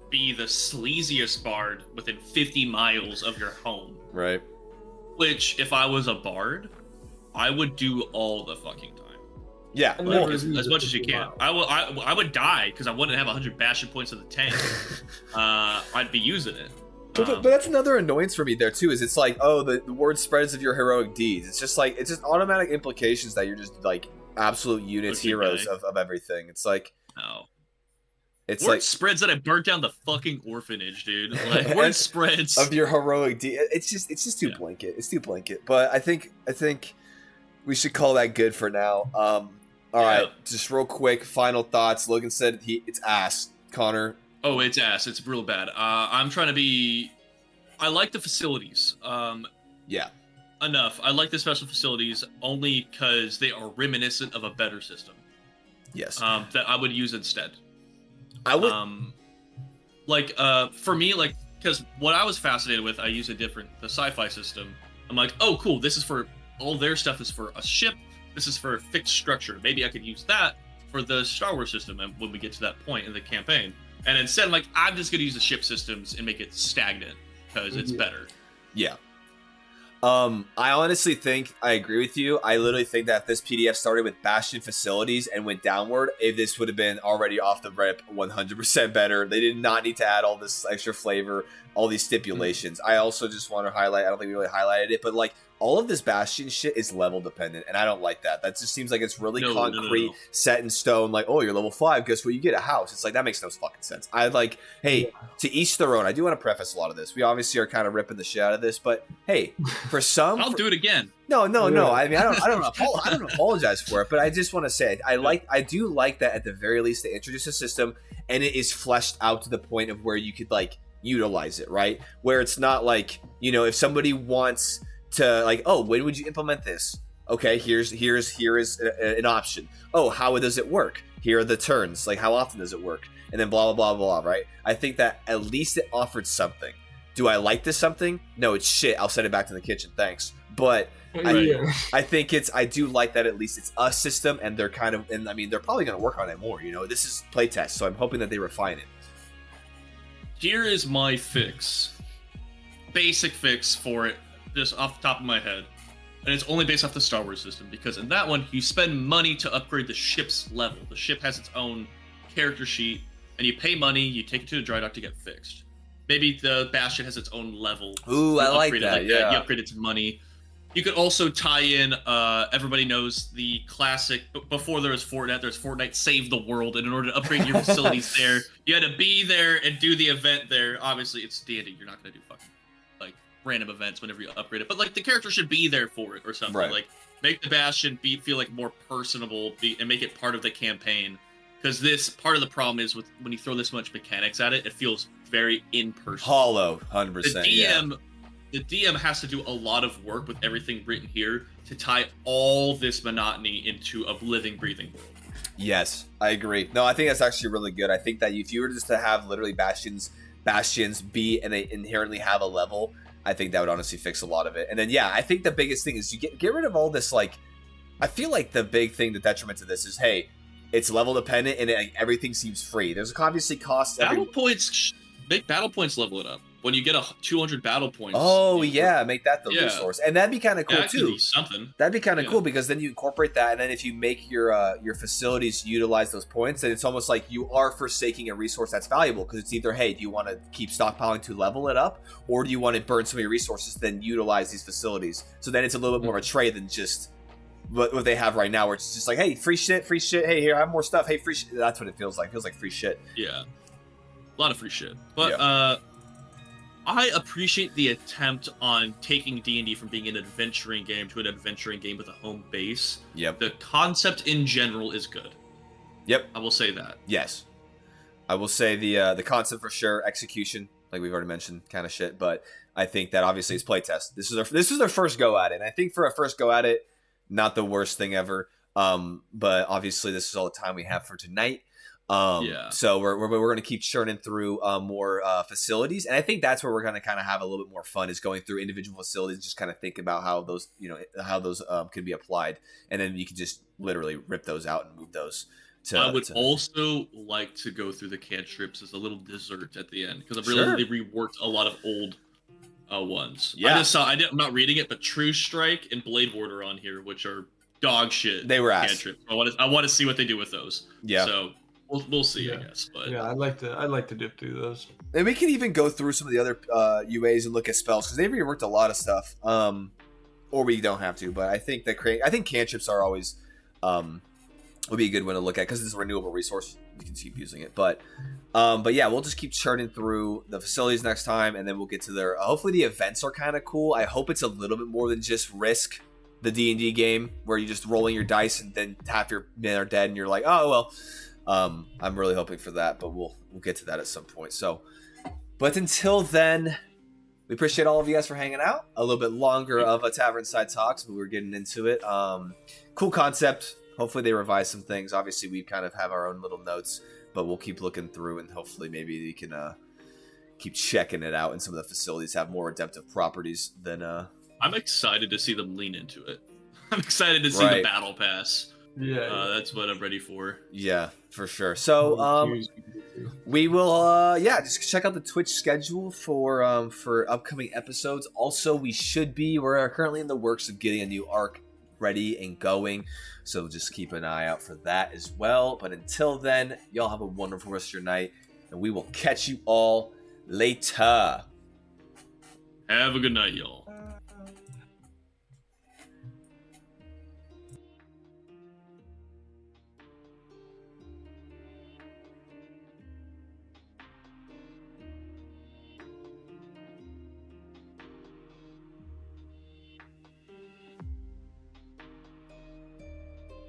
be the sleaziest bard within 50 miles of your home. Right. Which, if I was a bard, I would do all the fucking time. Yeah. Like, as much as you can. I would die because I wouldn't have 100 bastion points in the tank. I'd be using it. But that's another annoyance for me there too, is it's like, oh, the word spreads of your heroic deeds. It's just automatic implications that you're just like absolute units, heroes of everything. It's like, no. It's word like spreads that I burnt down the fucking orphanage, dude. Like word spreads of your heroic deed. It's just too blanket. It's too blanket. But I think we should call that good for now. All right, just real quick, final thoughts. Logan said it's ass. Connor. Oh, it's ass. It's real bad. I'm trying to be. I like the facilities. Yeah. Enough. I like the special facilities only because they are reminiscent of a better system. Yes. That I would use instead. I would. For me, like, because what I was fascinated with, I use the sci-fi system. I'm like, oh, cool. This is for all their stuff is for a ship. This is for a fixed structure. Maybe I could use that for the Star Wars system and when we get to that point in the campaign. And instead, I'm like, I'm just going to use the ship systems and make it stagnant because it's better. Yeah. I honestly think I agree with you. I literally think that if this PDF started with Bastion Facilities and went downward, this would have been already off the rip 100% better. They did not need to add all this extra flavor, all these stipulations. I also just want to highlight, I don't think we really highlighted it, but like all of this Bastion shit is level dependent, and I don't like that. That just seems like it's really concrete, set in stone. Like, oh, you're level 5, guess what? You get a house. It's like, that makes no fucking sense. I like, hey, to each their own. I do want to preface a lot of this. We obviously are kind of ripping the shit out of this, but hey, for some, I'll do it again. No. I mean, I don't apologize for it, but I just want to say, I do like that at the very least they introduce a system and it is fleshed out to the point of where you could like utilize it, right? Where it's not like, you know, if somebody wants to like, oh, when would you implement this? Okay, here is an option. Oh, how does it work? Here are the turns. Like, how often does it work? And then blah blah blah blah. Right? I think that at least it offered something. Do I like this something? No, it's shit. I'll send it back to the kitchen. Thanks. But I think I do like that at least it's a system, and they're kind of, and I mean, they're probably going to work on it more. You know, this is playtest, so I'm hoping that they refine it. Here is my fix, basic fix for it, just off the top of my head, and it's only based off the Star Wars system, because in that one you spend money to upgrade the ship's level. The ship has its own character sheet, and you pay money, you take it to the dry dock to get fixed. Maybe the Bastion has its own level. Ooh, I like that. Yeah, you upgrade its money. You could also tie in, everybody knows the classic, before there was Fortnite, there's Fortnite Save the World, and in order to upgrade your facilities there, you had to be there and do the event there. Obviously, it's D&D, you're not going to do fucking, like, random events whenever you upgrade it, but, like, the character should be there for it or something. Right. Like, make the Bastion feel, like, more personable, and make it part of the campaign, because this, part of the problem is, with when you throw this much mechanics at it, it feels very impersonal. Hollow, 100%, The DM has to do a lot of work with everything written here to tie all this monotony into a living, breathing world. Yes, I agree. No, I think that's actually really good. I think that if you were just to have literally Bastions be, and they inherently have a level, I think that would honestly fix a lot of it. And then, yeah, I think the biggest thing is you get rid of all this, like, I feel like the big thing, the detriment to this is, hey, it's level dependent and everything seems free. There's obviously costs. Make battle points level it up. When you get 200 battle points. Oh yeah, make that the resource, and that'd be kind of cool too. Something. That'd be kind of cool, because then you incorporate that, and then if you make your facilities utilize those points, then it's almost like you are forsaking a resource that's valuable, because it's either, hey, do you want to keep stockpiling to level it up, or do you want to burn some of your resources then utilize these facilities? So then it's a little bit more of a trade than just what they have right now, where it's just like, hey, free shit. Hey, here, I have more stuff. Hey, free shit. That's what it feels like. It feels like free shit. Yeah, a lot of free shit, but I appreciate the attempt on taking D&D from being an adventuring game to an adventuring game with a home base. Yep. The concept in general is good. Yep. I will say that. Yes. I will say the concept for sure, execution, like we've already mentioned, kind of shit, but I think that obviously is playtest. This is their first go at it, and I think for a first go at it, not the worst thing ever. But obviously this is all the time we have for tonight. So we're going to keep churning through more facilities, and I think that's where we're going to kind of have a little bit more fun, is going through individual facilities and just kind of think about how those can be applied, and then you can just literally rip those out and move those to. I would also like to go through the cantrips as a little dessert at the end, because I've really reworked a lot of old ones. Yeah, I'm not reading it, but True Strike and Blade Ward are on here, which are dog shit. They were ass. Cantrips. I want to see what they do with those. Yeah. So. We'll see, I guess. But yeah, I'd like to dip through those. And we can even go through some of the other UAs and look at spells, because they've reworked a lot of stuff. Or we don't have to, but I think cantrips are always would be a good one to look at, because it's a renewable resource. You can keep using it, but yeah, we'll just keep churning through the facilities next time, and then we'll get to their. Hopefully, the events are kind of cool. I hope it's a little bit more than just Risk, the D&D game, where you're just rolling your dice and then half your men are dead, and you're like, oh well. I'm really hoping for that, but we'll get to that at some point. So, but until then, we appreciate all of you guys for hanging out. A little bit longer of a Tavernside Talks, but we're getting into it. Cool concept. Hopefully they revise some things. Obviously we kind of have our own little notes, but we'll keep looking through, and hopefully maybe we can keep checking it out, and some of the facilities have more adaptive properties than I'm excited to see them lean into it. I'm excited to see the battle pass. Yeah, that's what I'm ready for. Yeah, for sure. So we will just check out the Twitch schedule for upcoming episodes. Also, we're currently in the works of getting a new arc ready and going, so just keep an eye out for that as well. But until then, y'all have a wonderful rest of your night, and we will catch you all later. Have a good night, y'all.